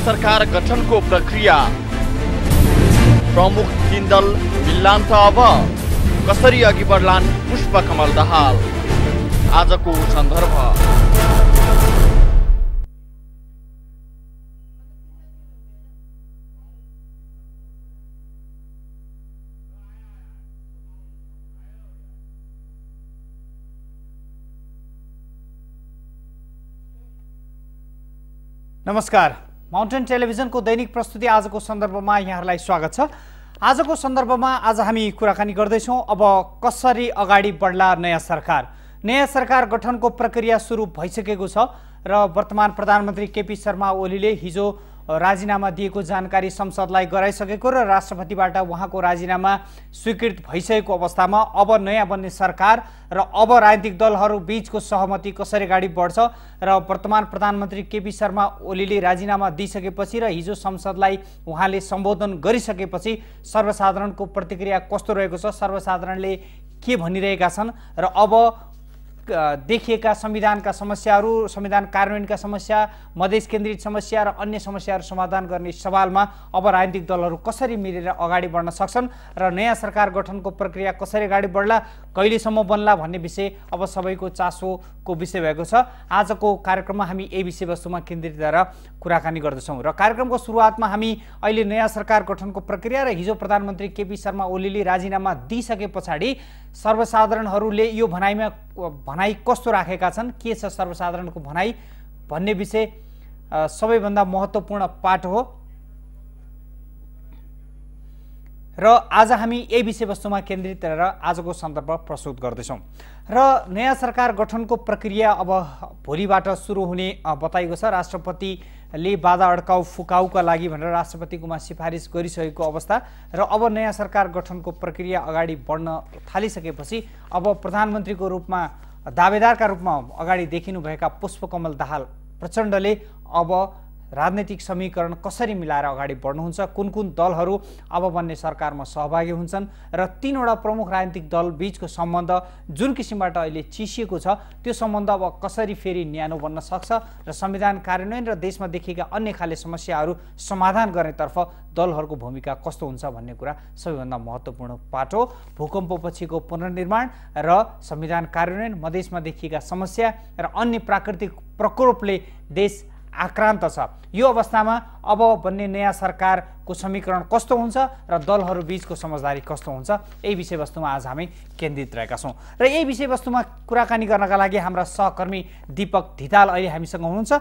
सरकार गठनको प्रक्रिया प्रमुख 3 दल मिल्लान् त अब कसरी अघि बढ्लान् पुष्पकमल दाहाल। आजको सन्दर्भ। नमस्कार, माउन्टेन टेलिभिजनको दैनिक प्रस्तुति आजको सन्दर्भमा यहाँहरूलाई स्वागत छ। आजको सन्दर्भमा आज हामी कुराकानी गर्दैछौँ अब कसरी अगाडि बढ्ला नयाँ सरकार। नयाँ सरकार गठनको प्रक्रिया सुरु भइसकेको छ र वर्तमान प्रधानमन्त्री केपी शर्मा ओलीले हिजो राजीनामा दिएको जानकारी संसदलाई गराइसकेको र राष्ट्रपतिबाट उहाँको राजीनामा स्वीकृत भइसकेको अवस्थामा अब नयाँ बन्ने सरकार र अब राजनीतिक दलहरू बीचको सहमति कसरी अगाडि बढ्छ र वर्तमान प्रधानमन्त्री केपी शर्मा ओलीले राजीनामा दिइसकेपछि र हिजो संसदलाई उहाँले सम्बोधन गरिसकेपछि सर्वसाधारणको प्रतिक्रिया कस्तो रहेको छ, सर्वसाधारणले के भनिरहेका छन् र अब देखिएका संविधानका समस्याहरू, संविधान कार्यान्वयनका समस्या, मधेस केन्द्रित समस्या र अन्य समस्याहरू समाधान गर्ने सवालमा अब राजनीतिक दलहरू कसरी मिलेर अगाडि बढ्न सक्छन् र नयाँ सरकार गठनको प्रक्रिया कसरी अगाडि बढ्ला, कहिलेसम्म बन्ला भन्ने विषय अब सबैको चासोको विषय भएको छ। आजको कार्यक्रममा हामी यही विषयवस्तुमा केन्द्रित भएर कुराकानी गर्दछौँ र कार्यक्रमको सुरुवातमा हामी अहिले नयाँ सरकार गठनको प्रक्रिया र हिजो प्रधानमन्त्री केपी शर्मा ओलीले राजीनामा दिइसके पछाडि सर्वसाधारणहरूले यो भनाइ कस्तो राखेका छन्, के छ सर्वसाधारणको भनाइ भन्ने विषय सबैभन्दा महत्त्वपूर्ण पाठ हो र आज हामी यही विषयवस्तुमा केन्द्रित रहेर आजको सन्दर्भ प्रस्तुत गर्दैछौँ। र नयाँ सरकार गठनको प्रक्रिया अब भोलिबाट सुरु हुने बताइएको छ। राष्ट्रपतिले बाधा अड्काउ फुकाउका लागि भनेर राष्ट्रपतिकोमा सिफारिस गरिसकेको अवस्था र अब नयाँ सरकार गठनको प्रक्रिया अगाडि बढ्न थालिसकेपछि अब प्रधानमन्त्रीको रूपमा दावेदारका रूपमा अगाडि देखिनुभएका पुष्पकमल दाहाल प्रचण्डले अब राजनैतिक समीकरण कसरी मिलाएर अगाडि बढ्नुहुन्छ, कुन कुन दलहरू अब बन्ने सरकारमा सहभागी हुन्छन् र 3 वटा प्रमुख राजनीतिक दल बीचको सम्बन्ध जुन किसिमबाट अहिले चिसिएको छ त्यो सम्बन्ध अब कसरी फेरि न्यानो बन्न सक्छ र संविधान कार्यान्वयन र देशमा देखिएका अन्य खाले समस्याहरू समाधान गर्नेतर्फ दलहरूको भूमिका कस्तो हुन्छ भन्ने कुरा सबैभन्दा महत्त्वपूर्ण पाठ हो। भूकम्पपछिको पुनर्निर्माण र संविधान कार्यान्वयन, मधेसमा देखिएका समस्या र अन्य प्राकृतिक प्रकोपले देश आक्रान्त छ। यो अवस्थामा अब बन्ने नयाँ सरकारको समीकरण कस्तो हुन्छ र दलहरू बीचको समझदारी कस्तो हुन्छ, यही विषयवस्तुमा आज हामी केन्द्रित रहेका छौँ र यही विषयवस्तुमा कुराकानी गर्नका लागि हाम्रा सहकर्मी दीपक धिताल अहिले हामीसँग हुनुहुन्छ।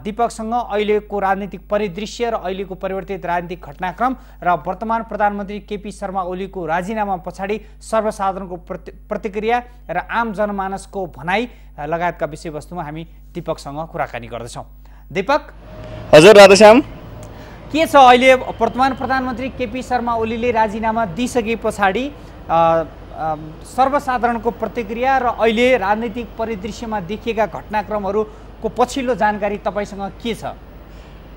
दीपकसँग अहिलेको राजनीतिक परिदृश्य र अहिलेको परिवर्तित राजनीतिक घटनाक्रम र वर्तमान प्रधानमन्त्री केपी शर्मा ओलीको राजीनामा पछाडि सर्वसाधारणको प्रतिक्रिया र आम जनमानसको भनाइ लगायतका विषयवस्तुमा हामी दीपकसँग कुराकानी गर्दछौँ। दीपक हजुर, राधेश्याम, के छ अहिले वर्तमान प्रधानमन्त्री केपी शर्मा ओलीले राजीनामा दिइसके पछाडि सर्वसाधारणको प्रतिक्रिया र अहिले राजनीतिक परिदृश्यमा देखिएका घटनाक्रमहरूको पछिल्लो जानकारी तपाईसँग के छ?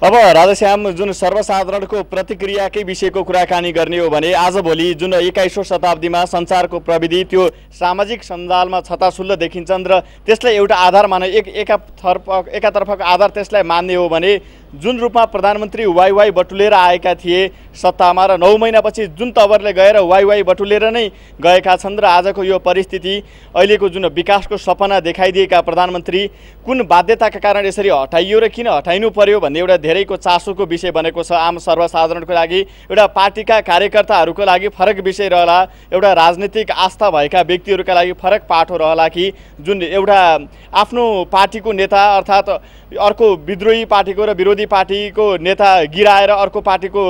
अब राधेश्याम, जुन सर्वसाधारणको प्रतिक्रियाकै विषयको कुराकानी गर्ने हो भने आजभोलि जुन 21औं शताब्दीमा सञ्चारको प्रविधि त्यो सामाजिक सञ्जालमा छताछुल्ल देखिन्छन् र त्यसलाई एउटा आधार माने एकातर्फको आधार त्यसलाई मान्ने हो भने जुन रूपमा प्रधानमन्त्री वाइवाई बटुलेर आएका थिए सत्तामा र 9 महिनापछि जुन तवरले गएर वाइवाई बटुलेर नै गएका छन् र आजको यो परिस्थिति अहिलेको जुन विकासको सपना देखाइदिएका प्रधानमन्त्री कुन बाध्यताका कारण यसरी हटाइयो र किन हटाइनु पर्यो भन्ने एउटा धेरैको चासोको विषय बनेको छ। आम सर्वसाधारणको लागि, एउटा पार्टीका कार्यकर्ताहरूको लागि फरक विषय रहला, एउटा राजनीतिक आस्था भएका व्यक्तिहरूका लागि फरक पाठो रहला कि जुन एउटा आफ्नो पार्टीको नेता अर्थात् अर्को विद्रोही पार्टीको र विरोधी पार्टीको नेता गिराएर अर्को पार्टीको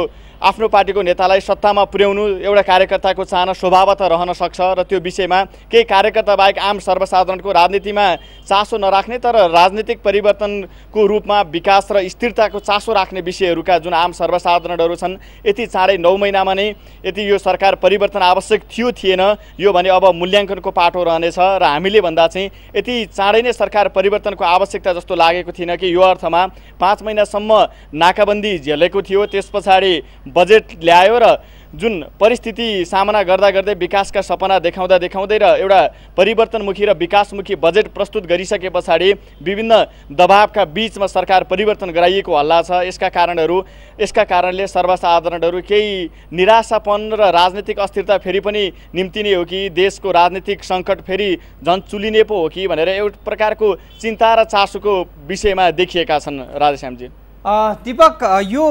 आफ्नो पार्टीको नेतालाई सत्तामा पुर्याउनु एउटा कार्यकर्ताको चाहना स्वभावतः रहन सक्छ र त्यो विषयमा केही कार्यकर्ता बाहेक आम सर्वसाधारणको राजनीतिमा चासो नराख्ने तर राजनीतिक परिवर्तनको रूपमा विकास र स्थिरताको चासो राख्ने विषयहरूका जुन आम सर्वसाधारणहरू छन् यति चाँडै 9 महिनामा नै यति यो सरकार परिवर्तन आवश्यक थियो थिएन यो भने अब मूल्याङ्कनको पाटो रहनेछ र हामीले भन्दा चाहिँ यति चाँडै नै सरकार परिवर्तनको आवश्यकता जस्तो लागेको थिएन कि यो अर्थमा 5 महिनासम्म नाकाबन्दी झेलेको थियो, त्यस पछाडि बजेट ल्यायो र जुन परिस्थिति सामना गर्दा गर्दै विकासका सपना देखाउँदा देखाउँदै र एउटा परिवर्तनमुखी र विकासमुखी बजेट प्रस्तुत गरिसके पछाडि विभिन्न दबावका बीचमा सरकार परिवर्तन गराइएको हल्ला छ। यसका कारणले सर्वसाधारणहरू केही निराशापन र राजनीतिक अस्थिरता फेरि पनि निम्तिने हो कि देशको राजनीतिक सङ्कट फेरि झन् चुलिने पो हो कि भनेर एउटा प्रकारको चिन्ता र चासोको विषयमा देखिएका छन् राधेश्यामजी। दीपक, यो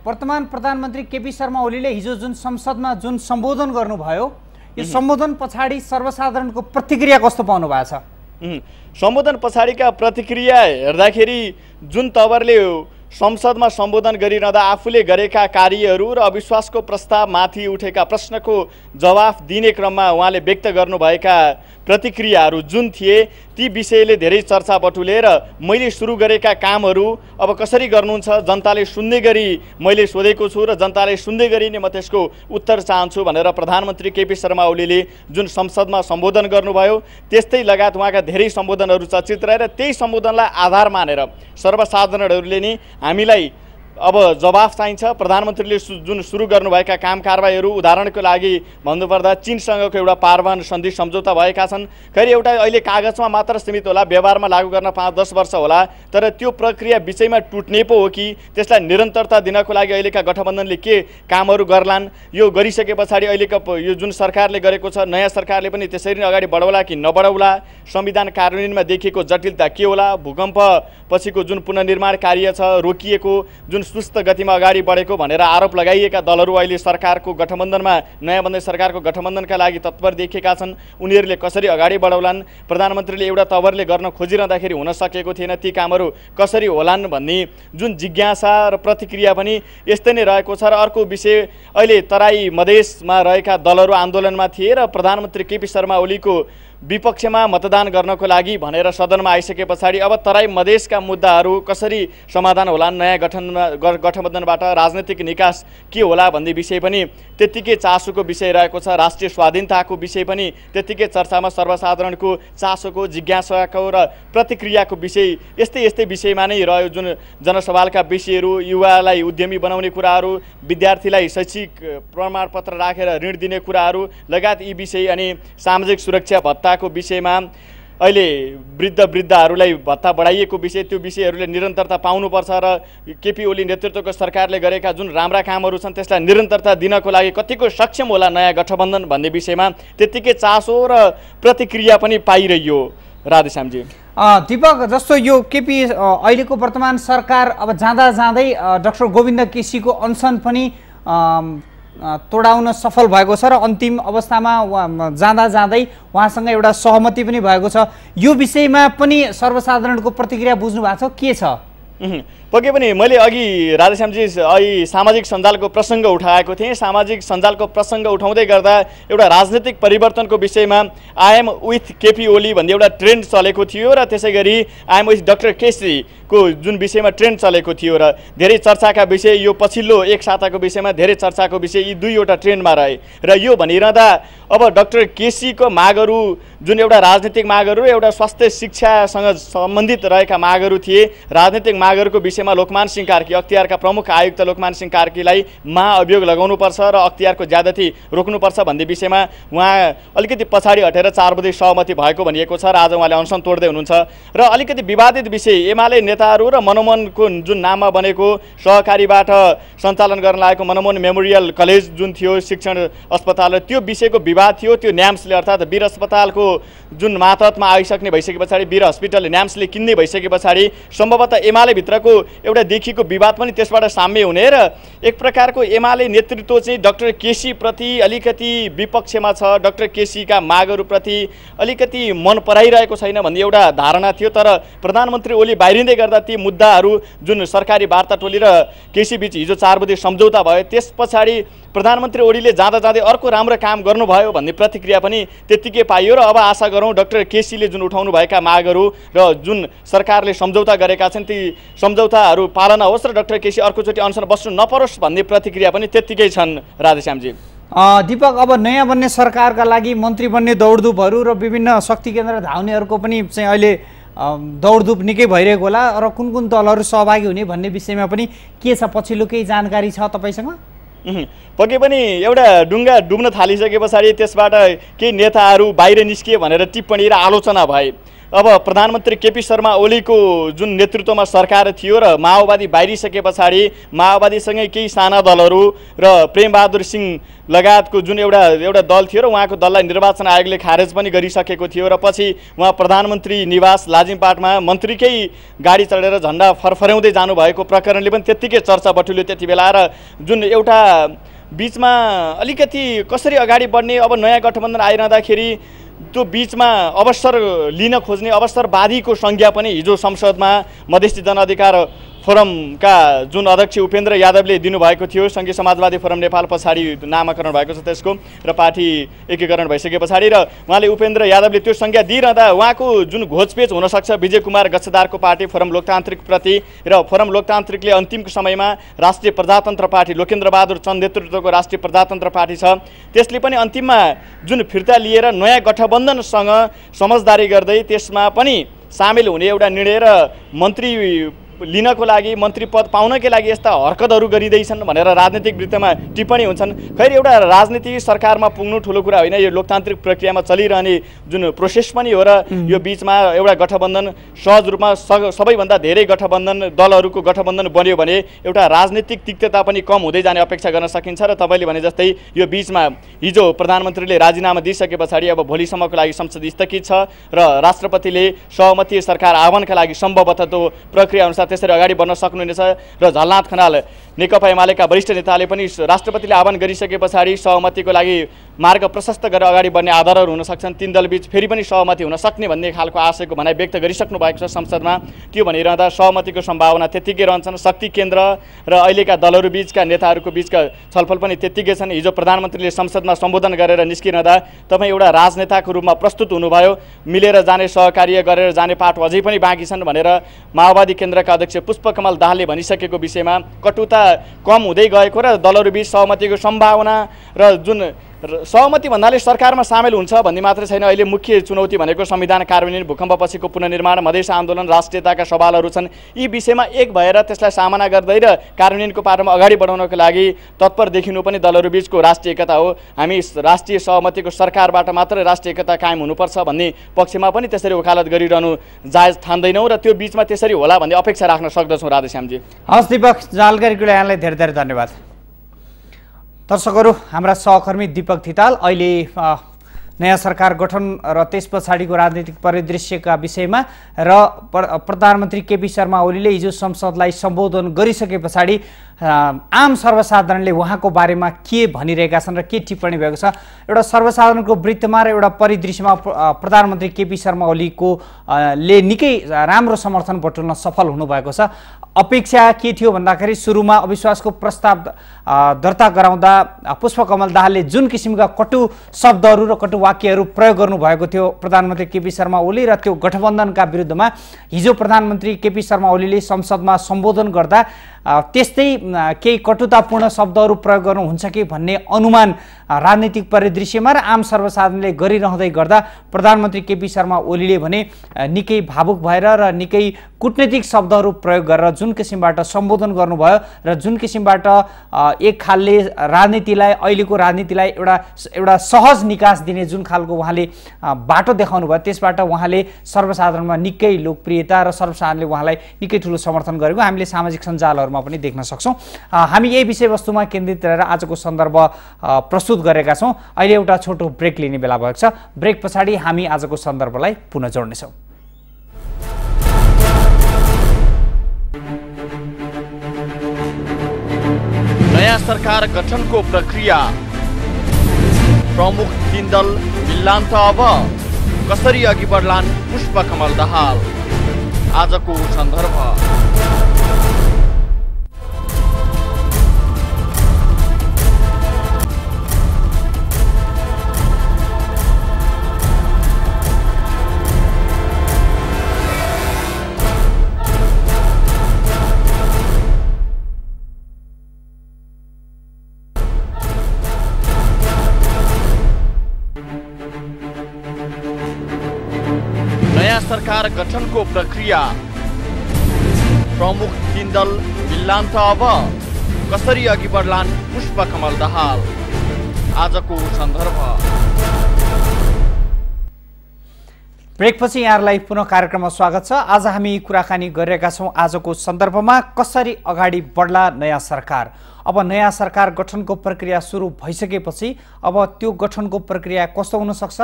वर्तमान प्रधानमन्त्री केपी शर्मा ओलीले हिजो जुन संसदमा जुन सम्बोधन गर्नुभयो, यो सम्बोधन पछाडि सर्वसाधारणको प्रतिक्रिया कस्तो पाउनु भएको छ? सम्बोधन पछाडिका प्रतिक्रिया हेर्दाखेरि जुन तवरले संसदमा सम्बोधन गरिरहँदा आफूले गरेका कार्यहरू र अविश्वासको प्रस्तावमाथि उठेका प्रश्नको जवाफ दिने क्रममा उहाँले व्यक्त गर्नुभएका प्रतिक्रियाहरू जुन थिए ती विषयले धेरै चर्चा बटुले र मैले सुरु गरेका कामहरू अब कसरी गर्नुहुन्छ जनताले सुन्ने गरी मैले सोधेको छु र जनताले सुन्दै गरी नै म त्यसको उत्तर चाहन्छु भनेर प्रधानमन्त्री केपी शर्मा ओलीले जुन संसदमा सम्बोधन गर्नुभयो त्यस्तै लगायत उहाँका धेरै सम्बोधनहरू चर्चित रहे र त्यही सम्बोधनलाई आधार मानेर सर्वसाधारणहरूले नै हामीलाई अब जवाफ चाहिन्छ। प्रधानमन्त्रीले जुन सुरु गर्नुभएका काम कारबाहीहरू उदाहरणको लागि भन्नुपर्दा चीनसँगको एउटा पारवान सन्धि सम्झौता भएका छन्। खैर एउटा अहिले कागजमा मात्र सीमित होला, व्यवहारमा लागू गर्न 5-10 वर्ष होला, तर त्यो प्रक्रिया बिचैमा टुट्ने पो हो कि त्यसलाई निरन्तरता दिनको लागि अहिलेका गठबन्धनले के कामहरू गर्लान्, यो गरिसके पछाडि अहिलेको यो जुन सरकारले गरेको छ नयाँ सरकारले पनि त्यसरी नै अगाडि बढाउला कि नबढाउला, संविधान कार्यान्वयनमा देखिएको जटिलता के होला, भूकम्प पछिको जुन पुनर्निर्माण कार्य छ रोकिएको जुन सुस्त गतिमा अगाडि बढेको भनेर आरोप लगाइएका दलहरू अहिले सरकारको गठबन्धनमा नयाँ बन्दै सरकारको गठबन्धनका लागि तत्पर देखिएका छन्। उनीहरूले कसरी अगाडि बढाउलान्, प्रधानमन्त्रीले एउटा तवरले गर्न खोजिरहँदाखेरि हुन सकेको थिएन, ती कामहरू कसरी होलान् भन्ने जुन जिज्ञासा र प्रतिक्रिया पनि यस्तै नै रहेको छ। र अर्को विषय अहिले तराई मधेसमा रहेका दलहरू आन्दोलनमा थिए र प्रधानमन्त्री केपी शर्मा ओलीको विपक्षमा मतदान गर्नको लागि भनेर सदनमा आइसके पछाडि अब तराई मधेसका मुद्दाहरू कसरी समाधान होलान्, नयाँ गठबन्धनबाट राजनीतिक निकास के होला भन्ने विषय पनि त्यत्तिकै चासोको विषय रहेको छ। राष्ट्रिय स्वाधीनताको विषय पनि त्यत्तिकै चर्चामा सर्वसाधारणको चासोको जिज्ञासाको र प्रतिक्रियाको विषय यस्तै विषयमा नै रह्यो। जुन जनसवालका विषयहरू, युवालाई उद्यमी बनाउने कुराहरू, विद्यार्थीलाई शैक्षिक प्रमाणपत्र राखेर ऋण दिने कुराहरू लगायत यी विषय अनि सामाजिक सुरक्षा भत्ताको विषयमा अहिले वृद्धहरूलाई भत्ता बढाइएको विषय, त्यो विषयहरूले निरन्तरता पाउनुपर्छ र केपी ओली नेतृत्वको सरकारले गरेका जुन राम्रा कामहरू छन् त्यसलाई निरन्तरता दिनको लागि कतिको सक्षम होला नयाँ गठबन्धन भन्ने विषयमा त्यत्तिकै चासो र प्रतिक्रिया पनि पाइरह्यो। राधेश्यामजी, दीपक, जस्तो यो केपी अहिलेको वर्तमान सरकार अब जाँदै डाक्टर गोविन्द केसीको अनसन पनि तोडाउन सफल भएको छ र अन्तिम अवस्थामा जाँदै उहाँसँग एउटा सहमति पनि भएको छ। यो विषयमा पनि सर्वसाधारणको प्रतिक्रिया बुझ्नु भएको छ के छ? पक्कै पनि मैले अघि राधेश्यामजी अहिले सामाजिक सञ्जालको प्रसङ्ग उठाएको थिएँ। सामाजिक सञ्जालको प्रसङ्ग उठाउँदै गर्दा एउटा राजनीतिक परिवर्तनको विषयमा I am with KP Oli भन्ने एउटा ट्रेन्ड चलेको थियो र त्यसै गरी आई एम विथ डाक्टर केसीको जुन विषयमा ट्रेन्ड चलेको थियो र धेरै चर्चाका विषय यो पछिल्लो एक साताको विषयमा धेरै चर्चाको विषय यी दुईवटा ट्रेन्डमा रहे र यो भनिरहँदा अब डाक्टर केसीको मागहरू जुन एउटा राजनीतिक मागहरू एउटा स्वास्थ्य शिक्षासँग सम्बन्धित रहेका मागहरू थिए, राजनीतिक मागहरूको विषयमा लोकमान सिंह कार्की अख्तियारका प्रमुख आयुक्त लोकमान सिंह कार्कीलाई महाअभियोग लगाउनुपर्छ र अख्तियारको ज्यादती रोक्नुपर्छ भन्ने विषयमा उहाँ अलिकति पछाडि हटेर 4 बजे सहमति भएको भनिएको छ र आज उहाँले अनसन तोड्दै हुनुहुन्छ। र अलिकति विवादित विषय एमाले नेताहरू र मनमोहनको जुन नाममा बनेको सहकारीबाट सञ्चालन गर्न लागेको मनमोहन मेमोरियल कलेज जुन थियो शिक्षण अस्पताल, त्यो विषयको विवाद थियो। त्यो न्याम्सले अर्थात् वीर अस्पतालको जुन मातहतमा आइसक्ने भइसके पछाडि वीर हस्पिटल न्याम्सले किन्ने भइसके पछाडि सम्भवतः एमाले भित्रको एउटा देखिएको विवाद पनि त्यसबाट साम्य हुने र एक प्रकारको एमाले नेतृत्व चाहिँ डाक्टर केसी प्रति अलिकति विपक्षमा छ, डाक्टर केसीका मागहरूप्रति अलिकति मन पराइरहेको छैन भन्ने एउटा धारणा थियो। तर प्रधानमन्त्री ओली बाहिरिँदै गर्दा ती मुद्दाहरू जुन सरकारी वार्ता टोली र केसी बीच हिजो 4 बजे सम्झौता भयो त्यस पछाडि प्रधानमन्त्री ओलीले जाँदा अर्को राम्रो काम गर्नुभयो भन्ने प्रतिक्रिया पनि त्यत्तिकै पाइयो र अब आशा गरौँ डाक्टर केसीले जुन उठाउनु भएका मागहरू र जुन सरकारले सम्झौता गरेका छन् ती सम्झौताहरू पालना होस् र डाक्टर केसी अर्कोचोटि अनसन बस्नु नपरोस् भन्ने प्रतिक्रिया पनि त्यत्तिकै छन्। राधेश्यामजी, दीपक, अब नयाँ बन्ने सरकारका लागि मन्त्री बन्ने दौडधुपहरू र विभिन्न शक्ति केन्द्र धाउनेहरूको पनि चाहिँ अहिले दौडधुप निकै भइरहेको होला र कुन दलहरू सहभागी हुने भन्ने विषयमा पनि के छ, पछिल्लो केही जानकारी छ तपाईँसँग? पक्कै पनि एउटा डुङ्गा डुब्न थालिसके पछाडि त्यसबाट केही नेताहरू बाहिर निस्किए भनेर टिप्पणी र आलोचना भए। अब प्रधानमन्त्री केपी शर्मा ओलीको जुन नेतृत्वमा सरकार थियो र माओवादी बाहिरिसके पछाडि माओवादीसँगै केही साना दलहरू र प्रेमबहादुर सिंह लगायतको जुन एउटा दल थियो र उहाँको दललाई निर्वाचन आयोगले खारेज पनि गरिसकेको थियो र पछि उहाँ प्रधानमन्त्री निवास लाजिमपाटमा मन्त्रीकै गाडी चढेर झन्डा फरफर्याउँदै जानुभएको प्रकरणले पनि त्यत्तिकै चर्चा बटुल्यो त्यति बेला। र जुन एउटा बिचमा अलिकति कसरी अगाडि बढ्ने, अब नयाँ गठबन्धन आइरहँदाखेरि त्यो बिचमा अवसर लिन खोज्ने अवसरवादीको संज्ञा पनि हिजो संसदमा मधेसी जनअधिकार फोरमका जुन अध्यक्ष उपेन्द्र यादवले दिनुभएको थियो। सङ्घीय समाजवादी फोरम नेपाल पछाडि नामाकरण भएको छ त्यसको र पार्टी एकीकरण भइसके पछाडि र उहाँले उपेन्द्र यादवले त्यो संज्ञा दिइरहँदा उहाँको जुन घोचपेच हुनसक्छ विजय कुमार गच्छदारको पार्टी फोरम लोकतान्त्रिक प्रति र फोरम लोकतान्त्रिकले अन्तिमको समयमा राष्ट्रिय प्रजातन्त्र पार्टी लोकेन्द्र बहादुर चन्द नेतृत्वको राष्ट्रिय प्रजातन्त्र पार्टी छ त्यसले पनि अन्तिममा जुन फिर्ता लिएर नयाँ गठबन्धनसँग समझदारी गर्दै त्यसमा पनि सामेल हुने एउटा निर्णय र मन्त्री लिनको लागि मन्त्री पद पाउनकै लागि यस्ता हरकतहरू गरिँदैछन् भनेर राजनीतिक वृत्तमा टिप्पणी हुन्छन्। खैर एउटा राजनीति सरकारमा पुग्नु ठुलो कुरा होइन, यो लोकतान्त्रिक प्रक्रियामा चलिरहने जुन प्रोसेस पनि हो र यो बिचमा एउटा गठबन्धन सहज रूपमा सबैभन्दा धेरै गठबन्धन दलहरूको गठबन्धन बन्यो भने एउटा राजनीतिक तिक्तता पनि कम हुँदै जाने अपेक्षा गर्न सकिन्छ। र तपाईँले भने जस्तै यो बिचमा हिजो प्रधानमन्त्रीले राजीनामा दिइसके पछाडि अब भोलिसम्मको लागि संसद स्थगित छ र राष्ट्रपतिले सहमति सरकार आह्वानका लागि सम्भवतः त्यो प्रक्रिया अनुसार त्यसरी अगाडि बढ्न सक्नुहुनेछ। र झलनाथ खनाल नेकपा एमालेका वरिष्ठ नेताले पनि राष्ट्रपतिले आह्वान गरिसके पछाडि सहमतिको लागि मार्ग प्रशस्त गरेर अगाडि बढ्ने आधारहरू हुन सक्छन्, तीन दलबीच फेरि पनि सहमति हुन सक्ने भन्ने खालको आशयको भनाइ व्यक्त गरिसक्नु भएको छ संसदमा। त्यो भनिरहँदा सहमतिको सम्भावना त्यत्तिकै रहन्छन्। शक्ति केन्द्र र अहिलेका दलहरू बीचका नेताहरूको बीचका छलफल पनि त्यत्तिकै छन्। हिजो प्रधानमन्त्रीले संसदमा सम्बोधन गरेर निस्किरहँदा तपाईँ एउटा राजनेताको रूपमा प्रस्तुत हुनुभयो, मिलेर जाने सहकार्य गरेर जाने पाटो अझै पनि बाँकी छन् भनेर माओवादी केन्द्रका अध्यक्ष पुष्पकमल दाहालले भनिसकेको विषयमा कटुता कम हुँदै गएको र दलहरूबीच सहमतिको सम्भावना र जुन सहमति भन्नाले सरकारमा सामेल हुन्छ भन्ने मात्र छैन। अहिले मुख्य चुनौती भनेको संविधान कार्यान्वयन, भूकम्पपछिको पुनर्निर्माण, मधेस आन्दोलन, राष्ट्रियताका सवालहरू छन्। यी विषयमा एक भएर त्यसलाई सामना गर्दै र कार्यान्वयनको पाटोमा अगाडि बढाउनको लागि तत्पर देखिनु पनि दलहरूबीचको राष्ट्रिय एकता हो। हामी राष्ट्रिय सहमतिको सरकारबाट मात्रै राष्ट्रिय एकता कायम हुनुपर्छ भन्ने पक्षमा पनि त्यसरी वकालत गरिरहनु जायज ठान्दैनौँ र त्यो बिचमा त्यसरी होला भन्ने अपेक्षा राख्न सक्दछौँ। राधेश्यामजी। हस् दीपक, जानकारीको लागि यहाँलाई धेरै धेरै धन्यवाद। दर्शकहरू, हाम्रा सहकर्मी दीपक थिताल अहिले नयाँ सरकार गठन र त्यस पछाडिको राजनीतिक परिदृश्यका विषयमा र प्रधानमन्त्री केपी शर्मा ओलीले हिजो संसदलाई सम्बोधन गरिसके पछाडि आम सर्वसाधारणले उहाँको बारेमा के भनिरहेका छन् र के टिप्पणी भएको छ, एउटा सर्वसाधारणको वृत्तमा र एउटा परिदृश्यमा प्रधानमन्त्री केपी शर्मा ओलीको ले निकै राम्रो समर्थन बटुल्न सफल हुनुभएको छ। अपेक्षा के थियो भन्दाखेरि सुरुमा अविश्वासको प्रस्ताव दर्ता गराउँदा पुष्पकमल दाहालले जुन किसिमका कटु शब्दहरू र कटु वाक्यहरू प्रयोग गर्नुभएको थियो प्रधानमन्त्री केपी शर्मा ओली र त्यो गठबन्धनका विरुद्धमा, हिजो प्रधानमन्त्री केपी शर्मा ओलीले संसदमा सम्बोधन गर्दा त्यस्तै केही कटुतापूर्ण शब्दहरू प्रयोग गर्नुहुन्छ कि भन्ने अनुमान राजनीतिक परिदृश्यमा र आम सर्वसाधारणले गरिरहँदै गर्दा प्रधानमन्त्री केपी शर्मा ओलीले भने निकै भावुक भएर र निकै कूटनीतिक शब्दहरू प्रयोग गरेर जुन किसिमबाट सम्बोधन गर्नुभयो र जुन किसिमबाट एक खालले राजनीतिलाई, अहिलेको राजनीतिलाई एउटा सहज निकास दिने जुन खालको उहाँले बाटो देखाउनु भयो त्यसबाट उहाँले सर्वसाधारणमा निकै लोकप्रियता र सर्वसाधारणले उहाँलाई निकै ठुलो समर्थन गरेको हामीले सामाजिक सञ्जालहरूमा पनि देख्न सक्छौँ। हामी यही विषयवस्तुमा केन्द्रित रहेर आजको सन्दर्भ प्रस्तुत गरेका छौँ। अहिले एउटा छोटो ब्रेक लिने बेला भएको छ। ब्रेक पछाडि हामी आजको सन्दर्भलाई पुनः जोड्नेछौँ। नयाँ सरकार गठनको प्रक्रिया, प्रमुख तीन दल मिल्लान् त अब कसरी अघि बढ्लान् पुष्पकमल दाहाल। आजको सन्दर्भ। सरकार गठनको प्रक्रिया, प्रमुख तीन दल मिल्लान् त अब कसरी अघि बढ्लान् पुष्पकमल दाहाल। आजको सन्दर्भ। ब्रेकपछि यहाँहरूलाई पुनः कार्यक्रममा स्वागत छ। आज हामी कुराकानी गरिरहेका छौँ आजको सन्दर्भमा कसरी अगाडि बढ्ला नयाँ सरकार। अब नयाँ सरकार गठनको प्रक्रिया सुरु भइसकेपछि अब त्यो गठनको प्रक्रिया कस्तो हुन सक्छ,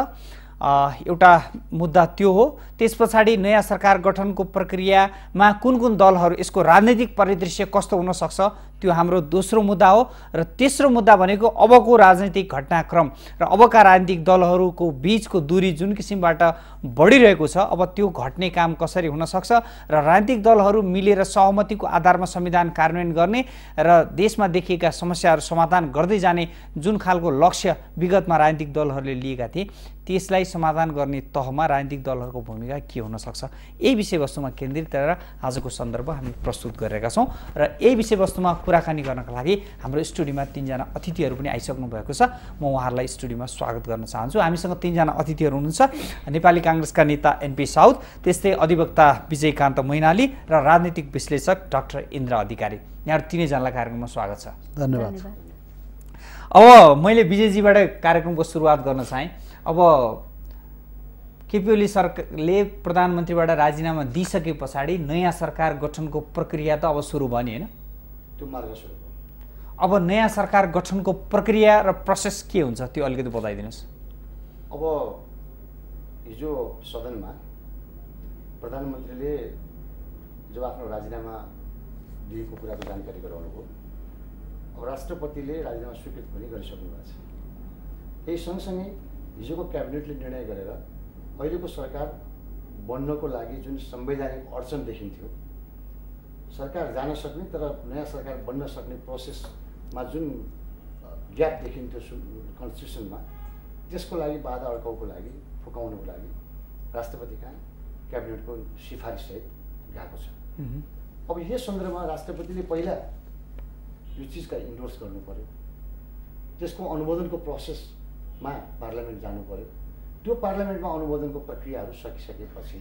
एउटा मुद्दा त्यो हो। त्यस पछाडि नयाँ सरकार गठनको प्रक्रियामा कुन कुन दलहरू, यसको राजनीतिक परिदृश्य कस्तो हुन सक्छ, त्यो हाम्रो दोस्रो मुद्दा हो। र तेस्रो मुद्दा भनेको अबको राजनीतिक घटनाक्रम र अबका राजनीतिक दलहरूको बीचको दूरी जुन किसिमबाट बढिरहेको छ, अब त्यो घट्ने काम कसरी हुन सक्छ र राजनीतिक दलहरू मिलेर सहमतिको आधारमा संविधान कार्यान्वयन गर्ने र देशमा देखिएका समस्याहरू समाधान गर्दै जाने जुन खालको लक्ष्य विगतमा राजनीतिक दलहरूले लिएका थिए, त्यसलाई समाधान गर्ने तहमा राजनीतिक दलहरूको भूमिका के हुन सक्छ, यही विषयवस्तुमा केन्द्रित रहेर आजको सन्दर्भ हामी प्रस्तुत गरिरहेका छौँ। र यही विषयवस्तुमा कुराकानी गर्नका लागि हाम्रो स्टुडियोमा 3 जना अतिथिहरू पनि आइसक्नु भएको छ। म उहाँहरूलाई स्टुडियोमा स्वागत गर्न चाहन्छु। हामीसँग 3 जना अतिथिहरू हुनुहुन्छ। नेपाली काङ्ग्रेसका नेता एनपी साउद, त्यस्तै अधिवक्ता विजयकान्त मैनाली र राजनीतिक विश्लेषक डाक्टर इन्द्र अधिकारी। यहाँहरू 3 जनालाई कार्यक्रममा स्वागत छ। धन्यवाद। अब मैले विजयजीबाट कार्यक्रमको सुरुवात गर्न चाहेँ। अब केपी ओली सरकारले प्रधानमन्त्रीबाट राजीनामा दिइसके पछाडि नयाँ सरकार गठनको प्रक्रिया त अब सुरु भयो नि, होइन? त्यो मार्ग सुरु भयो। अब नयाँ सरकार गठनको प्रक्रिया र प्रोसेस के हुन्छ त्यो अलिकति बताइदिनुहोस्। अब हिजो सदनमा प्रधानमन्त्रीले जब आफ्नो राजीनामा दिएको कुराको जानकारी गराउनुभयो, अब राष्ट्रपतिले राजीनामा स्वीकृत पनि गरिसक्नु भएको छ। यही सँगसँगै हिजोको क्याबिनेटले निर्णय गरेर अहिलेको सरकार बन्नको लागि जुन संवैधानिक अडचन देखिन्थ्यो, सरकार जान सक्ने तर नयाँ सरकार बन्न सक्ने प्रोसेसमा जुन ग्याप देखिन्थ्यो कन्स्टिट्युसनमा, त्यसको लागि बाधा अड्काउको लागि, फुकाउनको लागि राष्ट्रपति कहाँ क्याबिनेटको सिफारिससहित गएको छ। अब यस सन्दर्भमा राष्ट्रपतिले पहिला यो चिजका इन्डोर्स गर्नु पर्यो, त्यसको अनुमोदनको प्रोसेसमा पार्लियामेन्ट जानु पर्यो। त्यो पार्लियामेन्टमा अनुमोदनको प्रक्रियाहरू सकिसकेपछि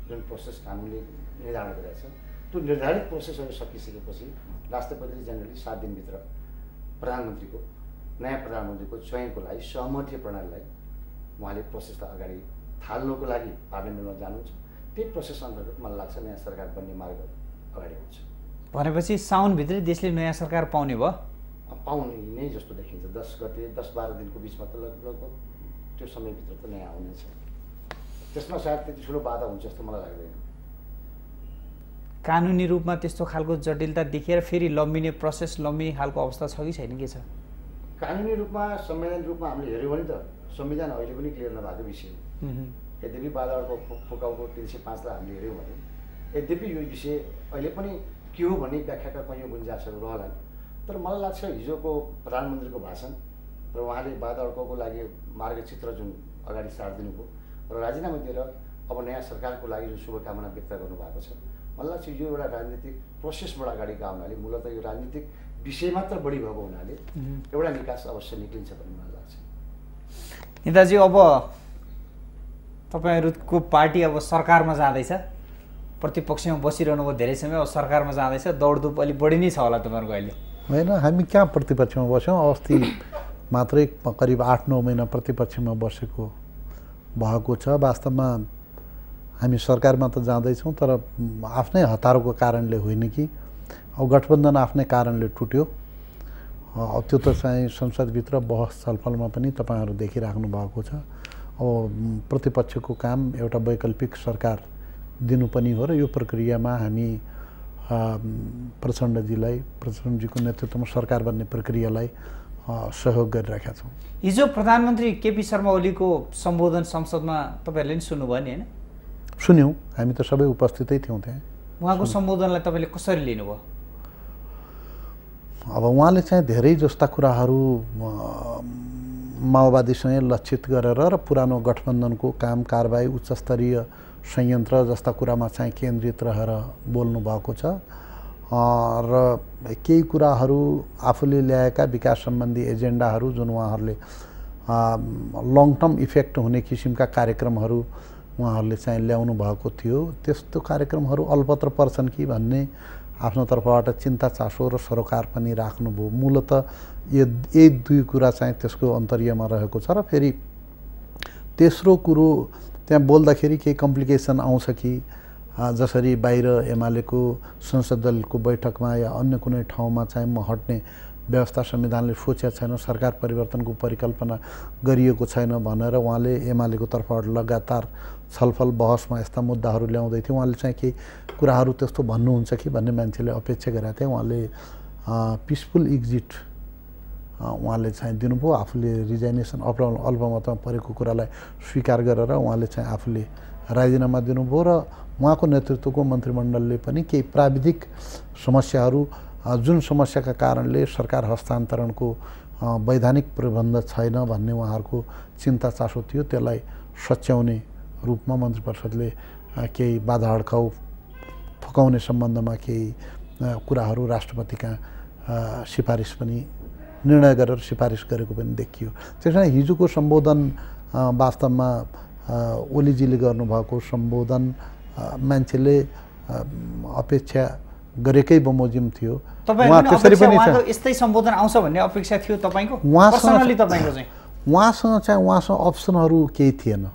जुन प्रोसेस कानुनले निर्धारण गरेको छ, त्यो निर्धारित प्रोसेसहरू सकिसकेपछि राष्ट्रपतिले जेनरली 7 दिनभित्र नयाँ प्रधानमन्त्रीको चयनको लागि सहमति प्रणालीलाई उहाँले प्रोसेसलाई अगाडि थाल्नको लागि पार्लियामेन्टमा जानुहुन्छ। त्यही प्रोसेस अन्तर्गत मलाई लाग्छ नयाँ सरकार बन्ने मार्ग अगाडि हुन्छ। भनेपछि साउनभित्रै देशले नयाँ सरकार पाउने भयो? पाउने नै जस्तो देखिन्छ। 10-12 दिनको बिचमा त लगभग त्यो समयभित्र त नयाँ आउनेछ। त्यसमा सायद त्यति ठुलो बाधा हुन्छ जस्तो मलाई लाग्दैन। कानुनी रूपमा त्यस्तो खालको जटिलता देखिएर फेरि लम्बिने प्रोसेस, लम्बिने खालको अवस्था छ कि छैन, के छ? कानुनी रूपमा, संवैधानिक रूपमा हामीले हेऱ्यौँ भने त संविधान अहिले पनि क्लियर नभएको विषय हो। यद्यपि बाधाको फुकाउको 305लाई हामीले हेऱ्यौँ भने, यद्यपि यो विषय अहिले पनि के हो भन्ने व्याख्याका कैयौँ गुन्जासहरू रहलान्। तर मलाई लाग्छ हिजोको प्रधानमन्त्रीको भाषण र उहाँले बाधा अड्काउको लागि मार्गचित्र जुन अगाडि सारिदिनुभयो र राजीनामा दिएर अब नयाँ सरकारको लागि जुन शुभकामना व्यक्त गर्नुभएको छ, मलाई लाग्छ यो एउटा राजनीतिक प्रोसेसबाट अगाडि गएको हुनाले, मूलतः यो राजनीतिक विषय मात्र बढी भएको हुनाले एउटा निकास अवश्य निक्लिन्छ भन्ने मलाई लाग्छ। नेताजी, अब तपाईँहरूको पार्टी अब सरकारमा जाँदैछ, प्रतिपक्षमा बसिरहनु भयो धेरै समय, अब सरकारमा जाँदैछ, दौडधुप अलिक बढी नै छ होला तपाईँहरूको अहिले? होइन, हामी कहाँ प्रतिपक्षमा बस्यौँ? अस्ति मात्रै करिब 8-9 महिना प्रतिपक्षमा बसेको भएको छ। वास्तवमा हामी सरकारमा त जाँदैछौँ, तर आफ्नै हतारको कारणले होइन कि अब गठबन्धन आफ्नै कारणले टुट्यो। त्यो त चाहिँ संसदभित्र बहस छलफलमा पनि तपाईँहरू देखिराख्नु भएको छ। अब प्रतिपक्षको काम एउटा वैकल्पिक सरकार दिनु पनि हो र यो प्रक्रियामा हामी प्रचण्डजीको नेतृत्वमा सरकार बन्ने प्रक्रियालाई सहयोग गरिरहेका छौँ। हिजो प्रधानमन्त्री केपी शर्मा ओलीको सम्बोधन संसदमा तपाईँहरूले नि सुन्नुभयो नि, होइन? सुन्यौँ, हामी त सबै उपस्थितै थियौँ त्यहाँ। उहाँको सम्बोधनलाई तपाईँले कसरी लिनुभयो? अब उहाँले चाहिँ धेरै जस्ता कुराहरू माओवादीसँग लक्षित गरेर र पुरानो गठबन्धनको काम कारबाही, उच्चस्तरीय संयन्त्र जस्ता कुरामा चाहिँ केन्द्रित रहेर बोल्नु भएको छ र केही कुराहरू आफूले ल्याएका विकास सम्बन्धी एजेन्डाहरू जुन उहाँहरूले लङ टर्म इफेक्ट हुने किसिमका कार्यक्रमहरू उहाँहरूले चाहिँ ल्याउनु भएको थियो, त्यस्तो कार्यक्रमहरू अल्पत्र पर्छन् कि भन्ने आफ्नो तर्फबाट चिन्ता चासो र सरोकार पनि राख्नुभयो। मूलतः यही दुई कुरा चाहिँ त्यसको अन्तर्यमा रहेको छ। र फेरि तेस्रो कुरो त्यहाँ बोल्दाखेरि केही कम्प्लिकेसन आउँछ कि जसरी बाहिर एमालेको संसद दलको बैठकमा या अन्य कुनै ठाउँमा चाहिँ म हट्ने व्यवस्था संविधानले सोचेको छैन, सरकार परिवर्तनको परिकल्पना गरिएको छैन भनेर उहाँले एमालेको तर्फबाट लगातार छलफल बहसमा यस्ता मुद्दाहरू ल्याउँदै थिए। उहाँले चाहिँ केही कुराहरू त्यस्तो भन्नुहुन्छ कि भन्ने मान्छेले अपेक्षा गरेका थिए। उहाँले पिसफुल एक्जिट उहाँले चाहिँ दिनुभयो। आफूले रिजाइनेसन अल्पमतमा परेको कुरालाई स्वीकार गरेर उहाँले चाहिँ आफूले राजीनामा दिनुभयो र उहाँको नेतृत्वको मन्त्रीमण्डलले पनि केही प्राविधिक समस्याहरू जुन समस्याका कारणले सरकार हस्तान्तरणको वैधानिक प्रबन्ध छैन भन्ने उहाँहरूको चिन्ता चासो थियो, त्यसलाई सच्याउने रूपमा मन्त्री परिषदले केही बाधा अड्काउ फकाउने सम्बन्धमा केही कुराहरू राष्ट्रपतिका सिफारिस पनि निर्णय गरेर सिफारिस गरेको पनि देखियो। त्यसमा हिजोको सम्बोधन वास्तवमा ओलीजीले गर्नुभएको सम्बोधन मान्छेले अपेक्षा गरेकै बमोजिम थियो। यस्तै सम्बोधन आउँछ भन्ने अपेक्षा थियो तपाईँको? उहाँसँग अप्सनहरू केही थिएन।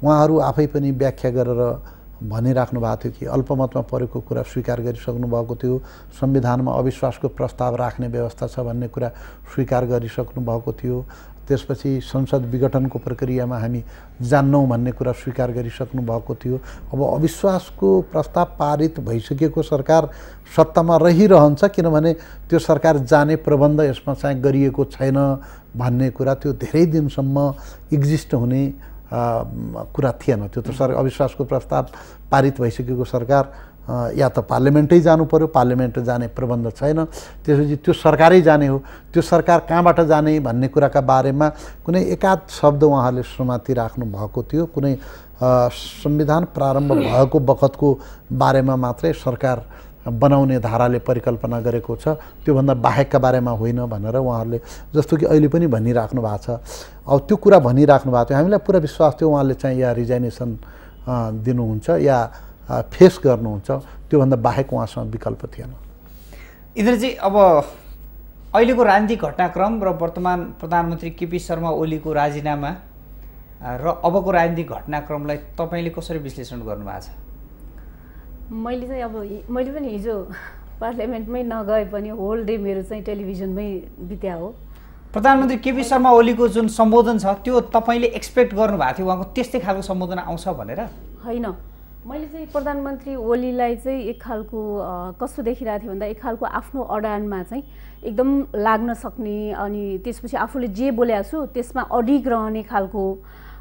उहाँहरू आफै पनि व्याख्या गरेर भनिराख्नु भएको थियो कि अल्पमतमा परेको कुरा स्वीकार गरिसक्नु भएको थियो, संविधानमा अविश्वासको प्रस्ताव राख्ने व्यवस्था छ भन्ने कुरा स्वीकार गरिसक्नु भएको थियो, त्यसपछि संसद विघटनको प्रक्रियामा हामी जान्नौँ भन्ने कुरा स्वीकार गरिसक्नु भएको थियो। अब अविश्वासको प्रस्ताव पारित भइसकेको सरकार सत्तामा रहिरहन्छ किनभने त्यो सरकार जाने प्रबन्ध यसमा चाहिँ गरिएको छैन भन्ने कुरा त्यो धेरै दिनसम्म एक्जिस्ट हुने कुरा थिएन। त्यो त अविश्वासको प्रस्ताव पारित भइसकेको सरकार या त पार्लियामेन्टै जानु पर्यो, पार्लियामेन्ट जाने प्रबन्ध छैन, त्यसपछि त्यो सरकारै जाने हो, त्यो सरकार कहाँबाट जाने भन्ने कुराका बारेमा कुनै एकाध शब्द उहाँहरूले समाति राख्नु भएको थियो। कुनै संविधान प्रारम्भ भएको बखतको बारेमा मात्रै सरकार बनाउने धाराले परिकल्पना गरेको छ, त्योभन्दा बाहेकका बारेमा होइन भनेर उहाँहरूले जस्तो कि अहिले पनि भनिराख्नु भएको छ। अब त्यो कुरा भनिराख्नु भएको थियो, हामीलाई पुरा विश्वास थियो उहाँले चाहिँ या रिजाइनेसन दिनुहुन्छ या फेस गर्नुहुन्छ, त्योभन्दा बाहेक उहाँसँग विकल्प थिएन। इन्द्रजी, अब अहिलेको राजनीतिक घटनाक्रम र वर्तमान प्रधानमन्त्री केपी शर्मा ओलीको राजीनामा र अबको राजनीतिक घटनाक्रमलाई तपाईँले कसरी विश्लेषण गर्नुभएको छ? मैले चाहिँ मैले पनि हिजो पार्लियामेन्टमै नगए पनि होल डे मेरो चाहिँ टेलिभिजनमै बित्या हो। प्रधानमन्त्री केपी शर्मा ओलीको जुन सम्बोधन छ त्यो तपाईँले एक्सपेक्ट गर्नुभएको थियो उहाँको त्यस्तै खालको सम्बोधन आउँछ भनेर? होइन, मैले चाहिँ प्रधानमन्त्री ओलीलाई चाहिँ एक खालको कस्तो देखिरहेको थिएँ भन्दा एक खालको आफ्नो अडानमा चाहिँ एकदम लाग्न सक्ने अनि त्यसपछि आफूले जे बोलेको छु त्यसमा अडिग रहने खालको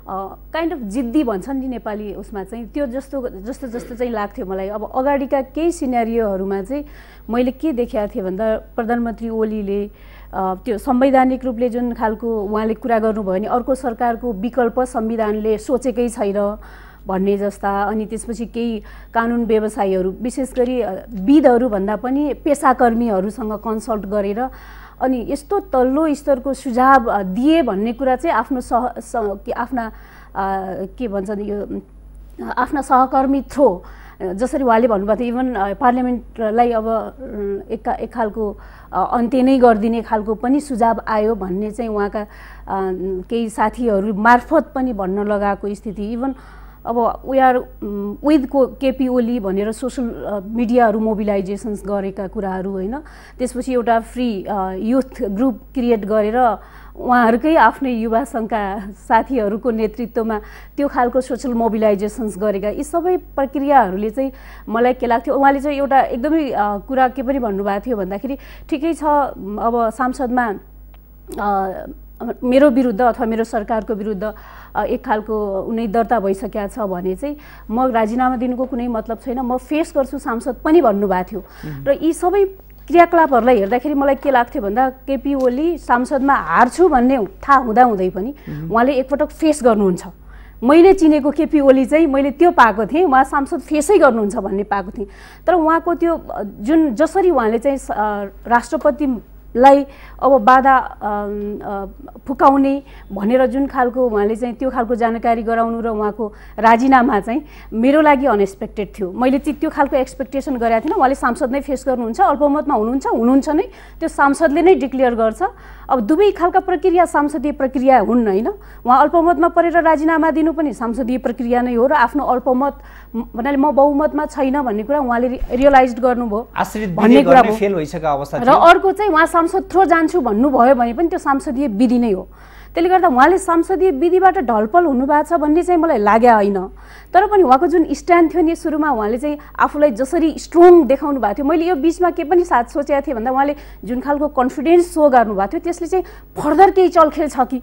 काइन्ड अफ जिद्दी भन्छन् नि नेपाली उसमा चाहिँ त्यो जस्तो चाहिँ लाग्थ्यो मलाई। अब अगाडिका केही सिनेरियोहरूमा चाहिँ मैले के देखेको थिएँ भन्दा प्रधानमन्त्री ओलीले त्यो संवैधानिक रूपले जुन खालको उहाँले कुरा गर्नुभयो भने अर्को सरकारको विकल्प संविधानले सोचेकै छैन भन्ने जस्ता, अनि त्यसपछि केही कानुन व्यवसायीहरू विशेष गरी विदहरू भन्दा पनि पेसाकर्मीहरूसँग कन्सल्ट गरेर अनि यस्तो तल्लो स्तरको सुझाव दिए भन्ने कुरा चाहिँ आफ्ना के भन्छन् यो आफ्ना सहकर्मी थ्रो जसरी उहाँले भन्नुभएको थियो इभन पार्लियामेन्टलाई अब एक खालको अन्त्य नै गरिदिने खालको पनि सुझाव आयो भन्ने चाहिँ उहाँका केही साथीहरू मार्फत पनि भन्न लगाएको स्थिति। इभन अब we are with KP Oli भनेर सोसल मिडियाहरू मोबिलाइजेसन्स गरेका कुराहरू होइन, त्यसपछि एउटा फ्री युथ ग्रुप क्रिएट गरेर उहाँहरूकै आफ्नै युवा सङ्घका साथीहरूको नेतृत्वमा त्यो खालको सोसल मोबिलाइजेसन्स गरेका यी सबै प्रक्रियाहरूले चाहिँ मलाई के लाग्थ्यो, उहाँले चाहिँ एउटा एकदमै कुरा के पनि भन्नुभएको थियो भन्दाखेरि ठिकै छ अब सांसदमा मेरो विरुद्ध अथवा मेरो सरकारको विरुद्ध एक खालको उनी दर्ता भइसकेका छ भने चाहिँ म राजीनामा दिनुको कुनै मतलब छैन, म फेस गर्छु सांसद पनि भन्नुभएको थियो। र यी सबै क्रियाकलापहरूलाई हेर्दाखेरि मलाई के लाग्थ्यो भन्दा केपी ओली सांसदमा हार्छु भन्ने थाहा हुँदाहुँदै पनि उहाँले एकपटक फेस गर्नुहुन्छ। मैले चिनेको केपी ओली चाहिँ मैले त्यो पाएको थिएँ, उहाँ सांसद फेसै गर्नुहुन्छ भन्ने पाएको थिएँ। तर उहाँको त्यो जुन जसरी उहाँले चाहिँ राष्ट्रपति लाई अब बाधा फुकाउने भनेर जुन खालको उहाँले चाहिँ त्यो खालको जानकारी गराउनु र उहाँको राजीनामा चाहिँ मेरो लागि अनएक्सपेक्टेड थियो। मैले चाहिँ त्यो खालको एक्सपेक्टेसन गरेको थिइनँ। उहाँले सांसद नै फेस गर्नुहुन्छ, अल्पमतमा हुनुहुन्छ नै, त्यो सांसदले नै डिक्लेयर गर्छ। अब दुवै खालका प्रक्रिया सांसदीय प्रक्रिया हुन् होइन। उहाँ अल्पमतमा परेर राजीनामा दिनु पनि सांसदीय प्रक्रिया नै हो र आफ्नो अल्पमत भन्नाले म बहुमतमा छैन भन्ने कुरा उहाँले रियलाइज गर्नुभयो भन्ने कुरा फेल भइसकेको अवस्था र अर्को चाहिँ उहाँ सांसद थ्रो जान्छु भन्नुभयो भने पनि त्यो सांसदीय विधि नै हो। त्यसले गर्दा उहाँले संसदीय विधिबाट ढलपल हुनुभएको छ भन्ने चाहिँ मलाई लाग्यो होइन। तर पनि उहाँको जुन स्ट्यान्ड थियो नि सुरुमा उहाँले चाहिँ आफूलाई जसरी स्ट्रङ देखाउनु भएको थियो, मैले यो बिचमा के पनि साथ सोचेको थिएँ भन्दा उहाँले जुन खालको कन्फिडेन्स सो गर्नुभएको थियो त्यसले चाहिँ फर्दर केही चलखेल छ कि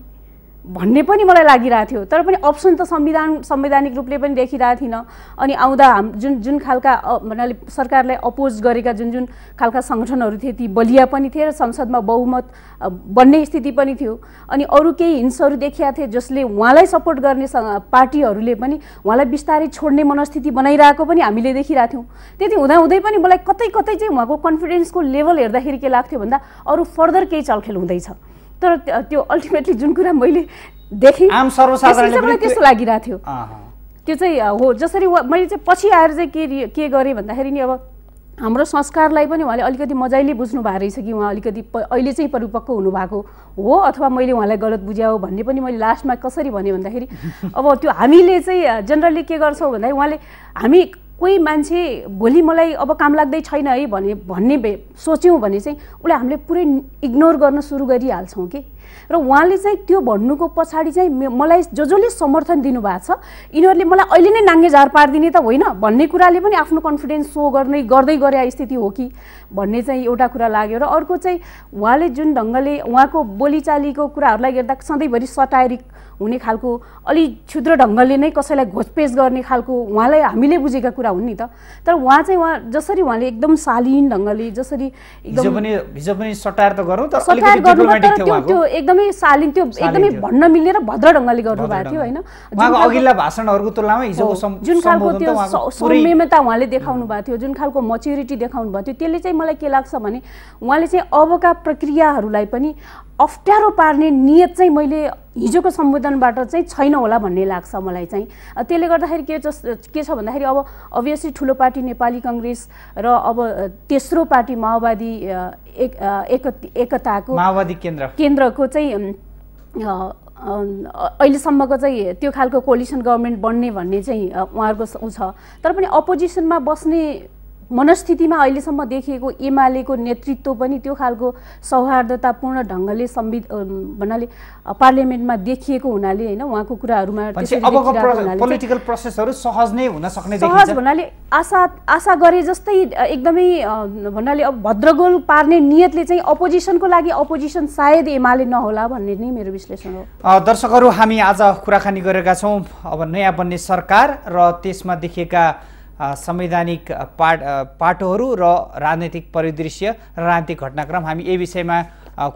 भन्ने पनि मलाई लागिरहेको थियो। तर पनि अप्सन त संवैधानिक रूपले पनि देखिरहेको थिइनँ। अनि आउँदा जुन खालका भन्नाले सरकारलाई अपोज गरेका जुन खालका सङ्गठनहरू थिए ती बलिया पनि थिए र संसदमा बहुमत बन्ने स्थिति पनि थियो। अनि अरू केही हिन्ट्सहरू देखिया थिए जसले उहाँलाई सपोर्ट गर्ने पार्टीहरूले पनि उहाँलाई बिस्तारै छोड्ने मनस्थिति बनाइरहेको पनि हामीले देखिरहेको थियौँ। त्यति हुँदाहुँदै पनि मलाई कतै कतै चाहिँ उहाँको कन्फिडेन्सको लेभल हेर्दाखेरि के लाग्थ्यो भन्दा अरू फर्दर केही चलखेल हुँदैछ। तर त्यो अल्टिमेटली जुन कुरा मैले देखेँ आम सर्वसाधारणले मलाई त्यस्तो लागिरहेको थियो। त्यो चाहिँ हो जसरी मैले चाहिँ पछि आएर चाहिँ के गरेँ भन्दाखेरि नि अब हाम्रो संस्कारलाई पनि उहाँले अलिकति मजाले बुझ्नु भएको रहेछ कि उहाँ अलिकति अहिले चाहिँ परिपक्व हुनुभएको हो अथवा मैले उहाँलाई गलत बुझ्या हो भन्ने पनि मैले लास्टमा कसरी भने भन्दाखेरि अब त्यो हामीले चाहिँ जेनरली के गर्छौँ भन्दाखेरि उहाँले हामी कोही मान्छे भोलि मलाई अब काम लाग्दै छैन है भन्ने सोच्यौँ भने चाहिँ उसले हामीले पुरै इग्नोर गर्न सुरु गरिहाल्छौँ कि। र उहाँले चाहिँ त्यो भन्नुको पछाडि चाहिँ मलाई जसले समर्थन दिनुभएको छ यिनीहरूले मलाई अहिले नै नाङ्गे झार पारिदिने त होइन भन्ने कुराले पनि आफ्नो कन्फिडेन्स सो गर्दै गरे स्थिति हो कि भन्ने चाहिँ एउटा कुरा लाग्यो। र अर्को चाहिँ उहाँले जुन ढङ्गले उहाँको बोलीचालीको कुराहरूलाई हेर्दा सधैँभरि सटायरिक हुने खालको अलि क्षुद्र ढङ्गले नै कसैलाई घोचपेच गर्ने खालको उहाँलाई हामीले बुझेका कुरा हुन् नि त। तर उहाँ जसरी उहाँले एकदम शालीन ढङ्गले जसरी हिजो पनि सटायर त गरौँ त सटायर गर्नुभयो तर त्यो एकदमै शालीन त्यो एकदमै भन्न मिल्ने र भद्र ढङ्गले गर्नुभएको थियो होइन। उहाँको अघिल्ला भाषणहरूको तुलनामा हिजोको जुन खालको त्यो सौम्यता उहाँले देखाउनु भएको थियो, जुन खालको मच्युरिटी देखाउनु भएको थियो त्यसले चाहिँ मलाई के लाग्छ भने उहाँले चाहिँ अबका प्रक्रियाहरूलाई पनि अप्ठ्यारो पार्ने नियत चाहिँ मैले हिजोको सम्बोधनबाट चाहिँ छैन होला भन्ने लाग्छ मलाई चाहिँ। त्यसले गर्दाखेरि के छ भन्दाखेरि अब अभियसली ठुलो पार्टी नेपाली काङ्ग्रेस र अब तेस्रो पार्टी माओवादी एकताको माओवादी केन्द्रको चाहिँ अहिलेसम्मको चाहिँ त्यो खालको कोलिसन गभर्मेन्ट बन्ने भन्ने चाहिँ उहाँहरूको उ छ। तर पनि अपोजिसनमा बस्ने मनस्थितिमा अहिलेसम्म देखिएको एमालेको नेतृत्व पनि त्यो खालको सौहार्दतापूर्ण ढङ्गले भन्नाले पार्लियामेन्टमा देखिएको हुनाले होइन उहाँको कुराहरूमा पोलिटिकल प्रोसेसहरू सहज नै हुन सक्ने देखिन्छ। सहज भन्नाले आशा गरे जस्तै एकदमै भन्नाले अब भद्रगोल पार्ने नियतले चाहिँ अपोजिसनको लागि अपोजिसन सायद एमाले नहोला भन्ने नै मेरो विश्लेषण हो। दर्शकहरू हामी आज कुराकानी गरेका छौँ अब नयाँ बन्ने सरकार र त्यसमा देखिएका संवैधानिक पाटोहरू र राजनैतिक परिदृश्य र राजनीतिक घटनाक्रम हामी यही विषयमा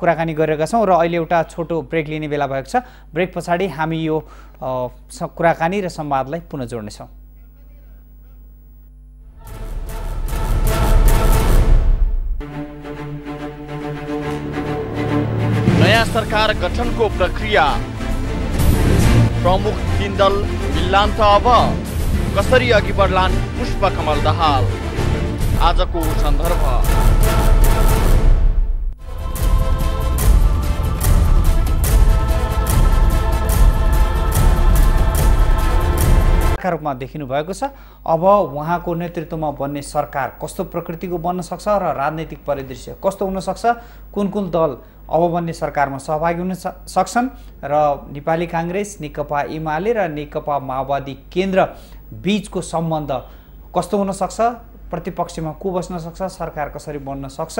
कुराकानी गरेका छौँ र अहिले एउटा छोटो ब्रेक लिने बेला भएको छ। ब्रेक पछाडि हामी यो कुराकानी र संवादलाई पुनः जोड्नेछौँ। नयाँ सरकार गठनको प्रक्रिया प्रमुख तीन दल मिल्लान् त अब कसरी अघि बढ्लान् पुष्पकमल दाहाल आजको सन्दर्भ। रूपमा देखिनु भएको छ। अब उहाँको नेतृत्वमा बन्ने सरकार कस्तो प्रकृतिको बन्न सक्छ र राजनैतिक परिदृश्य कस्तो हुन सक्छ, कुन दल अब बन्ने सरकारमा सहभागी हुन सक्छन् र नेपाली काङ्ग्रेस, नेकपा एमाले र नेकपा माओवादी केन्द्र बीचको सम्बन्ध कस्तो हुन सक्छ, प्रतिपक्षमा को बस्न सक्छ, सरकार कसरी बन्न सक्छ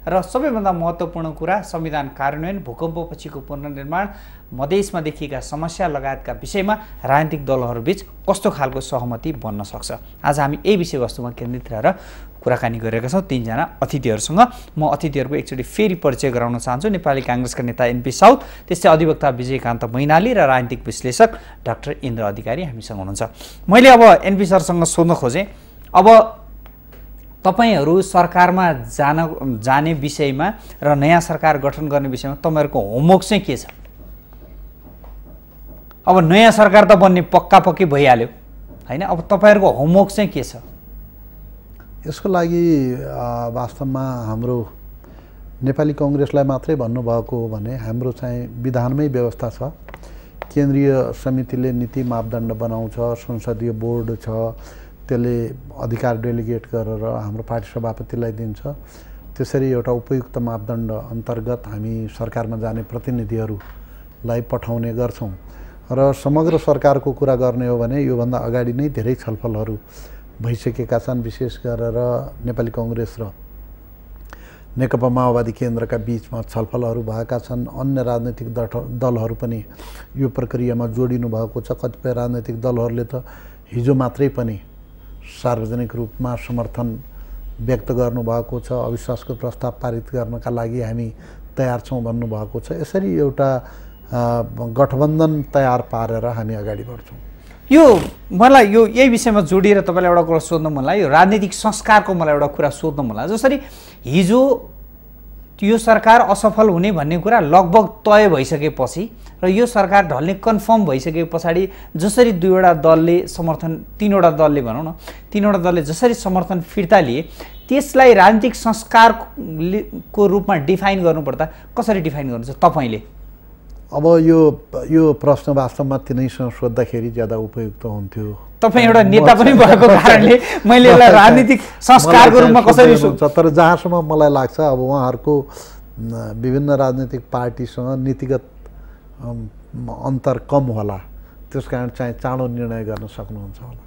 र सबैभन्दा महत्त्वपूर्ण कुरा संविधान कार्यान्वयन, भूकम्पपछिको पुनर्निर्माण, मधेसमा देखिएका समस्या लगायतका विषयमा राजनीतिक दलहरूबीच कस्तो खालको सहमति बन्न सक्छ। आज हामी यही विषयवस्तुमा केन्द्रित रहेर कुराकानी गरेका छौँ तीनजना अतिथिहरूसँग। म अतिथिहरूको एकचोटि फेरि परिचय गराउन चाहन्छु। नेपाली काङ्ग्रेसका नेता एनपी साउद, त्यस्तै अधिवक्ता विजयकान्त मैनाली र राजनीतिक विश्लेषक डाक्टर इन्द्र अधिकारी हामीसँग हुनुहुन्छ। मैले अब एनपी सरसँग सोध्न खोजेँ, अब तपाईहरू सरकारमा जाने विषयमा र नयाँ सरकार गठन गर्ने विषयमा तपाईहरुको होमवर्क चाहिँ के छ? अब नयाँ सरकार त बन्ने पक्का भइहाल्यो हैन, अब तपाईहरुको होमवर्क चाहिँ के छ? यसको लागि वास्तवमा हाम्रो नेपाली कांग्रेसलाई मात्रै भन्नुभएको हो भने हाम्रो चाहिँ विधानमै व्यवस्था छ। केन्द्रीय समितिले नीति मापदण्ड बनाउँछ, संसदीय बोर्ड छ, त्यसले अधिकार डेलिगेट गरेर हाम्रो पार्टी सभापतिलाई दिन्छ। त्यसरी एउटा उपयुक्त मापदण्ड अन्तर्गत हामी सरकारमा जाने प्रतिनिधिहरूलाई पठाउने गर्छौँ। र समग्र सरकारको कुरा गर्ने हो भने योभन्दा अगाडि नै धेरै छलफलहरू भइसकेका छन्। विशेष गरेर नेपाली कांग्रेस र नेकपा माओवादी केन्द्रका बीचमा छलफलहरू भएका छन्। अन्य राजनैतिक दलहरू पनि यो प्रक्रियामा जोडिनु भएको छ। कतिपय राजनैतिक दलहरूले त हिजो मात्रै पनि सार्वजनिक रूपमा समर्थन व्यक्त गर्नुभएको छ। अविश्वासको प्रस्ताव पारित गर्नका लागि हामी तयार छौँ भन्नुभएको छ। यसरी एउटा गठबन्धन तयार पारेर हामी अगाडि बढ्छौँ। यो मलाई यही विषयमा जोडिएर तपाईलाई एउटा कुरा सोध्न मन लाग्यो। राजनीतिक संस्कारको मलाई एउटा कुरा सोध्न मन लाग्यो। जसरी हिजो यो सरकार असफल हुने भन्ने कुरा लगभग तय भइसकेपछि र यो सरकार ढल्ने कन्फर्म भइसके पछाडि जसरी दुईवटा दलले समर्थन, तीनवटा दलले भनौँ न, तीनवटा दलले जसरी समर्थन फिर्ता लिए, त्यसलाई राजनीतिक संस्कारको रूपमा डिफाइन गर्नुपर्दा कसरी डिफाइन गर्नुहुन्छ तपाईले? अब यो प्रश्न वास्तवमा तिनैसँग सोद्धाखेरि ज्यादा उपयुक्त हुन्थ्यो। तपाईँ एउटा नेता पनि भएको कारणले मैले यसलाई राजनीतिक संस्कारको रूपमा कसरी सोध्छ। तर जहाँसम्म मलाई लाग्छ अब उहाँहरूको विभिन्न राजनीतिक पार्टीसँग नीतिगत अन्तर कम होला, त्यसकारण चाहिँ चाँडो निर्णय गर्न सक्नुहुन्छ होला।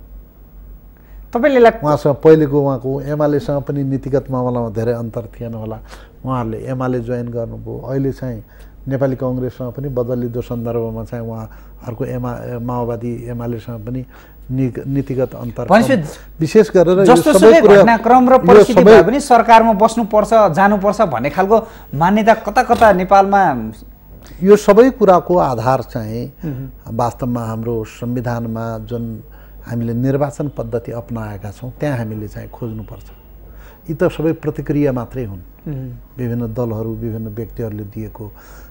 तपाईले उहाँसँग पहिलेको उहाँको एमालेसँग पनि नीतिगत मामलामा धेरै अन्तर थिएन होला। उहाँहरूले एमाले जोइन गर्नुभयो। अहिले चाहिँ नेपाली कांग्रेससँग पनि बदलिँदो सन्दर्भमा चाहिँ उहाँहरूको माओवादी एमालेसँग पनि नीतिगत अन्तर विशेष गरेर जस्तोसुकै घटनाक्रम र परिस्थिति भए पनि सरकारमा बस्नुपर्छ, जानुपर्छ भन्ने खालको मान्यता कता कता नेपालमा यो सबै कुराको आधार चाहिँ वास्तवमा हाम्रो संविधानमा जुन हामीले निर्वाचन पद्धति अपनाएका छौँ त्यहाँ हामीले चाहिँ खोज्नुपर्छ। यी त सबै प्रतिक्रिया मात्रै हुन्, विभिन्न दलहरू विभिन्न व्यक्तिहरूले दिएको।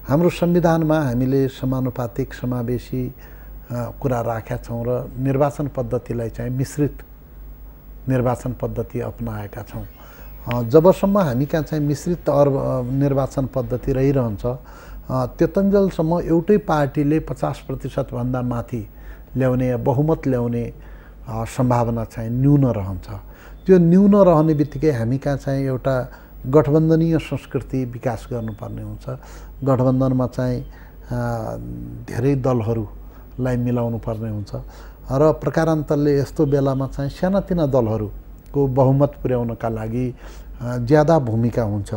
हाम्रो संविधानमा हामीले समानुपातिक समावेशी कुरा राखेका छौँ र निर्वाचन पद्धतिलाई चाहिँ मिश्रित निर्वाचन पद्धति अपनाएका छौँ। जबसम्म हामी कहाँ चाहिँ मिश्रित निर्वाचन पद्धति रहिरहन्छ त्यतन्जेलसम्म एउटै पार्टीले 50% भन्दा माथि ल्याउने या बहुमत ल्याउने सम्भावना चाहिँ न्यून रहन्छ। त्यो न्यून रहने बित्तिकै हामी कहाँ चाहिँ एउटा गठबन्धनीय संस्कृति विकास गर्नुपर्ने हुन्छ। गठबन्धनमा चाहिँ धेरै दलहरूलाई मिलाउनु पर्ने हुन्छ र प्रकारान्तरले यस्तो बेलामा चाहिँ सानातिना दलहरूको बहुमत पुर्याउनका लागि ज्यादा भूमिका हुन्छ।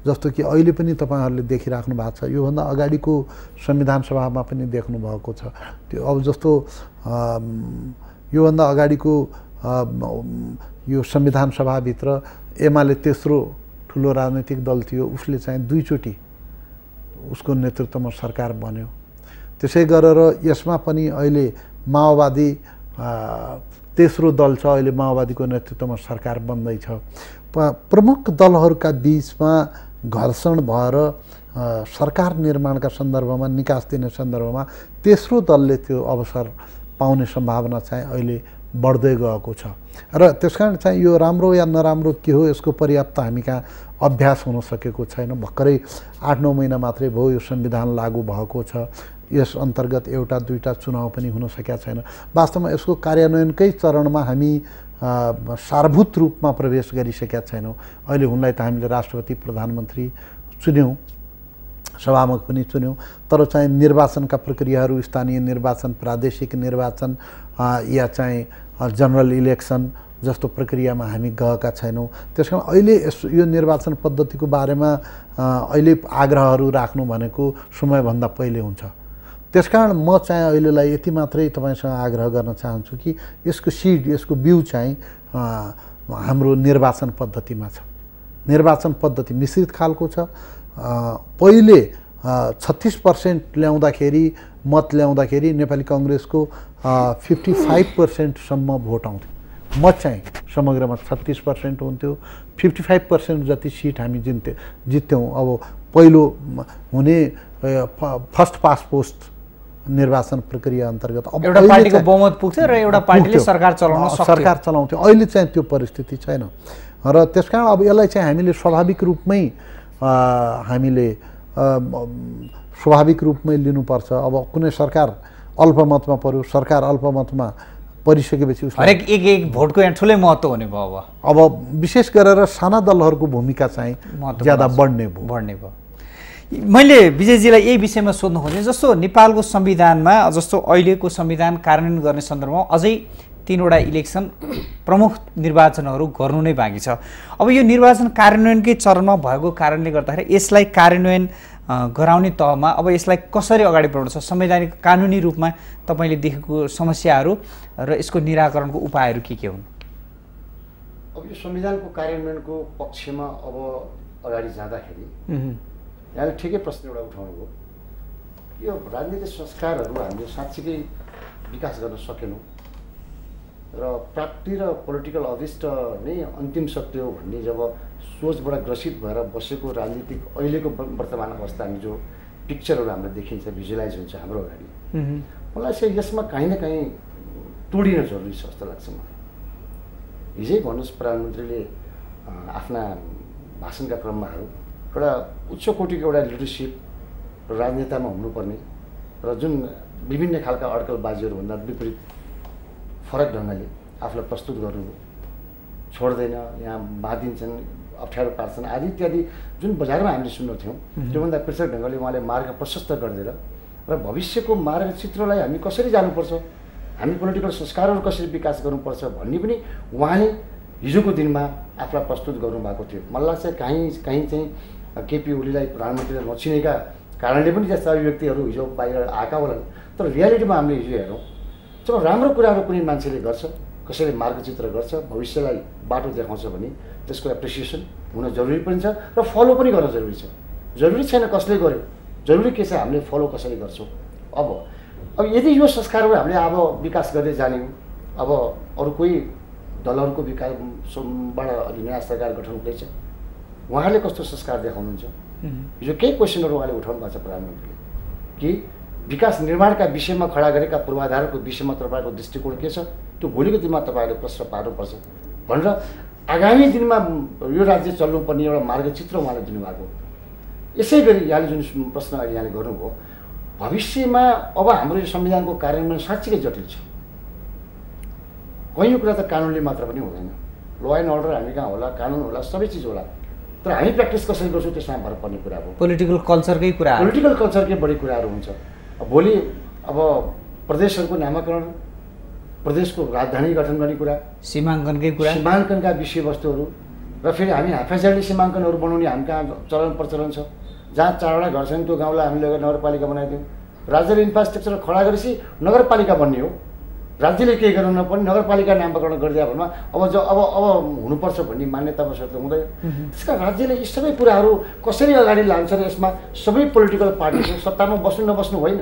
जस्तो कि अहिले पनि तपाईहरुले देखिराख्नु भएको छ, योभन्दा अगाडिको संविधान सभामा पनि देख्नु भएको छ। त्यो अब जस्तो योभन्दा अगाडिको यो संविधान सभाभित्र एमाले तेस्रो ठुलो राजनैतिक दल थियो, उसले चाहिँ दुईचोटि उसको नेतृत्वमा सरकार बन्यो। त्यसै गरेर यसमा पनि अहिले माओवादी तेस्रो दल छ, अहिले माओवादीको नेतृत्वमा सरकार बन्दैछ। प्रमुख दलहरूका बीचमा घर्षण भएर सरकार निर्माणका सन्दर्भमा निकास दिने सन्दर्भमा तेस्रो दलले त्यो अवसर पाउने सम्भावना चाहिँ अहिले बढ्दै गएको छ र त्यसकारण चाहिँ यो राम्रो या नराम्रो के हो यसको पर्याप्त हामी कहाँ अभ्यास हुन सकेको छैन। भर्खरै 8-9 महिना मात्रै भयो यो संविधान लागू भएको छ। यस अन्तर्गत एउटा दुईटा चुनाव पनि हुन सकेका छैन। वास्तवमा यसको कार्यान्वयनकै चरणमा हामी सारभूत रूपमा प्रवेश गरिसकेका छैनौँ। अहिले उनलाई त हामीले राष्ट्रपति प्रधानमन्त्री चुन्यौँ, सभामुख पनि चुन्यौँ, तर चाहिँ निर्वाचनका प्रक्रियाहरू स्थानीय निर्वाचन, प्रादेशिक निर्वाचन या चाहिँ जनरल इलेक्सन जस्तो प्रक्रियामा हामी गएका छैनौँ। त्यसकारण अहिले यो निर्वाचन पद्धतिको बारेमा अहिले आग्रहहरू राख्नु भनेको समयभन्दा पहिले हुन्छ। त्यसकारण म चाहिँ अहिलेलाई यति मात्रै तपाईसँग आग्रह गर्न चाहन्छु कि यसको सिड, यसको बिउ चाहिँ हाम्रो निर्वाचन पद्धतिमा छ। निर्वाचन पद्धति मिश्रित खालको छ। पहिले 36% ल्याउँदाखेरि मत ल्याउँदाखेरि नेपाली कांग्रेसको 55% सम्म भोट आउँथ्यो। मत चाहिँ समग्रमा 36% हुन्थ्यो। 55% जति सिट हामी जित्यौँ। अब पहिलो हुने फर्स्ट पास पोस्ट निर्वाचन प्रक्रिया अन्तर्गत अब एउटा पार्टीको बहुमत पुग्थ्यो र एउटा पार्टीले सरकार चलाउँथ्यो। अहिले चाहिँ त्यो परिस्थिति छैन र त्यसकारण अब यसलाई चाहिँ हामीले स्वाभाविक रूपमै लिनुपर्छ। अब कुनै सरकार अल्पमतमा पर्यो, सरकार अल्पमतमा परिसकेपछि हरेक एक भोटको यहाँ ठुलै महत्त्व हुने भयो। अब विशेष गरेर साना दलहरूको भूमिका चाहिँ ज्यादा बढ्ने भयो। मैले विजयजीलाई यही विषयमा सोध्नु खोजेँ, जस्तो नेपालको संविधानमा जस्तो अहिलेको संविधान कार्यान्वयन गर्ने सन्दर्भमा अझै 3वटा इलेक्सन प्रमुख निर्वाचनहरू गर्नु नै बाँकी छ। अब यो निर्वाचन कार्यान्वयनकै चरणमा भएको कारणले गर्दाखेरि यसलाई कार्यान्वयन गराउने तहमा अब यसलाई कसरी अगाडि बढाउनु छ, संवैधानिक कानुनी रूपमा तपाईँले देखेको समस्याहरू र यसको निराकरणको उपायहरू के हुन्? अब यो संविधानको कार्यान्वयनको पक्षमा अब अगाडि जाँदाखेरि यहाँले ठिकै प्रश्न एउटा उठाउनु भयो। यो राजनीतिक संस्कारहरू हामीले साँच्चीकै विकास गर्न सकेनौँ र प्राप्ति र पोलिटिकल अभिष्ट नै अन्तिम सत्य हो भन्ने जब सोचबाट ग्रसित भएर बसेको राजनीतिक अहिलेको वर्तमान अवस्था हामी जो पिक्चरहरू हाम्रो देखिन्छ, भिजुअलाइज हुन्छ हाम्रो अगाडि, मलाई चाहिँ यसमा काहीँ न काहीँ तोडिन जरुरी छ जस्तो लाग्छ मलाई। हिजै भन्नुहोस् प्रधानमन्त्रीले आफ्ना भाषणका क्रममाहरू एउटा उच्च कोटिको एउटा लिडरसिप राजनेतामा हुनुपर्ने र जुन विभिन्न खालका अड्कलबाजीहरूभन्दा विपरीत फरक ढङ्गले आफूलाई प्रस्तुत गर्नु छोड्दैन, यहाँ बाँधिन्छन्, अप्ठ्यारो पार्छन् आदि इत्यादि जुन बजारमा हामीले सुन्दैथ्यौँ त्योभन्दा पृथक ढङ्गले उहाँले मार्ग प्रशस्त गरिदिएर र भविष्यको मार्गचित्रलाई हामी कसरी जानुपर्छ, हामी पोलिटिकल संस्कारहरू कसरी विकास गर्नुपर्छ भन्ने पनि उहाँले हिजोको दिनमा आफूलाई प्रस्तुत गर्नुभएको थियो। मलाई लाग्छ कहीँ चाहिँ केपी ओलीलाई प्रधानमन्त्रीलाई नचिनेका कारणले पनि त्यस्ता अभिव्यक्तिहरू हिजो बाहिर आएका होलान्। तर रियालिटीमा हामीले हिजो हेरौँ, जब राम्रो कुराहरू कुनै मान्छेले गर्छ, कसैले मार्गचित्र गर्छ, भविष्यलाई बाटो देखाउँछ भने त्यसको एप्रिसिएसन हुन जरुरी पनि छ र फलो पनि गर्न जरुरी छ। जरुरी छैन कसले गर्यो, जरुरी के छ हामीले फलो कसरी गर्छौँ। अब यदि यो संस्कारहरू हामीले अब विकास गर्दै जाने, अब अरू कोही दलहरूको विकासबाट नयाँ सरकार गठन हुँदैछ, उहाँले कस्तो संस्कार देखाउनुहुन्छ? हिजो केही क्वेसनहरू उहाँले उठाउनु भएको छ प्रधानमन्त्रीले कि विकास निर्माणका विषयमा खडा गरेका पूर्वाधारको विषयमा तपाईँको दृष्टिकोण के छ, त्यो भोलिको दिनमा तपाईँहरूले प्रश्न पार्नुपर्छ भनेर आगामी दिनमा यो राज्य चल्नुपर्ने एउटा मार्गचित्र उहाँले दिनुभएको। यसै गरी यहाँले जुन प्रश्न अहिले यहाँले गर्नुभयो, भविष्यमा अब हाम्रो यो संविधानको कार्यान्वयन साँच्चीकै जटिल छ। कैयौँ कुरा त कानुनले मात्र पनि हुँदैन, ल एन्ड अर्डर हामी कहाँ होला, कानुन होला, सबै चिज होला, तर हामी प्र्याक्टिस कसरी गर्छौँ त्यसमा भर पर्ने कुरा हो। पोलिटिकल कल्चरकै बढी कुराहरू हुन्छ। भोलि अब प्रदेशहरूको नामाकरण, प्रदेशको राजधानी गठन गर्ने कुरा, सीमाङ्कनका विषयवस्तुहरू र फेरि हामी हाफेजरले सीमाङ्कनहरू बनाउने हामी कहाँ चलन प्रचलन छ। जहाँ 4वटा घर छन् त्यो गाउँलाई हामीले लगेर नगरपालिका बनाइदिउँ। राज्यले इन्फ्रास्ट्रक्चर खडा गरेपछि नगरपालिका बन्ने हो, राज्यले केही गर्नु नपर्ने नगरपालिका नामकरण गरिदियो भने अब हुनुपर्छ भन्ने मान्यता बसेर त हुँदैन। त्यसका राज्यले यी सबै कुराहरू कसरी अगाडि लान्छ र यसमा सबै पोलिटिकल पार्टीको सत्तामा बस्नु नबस्नु होइन,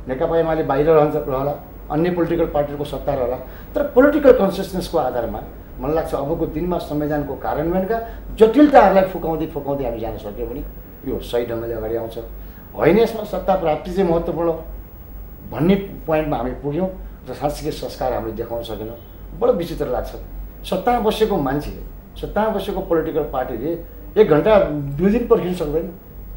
नेकपा एमाले बाहिर रहला, अन्य पोलिटिकल पार्टीको सत्ता रहला, तर पोलिटिकल कन्सिस्टेन्सको आधारमा मलाई लाग्छ अबको दिनमा संविधानको कार्यान्वयनका जटिलताहरूलाई फुकाउँदै हामी जान सक्यो भने यो सही ढङ्गले अगाडि आउँछ। होइन यसमा सत्ता प्राप्ति चाहिँ महत्त्वपूर्ण भन्ने पोइन्टमा हामी पुग्यौँ र साँच्चीकै संस्कार हामीले देखाउन सकेनौँ। बडो विचित्र लाग्छ, सत्तामा बसेको मान्छेले, सत्तामा बसेको पोलिटिकल पार्टीले 1 घन्टा 2 दिन पर्खिन सक्दैन,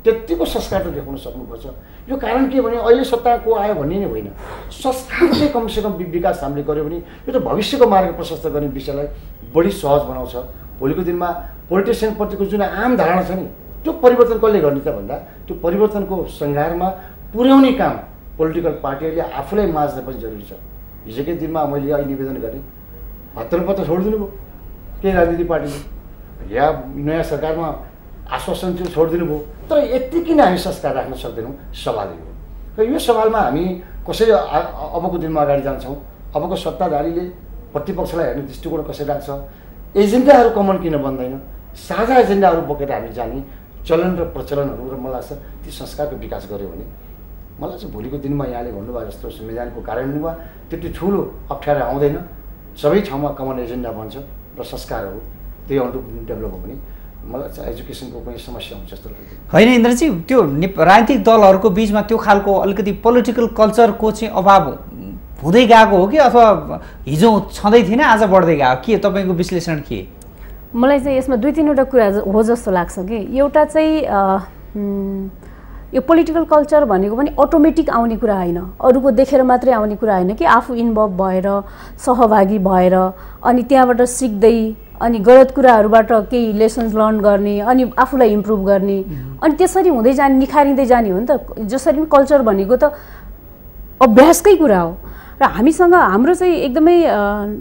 त्यतिको संस्कार त देखाउन सक्नुपर्छ। यो कारण के भने अहिले सत्ता को आयो भन्ने नै होइन, संस्कार चाहिँ कमसेकम विकास हामीले गऱ्यो भने यो त भविष्यको मार्ग प्रशस्त गर्ने विषयलाई बढी सहज बनाउँछ। भोलिको दिनमा पोलिटिसियनप्रतिको जुन आम धारणा छ नि त्यो परिवर्तन कसले गर्ने त भन्दा त्यो परिवर्तनको सङ्घारमा पुर्याउने काम पोलिटिकल पार्टीहरूले आफूलाई माझ्न पनि जरुरी छ। हिजोकै दिनमा मैले अहिले निवेदन गरेँ, हत्तरपत्तर छोडिदिनु भयो केही राजनीतिक पार्टीले, या नयाँ सरकारमा आश्वासन चाहिँ छोडिदिनु भयो, तर यति किन हामी संस्कार राख्न सक्दैनौँ? सवाल हो। र यो सवालमा हामी कसरी अबको दिनमा अगाडि जान्छौँ, अबको सत्ताधारीले प्रतिपक्षलाई हेर्ने दृष्टिकोण कसरी राख्छ, एजेन्डाहरू कमन किन बन्दैन, साझा एजेन्डाहरू बोकेर हामी जाने चलन र प्रचलनहरू र मलाई लाग्छ ती संस्कारको विकास गर्यो भने मलाई चाहिँ भोलिको दिनमा यहाँले भन्नुभयो जस्तो संविधानको कार्यान्वयनमा त्यति ठुलो अप्ठ्यारो आउँदैन। सबै ठाउँमा कमन एजेन्डा बन्छ र संस्कारहरू त्यही अनुरूप डेभलप हो भने मलाई चाहिँ एजुकेसनको पनि समस्या हुन्छ जस्तो लाग्छ। होइन इन्द्रजी, त्यो राजनीतिक दलहरूको बिचमा त्यो खालको अलिकति पोलिटिकल कल्चरको चाहिँ अभाव हुँदै गएको हो कि अथवा हिजो छँदै थिएन आज बढ्दै गयो, के तपाईँको विश्लेषण के? मलाई चाहिँ यसमा 2-3वटा कुरा हो जस्तो लाग्छ कि एउटा चाहिँ यो पोलिटिकल कल्चर भनेको पनि अटोमेटिक आउने कुरा होइन, अरूको देखेर मात्रै आउने कुरा होइन कि आफू इन्भल्भ भएर सहभागी भएर अनि त्यहाँबाट सिक्दै अनि गलत कुराहरूबाट केही लेसन्स लर्न गर्ने अनि आफूलाई इम्प्रुभ गर्ने अनि त्यसरी हुँदै जाने, निखारिँदै जाने हो नि त। जसरी पनि कल्चर भनेको त अभ्यासकै कुरा हो र हामीसँग हाम्रो चाहिँ एकदमै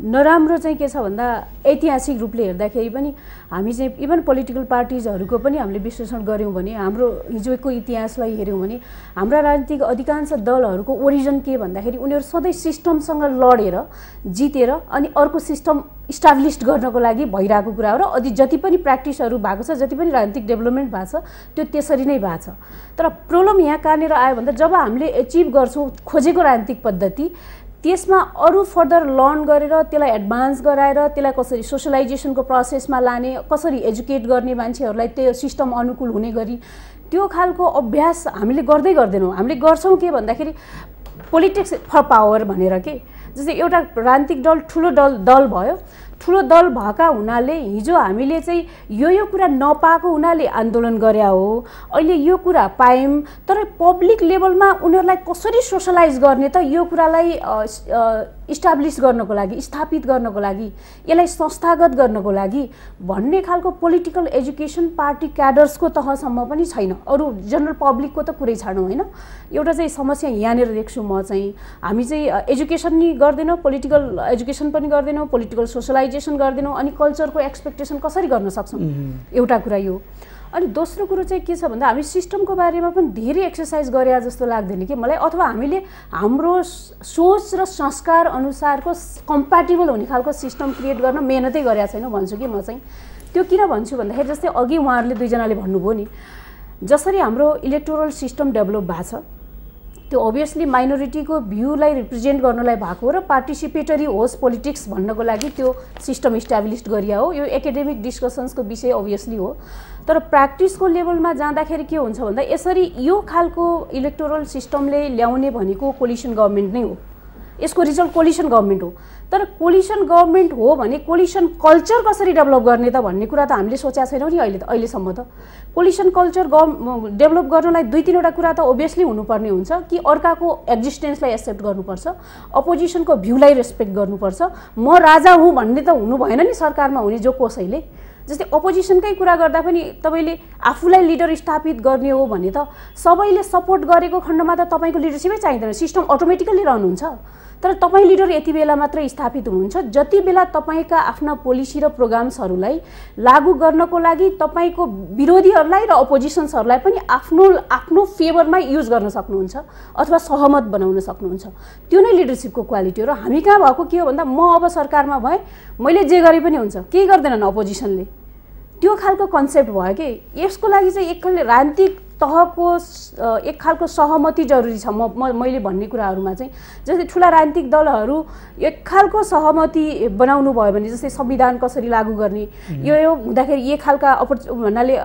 नराम्रो चाहिँ के छ भन्दा ऐतिहासिक रूपले हेर्दाखेरि पनि हामी चाहिँ इभन पोलिटिकल पार्टिजहरूको पनि हामीले विश्लेषण गऱ्यौँ भने हाम्रो हिजोको इतिहासलाई हेऱ्यौँ भने हाम्रा राजनीतिक अधिकांश दलहरूको ओरिजिन के भन्दाखेरि उनीहरू सधैँ सिस्टमसँग लडेर जितेर अनि अर्को सिस्टम इस्टाब्लिस्ड गर्नको लागि भइरहेको कुरा हो र जति पनि प्र्याक्टिसहरू भएको छ, जति पनि राजनीतिक डेभलपमेन्ट भएको छ त्यो त्यसरी नै भएको छ। तर प्रब्लम यहाँ कहाँनिर आयो भन्दा जब हामीले एचिभ गर्छौँ खोजेको राजनीतिक पद्धति त्यसमा अरू फर्दर लर्न गरेर त्यसलाई एडभान्स गराएर त्यसलाई कसरी सोशलाइजेसनको प्रोसेसमा लाने, कसरी एजुकेट गर्ने मान्छेहरूलाई त्यो सिस्टम अनुकूल हुने गरी त्यो खालको अभ्यास हामीले गर्दैनौँ। हामीले गर्छौँ के भन्दाखेरि पोलिटिक्स फर पावर भनेर के, जस्तै एउटा राजनीतिक दल ठुलो दल भयो, ठुलो दल भएका हुनाले हिजो हामीले चाहिँ यो कुरा नपाएको हुनाले आन्दोलन गरे हो, अहिले यो कुरा पायौँ तर पब्लिक लेभलमा उनीहरूलाई कसरी सोशलाइज गर्ने त यो कुरालाई इस्टाब्लिस गर्नको लागि, स्थापित गर्नको लागि, यसलाई संस्थागत गर्नको लागि भन्ने खालको पोलिटिकल एजुकेसन पार्टी क्याडर्सको तहसम्म पनि छैन। अरू जनरल पब्लिकको त कुरै छाडौँ होइन। एउटा चाहिँ समस्या यहाँनिर देख्छु म चाहिँ, हामी चाहिँ एजुकेसन नि गर्दैनौँ, पोलिटिकल एजुकेसन पनि गर्दैनौँ, पोलिटिकल सोशलाइजेसन गर्दैनौँ अनि कल्चरको एक्सपेक्टेसन कसरी गर्न सक्छौँ, एउटा कुरा यो। अनि दोस्रो कुरो चाहिँ के छ भन्दा हामी सिस्टमको बारेमा पनि धेरै एक्सर्साइज गरे जस्तो लाग्दैन कि मलाई, अथवा हामीले हाम्रो सोच र संस्कार अनुसारको कम्प्याटेबल हुने खालको सिस्टम क्रिएट गर्न मेहनतै गरेका छैनौँ भन्छु कि म चाहिँ। त्यो किन भन्छु भन्दाखेरि जस्तै अघि उहाँहरूले दुईजनाले भन्नुभयो नि, जसरी हाम्रो इलेक्टोरल सिस्टम डेभलप भएको छ त्यो अभियसली माइनोरिटीको भ्यूलाई रिप्रेजेन्ट गर्नलाई भएको हो र पार्टिसिपेटरी होस् पोलिटिक्स भन्नको लागि त्यो सिस्टम इस्टाब्लिस्ड गरिया हो। यो एकाडेमिक डिस्कसन्सको विषय अभियसली हो, तर प्र्याक्टिसको लेभलमा जाँदाखेरि के हुन्छ भन्दा यसरी यो खालको इलेक्टोरल सिस्टमले ल्याउने भनेको कोलिसन गभर्मेन्ट नै हो, यसको रिजल्ट कोलिसन गभर्मेन्ट हो। तर कोलिसन गभर्मेन्ट हो भने कोलिसन कल्चर कसरी डेभलप गर्ने त भन्ने कुरा त हामीले सोचेका छैनौँ नि अहिलेसम्म त। कोलिसन कल्चर डेभलप गर्नलाई 2-3वटा कुरा त ओभियसली हुनुपर्ने हुन्छ कि अर्काको एक्जिस्टेन्सलाई एक्सेप्ट गर्नुपर्छ, अपोजिसनको भ्यूलाई रेस्पेक्ट गर्नुपर्छ। म राजा हुँ भन्ने त हुनु भएन नि सरकारमा हुने जो कसैले। जस्तै अपोजिसनकै कुरा गर्दा पनि तपाईँले आफूलाई लिडर स्थापित गर्ने हो भने त सबैले सपोर्ट गरेको खण्डमा त तपाईँको लिडरसिपै चाहिँदैन, सिस्टम अटोमेटिकली रहनुहुन्छ। तर तपाईँ लिडर यति बेला मात्रै स्थापित हुनुहुन्छ जति बेला तपाईँका आफ्ना पोलिसी र प्रोग्राम्सहरूलाई लागू गर्नको लागि तपाईँको विरोधीहरूलाई र अपोजिसन्सहरूलाई पनि आफ्नो फेभरमा युज गर्न सक्नुहुन्छ अथवा सहमत बनाउन सक्नुहुन्छ। त्यो नै लिडरसिपको क्वालिटी हो। र हामी कहाँ भएको के हो भन्दा म अब सरकारमा भएँ, मैले जे गरे पनि हुन्छ, केही गर्दैनन् अपोजिसनले, त्यो खालको कन्सेप्ट भयो कि। यसको लागि चाहिँ एक खालको राजनीतिक तहको एक खालको सहमति जरुरी छ। मैले भन्ने कुराहरूमा चाहिँ जस्तै ठुला राजनीतिक दलहरू एक खालको सहमति बनाउनु भयो भने जस्तै संविधान कसरी लागू गर्ने, यो हुँदाखेरि ये खालका भन्नाले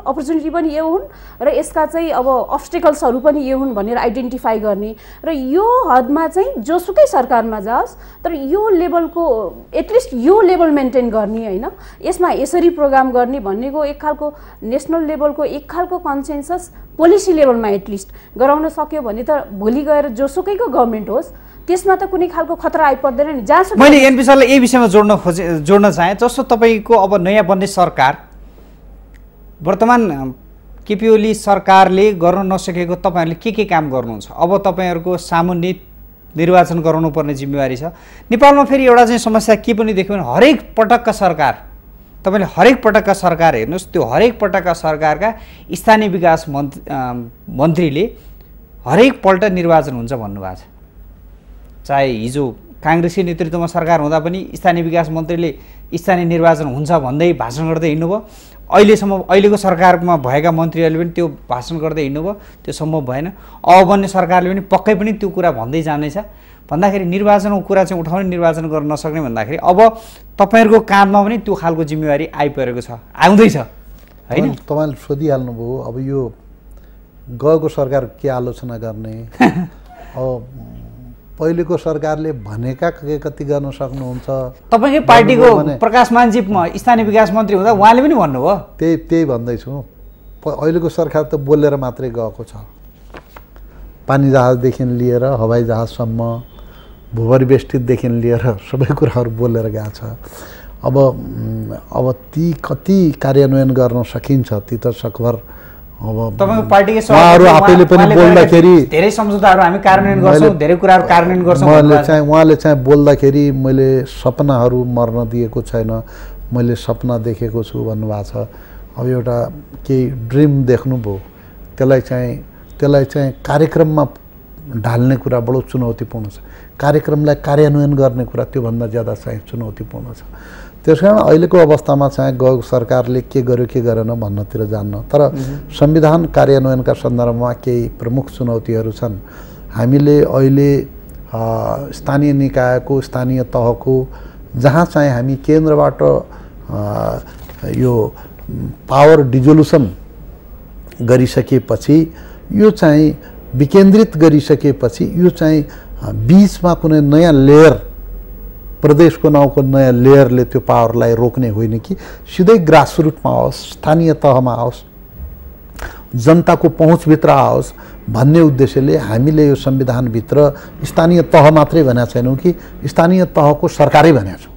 अपर्च्युनिटी पनि यो हुन् र यसका चाहिँ अब अब्स्टेकल्सहरू पनि यो हुन् भनेर आइडेन्टिफाई गर्ने र यो हदमा चाहिँ जोसुकै सरकारमा जाओस् तर यो लेभलको एटलिस्ट यो लेभल मेन्टेन गर्ने होइन, यसमा यसरी प्रोग्राम गर्ने भन्नेको एक खालको नेसनल लेभलको एक खालको कन्सेन्सस पोलिसी लेभलमा एटलिस्ट गराउन सक्यो भने त भोलि गएर जोसुकैको गभर्मेन्ट होस् त्यसमा त कुनै खालको खतरा आइपर्दैन नि। जहाँ मैले एनपी सरलाई यही विषयमा जोड्न चाहेँ। जस्तो तपाईँको अब नयाँ बन्ने सरकार, वर्तमान केपी ओली सरकारले गर्न नसकेको तपाईँहरूले के काम गर्नुहुन्छ? अब तपाईँहरूको सामुन्ने निर्वाचन गराउनुपर्ने जिम्मेवारी छ। नेपालमा फेरि एउटा चाहिँ समस्या के पनि देख्यो भने हरेक पटकका सरकार, तपाईँले हरेक पटकका सरकार हेर्नुहोस्, त्यो हरेक पटकका सरकारका स्थानीय विकास मन्त्रीले हरेक पल्ट निर्वाचन हुन्छ भन्नुभएको छ। चाहे हिजो काङ्ग्रेसी नेतृत्वमा सरकार हुँदा पनि स्थानीय विकास मन्त्रीले स्थानीय निर्वाचन हुन्छ भन्दै भाषण गर्दै हिँड्नुभयो। अहिलेसम्म अहिलेको सरकारमा भएका मन्त्रीहरूले पनि त्यो भाषण गर्दै हिँड्नुभयो, त्यो सम्भव भएन। अब बन्ने सरकारले पनि पक्कै पनि त्यो कुरा भन्दै जानेछ। भन्दाखेरि निर्वाचनको कुरा चाहिँ उठाउने निर्वाचन गर्न नसक्ने भन्दाखेरि अब तपाईँहरूको काँधमा पनि त्यो खालको जिम्मेवारी आइपरेको छ, आउँदैछ होइन? तपाईँले सोधिहाल्नुभयो अब यो गएको सरकार के आलोचना गर्ने अब पहिलेको सरकारले भनेका के कति गर्न सक्नुहुन्छ? तपाईँकै पार्टीको प्रकाश मानजी स्थानीय विकास मन्त्री हुँदा उहाँले पनि भन्नुभयो। त्यही भन्दैछु, अहिलेको सरकार त बोलेर मात्रै गएको छ। पानी जहाजदेखि लिएर हवाई जहाजसम्म, भूपरिवेष्टितदेखि लिएर सबै कुराहरू बोलेर गएको छ। अब ती कति कार्यान्वयन गर्न सकिन्छ ती त सकभर अब तपाईको पार्टीकै उहाँहरू आफैले पनि बोल्दाखेरि धेरै सम्झौताहरू हामी कार्यान्वयन गर्छौँ, धेरै कुराहरू कार्यान्वयन गर्छौँ। उहाँले चाहिँ बोल्दाखेरि मैले सपनाहरू मर्न दिएको छैन, मैले सपना देखेको छु भन्नुभएको छ। अब एउटा केही ड्रिम देख्नुभयो, त्यसलाई चाहिँ कार्यक्रममा ढाल्ने कुरा बडो चुनौतीपूर्ण छ। कार्यक्रमलाई कार्यान्वयन गर्ने कुरा त्योभन्दा ज्यादा चाहिँ चुनौतीपूर्ण छ। त्यसकारण अहिलेको अवस्थामा चाहिँ गएको सरकारले के गर्यो के गरेन भन्नतिर जान्न, तर संविधान कार्यान्वयनका सन्दर्भमा केही प्रमुख चुनौतीहरू छन्। हामीले अहिले स्थानीय निकायको, स्थानीय तहको जहाँ चाहिँ हामी केन्द्रबाट यो पावर डिजोल्युसन गरिसकेपछि, यो चाहिँ विकेन्द्रित गरिसकेपछि, यो चाहिँ बीचमा कुनै नयाँ लेयर, प्रदेशको नाउँको नयाँ लेयरले त्यो पावरलाई रोक्ने होइन कि सिधै ग्रासरुटमा आओस्, स्थानीय तहमा आओस्, जनताको पहुँचभित्र आओस् भन्ने उद्देश्यले हामीले यो संविधानभित्र स्थानीय तह मात्रै भनेका छैनौँ कि स्थानीय तहको सरकारै भनेका छौँ।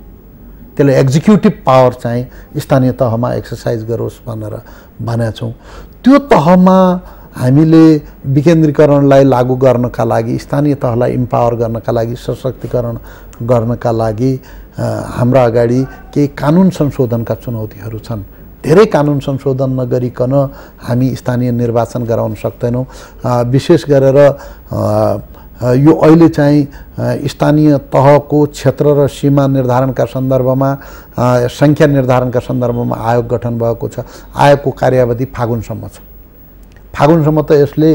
त्यसले एक्जिक्युटिभ पावर चाहिँ स्थानीय तहमा एक्सर्साइज गरोस् भनेर भनेका छौँ। त्यो तहमा हामीले विकेन्द्रीकरणलाई लागू गर्नका लागि, स्थानीय तहलाई इम्पावर गर्नका लागि, सशक्तिकरण गर्नका लागि हाम्रा अगाडि केही कानुन संशोधनका चुनौतीहरू छन्। धेरै कानुन संशोधन नगरिकन हामी स्थानीय निर्वाचन गराउन सक्दैनौँ। विशेष गरेर यो अहिले चाहिँ स्थानीय तहको क्षेत्र र सीमा निर्धारणका सन्दर्भमा, सङ्ख्या निर्धारणका सन्दर्भमा आयोग गठन भएको छ। आयोगको कार्यावधि फागुनसम्म छ। फागुनसम्म त यसले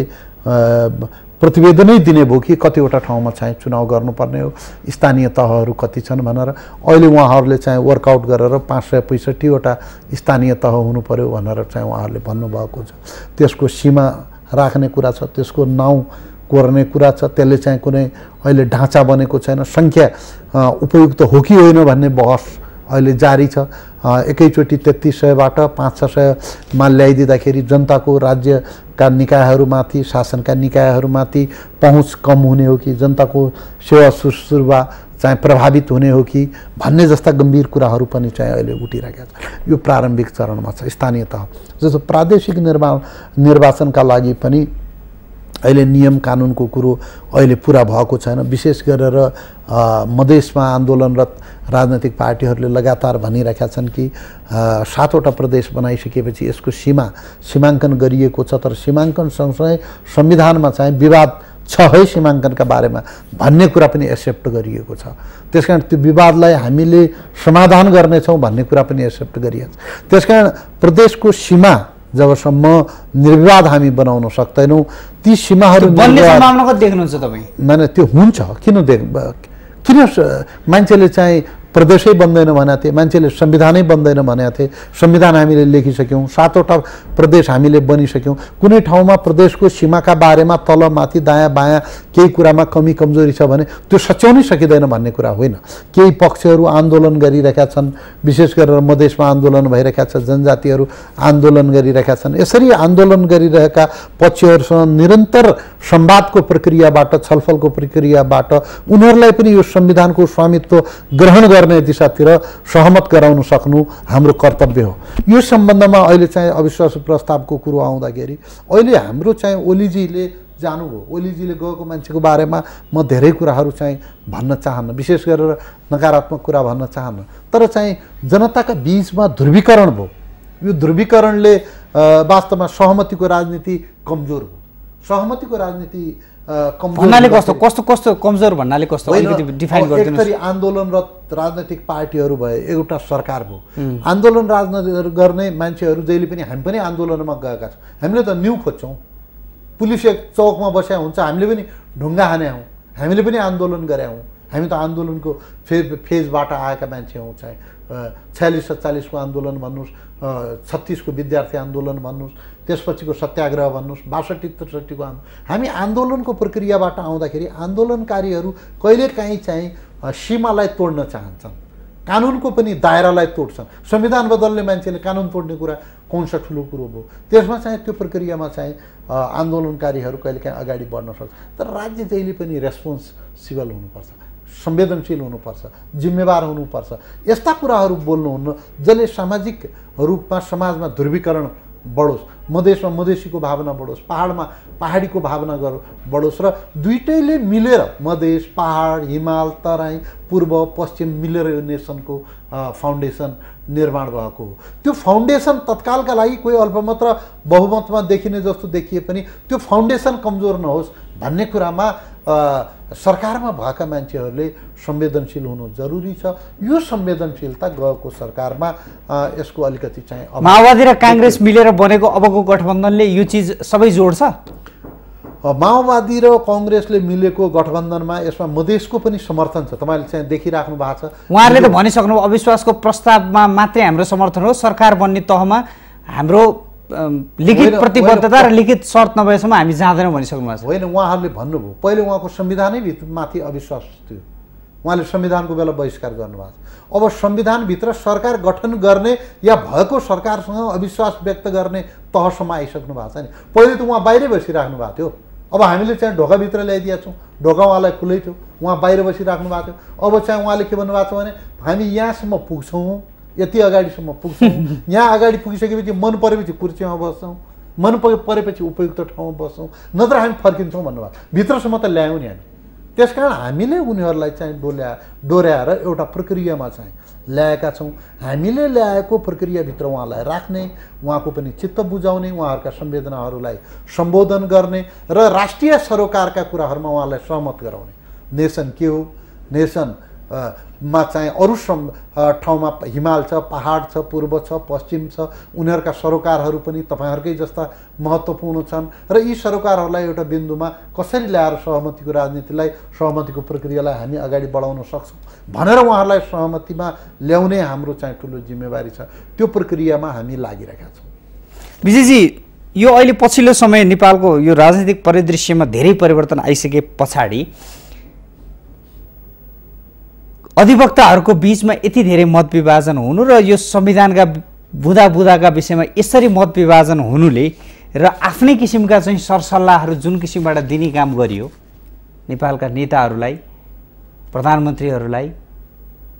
प्रतिवेदनै दिने भयो कि कतिवटा ठाउँमा चाहिँ चुनाव गर्नुपर्ने हो, स्थानीय तहहरू कति छन् भनेर। अहिले उहाँहरूले चाहिँ वर्कआउट गरेर 565वटा स्थानीय तह हुनु पर्यो भनेर चाहिँ उहाँहरूले भन्नुभएको छ। त्यसको सीमा राख्ने कुरा छ, त्यसको नाउँ कोर्ने कुरा छ। त्यसले चाहिँ कुनै अहिले ढाँचा बनेको छैन। सङ्ख्या उपयुक्त हो कि होइन भन्ने बहस अहिले जारी छ। एकैचोटि 3300बाट 500-600मा ल्याइदिँदाखेरि जनताको, राज्यका निकायहरूमाथि, शासनका निकायहरूमाथि पहुँच कम हुने हो कि जनताको सेवा सुश्रुवा चाहिँ प्रभावित हुने हो कि भन्ने जस्ता गम्भीर कुराहरू पनि चाहिँ अहिले उठिरहेका छन्। यो प्रारम्भिक चरणमा छ। स्थानीय तह जस्तो प्रादेशिक निर्वाचनका लागि पनि अहिले नियम कानुनको कुरो अहिले पुरा भएको छैन। विशेष गरेर मधेसमा आन्दोलनरत राजनैतिक पार्टीहरूले लगातार भनिरहेका छन् कि 7वटा प्रदेश बनाइसकेपछि यसको सीमाङ्कन गरिएको छ, तर सीमाङ्कन सँगसँगै संविधानमा चाहिँ विवाद छ है सीमाङ्कनका बारेमा भन्ने कुरा पनि एक्सेप्ट गरिएको छ। त्यसकारण त्यो विवादलाई हामीले समाधान गर्नेछौँ भन्ने कुरा पनि एक्सेप्ट गरिएको छ। त्यसकारण प्रदेशको सीमा जबसम्म निर्विवाद हामी बनाउन सक्दैनौँ, ती सीमाहरू बन्ने सम्भावना कति देख्नुहुन्छ तपाईँ? होइन, त्यो हुन्छ। किन मान्छेले चाहिँ प्रदेशै बन्दैन भनेको थिए, मान्छेले संविधानै बन्दैन भनेको थिए। संविधान हामीले लेखिसक्यौँ, 7वटा प्रदेश हामीले बनिसक्यौँ। कुनै ठाउँमा प्रदेशको सीमाका बारेमा तल माथि दायाँ बायाँ केही कुरामा कमी कमजोरी छ भने त्यो सच्याउनै सकिँदैन भन्ने कुरा होइन। केही पक्षहरू आन्दोलन गरिरहेका छन्, विशेष गरेर मधेसमा आन्दोलन भइरहेका छ, जनजातिहरू आन्दोलन गरिरहेका छन्। यसरी आन्दोलन गरिरहेका पक्षहरूसँग निरन्तर संवादको प्रक्रियाबाट, छलफलको प्रक्रियाबाट उनीहरूलाई पनि यो संविधानको स्वामित्व ग्रहण गर्ने दिशातिर सहमत गराउन सक्नु हाम्रो कर्तव्य हो। यो सम्बन्धमा अहिले चाहिँ अविश्वास प्रस्तावको कुरो आउँदाखेरि अहिले हाम्रो चाहिँ ओलीजीले जानुभयो। ओलीजीले गएको मान्छेको बारेमा म धेरै कुराहरू चाहिँ भन्न चाहन्न, विशेष गरेर नकारात्मक कुरा भन्न चाहन्न, तर चाहिँ जनताका बीचमा ध्रुवीकरण भयो। यो ध्रुवीकरणले वास्तवमा सहमतिको राजनीति कमजोर भयो। सहमतिको राजनीति भन्नाले कस्तो कमजोर भन्नाले कस्तो अलिकति डिफाइन गरिदिनुहोस्। एकतरी आन्दोलनरत राजनैतिक पार्टीहरू भए, एउटा सरकार भयो। आन्दोलन राजनीति गर्ने मान्छेहरू जहिले पनि हामी पनि आन्दोलनमा गएका छौँ। हामीले त न्यू खोज्छौँ। पुलिस एक चौकमा बसेका हुन्छ, हामीले पनि ढुङ्गा हाने हौँ, हामीले पनि आन्दोलन गऱ्यौँ। हामी त आन्दोलनको फेजबाट आएका मान्छे हौँ। चाहिँ 46-47 को आन्दोलन भन्नुहोस्, 36 को विद्यार्थी आन्दोलन भन्नुहोस्, त्यसपछिको सत्याग्रह भन्नुहोस्, 62-63 को हामी आन्दोलनको प्रक्रियाबाट आउँदाखेरि आन्दोलनकारीहरू कहिलेकाहीँ चाहिँ सीमालाई तोड्न चाहन्छन्, कानुनको पनि दायरालाई तोड्छन्। संविधान बदल्ने मान्छेले कानुन तोड्ने कुरा कौन सा ठुलो कुरो भयो? त्यसमा चाहिँ त्यो प्रक्रियामा चाहिँ आन्दोलनकारीहरू कहिलेकाहीँ अगाडि बढ्न सक्छ। तर राज्य जहिले पनि रेस्पोन्सिबल हुनुपर्छ, संवेदनशील हुनुपर्छ, जिम्मेवार हुनुपर्छ। यस्ता कुराहरू बोल्नुहुन्न जसले सामाजिक रूपमा समाजमा ध्रुवीकरण बढोस्, मधेसमा मधेसीको भावना बढोस्, पहाडमा पहाडीको भावना बढोस् र दुईटैले मिलेर मधेस, पहाड, हिमाल, तराई, पूर्व, पश्चिम मिलेर यो नेसनको फाउन्डेसन निर्माण भएको हो। त्यो फाउन्डेसन तत्कालका लागि कोही अल्पमत र बहुमतमा देखिने जस्तो देखिए पनि त्यो फाउन्डेसन कमजोर नहोस् भन्ने कुरामा सरकारमा भएका मान्छेहरूले संवेदनशील हुनु जरुरी छ। यो संवेदनशीलता गएको सरकारमा यसको अलिकति चाहिँ माओवादी र काङ्ग्रेस मिलेर बनेको अबको गठबन्धनले यो चिज सबै जोड्छ। माओवादी र काङ्ग्रेसले मिलेको गठबन्धनमा यसमा मधेसको पनि समर्थन छ। तपाईँले चाहिँ देखिराख्नु भएको छ। उहाँहरूले त भनिसक्नु अविश्वासको प्रस्तावमा मात्रै हाम्रो समर्थन हो, सरकार बन्ने तहमा हाम्रो लिखित प्रतिबद्धता र लिखित शर्त नभएसम्म हामी जाँदैनौँ भनिसक्नु भएको छ। होइन, उहाँहरूले भन्नुभयो पहिले उहाँको संविधानै माथि अविश्वास थियो, उहाँले संविधानको बेला बहिष्कार गर्नुभएको छ। अब संविधानभित्र सरकार गठन गर्ने या भएको सरकारसँग अविश्वास व्यक्त गर्ने तहसम्म आइसक्नु भएको छ नि। पहिले त उहाँ बाहिरै बसिराख्नु भएको थियो, अब हामीले चाहिँ ढोकाभित्र ल्याइदिएका छौँ, ढोका उहाँलाई खुलै थियो, उहाँ बाहिर बसिराख्नु भएको थियो। अब चाहिँ उहाँले के भन्नुभएको छ भने हामी यहाँसम्म पुग्छौँ, यति अगाडिसम्म पुग्छौँ, यहाँ अगाडि पुगिसकेपछि मन परेपछि कुर्सीमा बस्छौँ, मन परेपछि उपयुक्त ठाउँमा बस्छौँ, नत्र हामी फर्किन्छौँ भन्नुभएको। भित्रसम्म त ल्यायौँ नि हामी। त्यसकारण हामीले उनीहरूलाई चाहिँ डोर्याएर एउटा प्रक्रियामा चाहिँ ल्याएका छौँ। हामीले ल्याएको प्रक्रियाभित्र उहाँलाई राख्ने, उहाँको पनि चित्त बुझाउने, उहाँहरूका संवेदनाहरूलाई सम्बोधन गर्ने र राष्ट्रिय सरोकारका कुराहरूमा उहाँलाई सहमत गराउने। नेसन के हो, नेसन मा चाहिँ अरू ठाउँमा हिमाल छ, पहाड छ, पूर्व छ, पश्चिम छ, उनीहरूका सरोकारहरू पनि तपाईँहरूकै जस्ता महत्त्वपूर्ण छन् र यी सरोकारहरूलाई एउटा बिन्दुमा कसरी ल्याएर सहमतिको राजनीतिलाई, सहमतिको प्रक्रियालाई हामी अगाडि बढाउन सक्छौँ भनेर उहाँहरूलाई सहमतिमा ल्याउने हाम्रो चाहिँ ठुलो जिम्मेवारी छ। त्यो प्रक्रियामा हामी लागिरहेका छौँ। विजयजी, यो अहिले पछिल्लो समय नेपालको यो राजनीतिक परिदृश्यमा धेरै परिवर्तन आइसके पछाडि अधिवक्ताहरूको बीचमा यति धेरै मतविभाजन हुनु र यो संविधानका बुँदाका विषयमा यसरी मतविभाजन हुनुले र आफ्नै किसिमका चाहिँ सरसल्लाहहरू जुन किसिमबाट दिने काम गरियो नेपालका नेताहरूलाई, प्रधानमन्त्रीहरूलाई,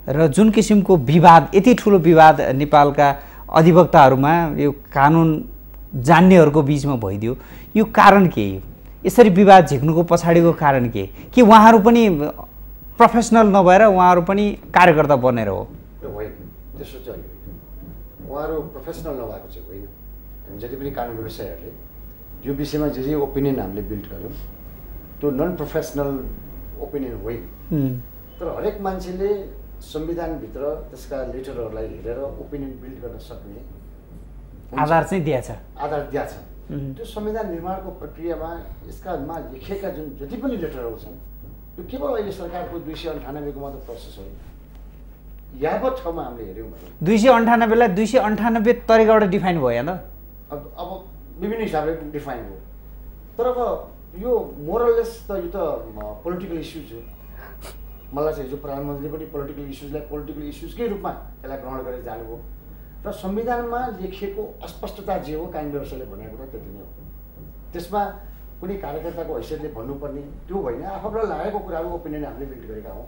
र जुन किसिमको विवाद, यति ठुलो विवाद नेपालका अधिवक्ताहरूमा यो कानुन जान्नेहरूको बीचमा भइदियो, यो कारण के हो? यसरी विवाद झिक्नुको पछाडिको कारण के उहाँहरू पनि प्रोफेसनल नभएर उहाँहरू पनि कार्यकर्ता बनेर हो? होइन, त्यसो चाहिँ होइन। उहाँहरू प्रोफेसनल नभएको चाहिँ होइन। हामी जति पनि कानुन व्यवसायहरूले यो विषयमा जे ओपिनियन हामीले बिल्ड गऱ्यौँ त्यो नन प्रोफेसनल ओपिनियन होइन। तर हरेक मान्छेले संविधानभित्र त्यसका लेटरहरूलाई हेरेर ओपिनियन बिल्ड गर्न सक्ने आधार चाहिँ दिएछ, आधार दिएछ। त्यो संविधान निर्माणको प्रक्रियामा यसकामा लेखिएका जुन जति पनि लेटरहरू छन् त्यो केवल अहिले सरकारको 298 को मात्र प्रोसेस हो। यावत ठाउँमा हामीले हेऱ्यौँ भने 298 लाई 298 तरिकाबाट डिफाइन भयो होइन। अब विभिन्न हिसाबले डिफाइन हो। तर अब यो मोरललेस त यो त पोलिटिकल इस्युज हो। मलाई चाहिँ हिजो प्रधानमन्त्रीले पनि पोलिटिकल इस्युजलाई पोलिटिकल इस्युजकै रूपमा यसलाई ग्रहण गरेर जानुभयो र संविधानमा लेखिएको अस्पष्टता जे हो कानुन व्यवस्थाले भनेको कुरा त्यति नै हो। त्यसमा कुनै कार्यकर्ताको हैसियतले भन्नुपर्ने त्यो होइन, आफूलाई लागेको कुराहरू ओपिनियन हामीले बिल्ड गरेका हौँ।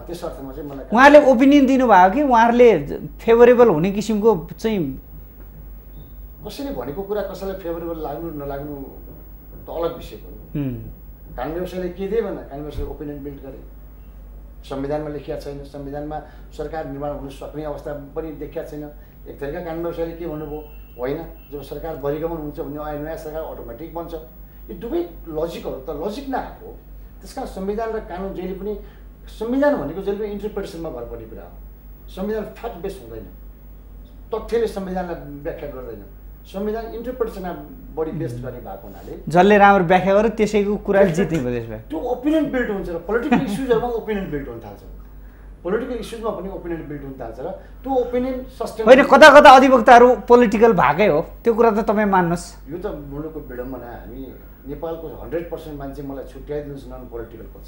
त्यस अर्थमा चाहिँ मलाई उहाँहरूले ओपिनियन दिनुभयो कि उहाँहरूले फेभरेबल हुने किसिमको चाहिँ कसैले भनेको कुरा कसैलाई फेभरेबल लाग्नु नलाग्नु त अलग विषय हो। कानुन व्यवस्थाले के दिए भन्दा कानुन व्यवस्थाले ओपिनियन बिल्ड गरे, संविधानमा लेखिया छैन, संविधानमा सरकार निर्माण हुन सक्ने अवस्था पनि देखिया छैन। एक थरीका कानुन व्यवस्थाले के भन्नुभयो, होइन जब सरकार बहिगमन हुन्छ भने नयाँ सरकार अटोमेटिक बन्छ। यो दुवै लजिकहरू त लजिक नआएको। त्यसका संविधान र कानुन जहिले पनि, संविधान भनेको जहिले पनि इन्टरप्रिटेसनमा भर पर्ने कुरा हो। संविधान फ्याक्ट बेस हुँदैन, तथ्यले संविधानलाई व्याख्या गर्दैन। संविधान इन्टरप्रिटेसनमा बढी बेस्ट गर्ने भएको हुनाले जसले राम्रो व्याख्या गर्यो त्यसैको कुरा जित्ने भयो त्यसमा। त्यो ओपिनियन बिल्ड हुन्छ र पोलिटिकल इस्युजहरूमा ओपिनियन बिल्ड हुन थाल्छ, पोलिटिकल इस्युजमा पनि ओपिनियन बिल्ड हुन थाल्छ र त्यो ओपिनियन सस्टेन होइन। कता कता अधिवक्ताहरू पोलिटिकल भएकै हो, त्यो कुरा त तपाईँ मान्नुहोस्। यो त मुलुकको विडम्बना। हामी नेपालको 100% मान्छे मलाई छुट्याइदिनुहोस् नन पोलिटिकल पर्छ,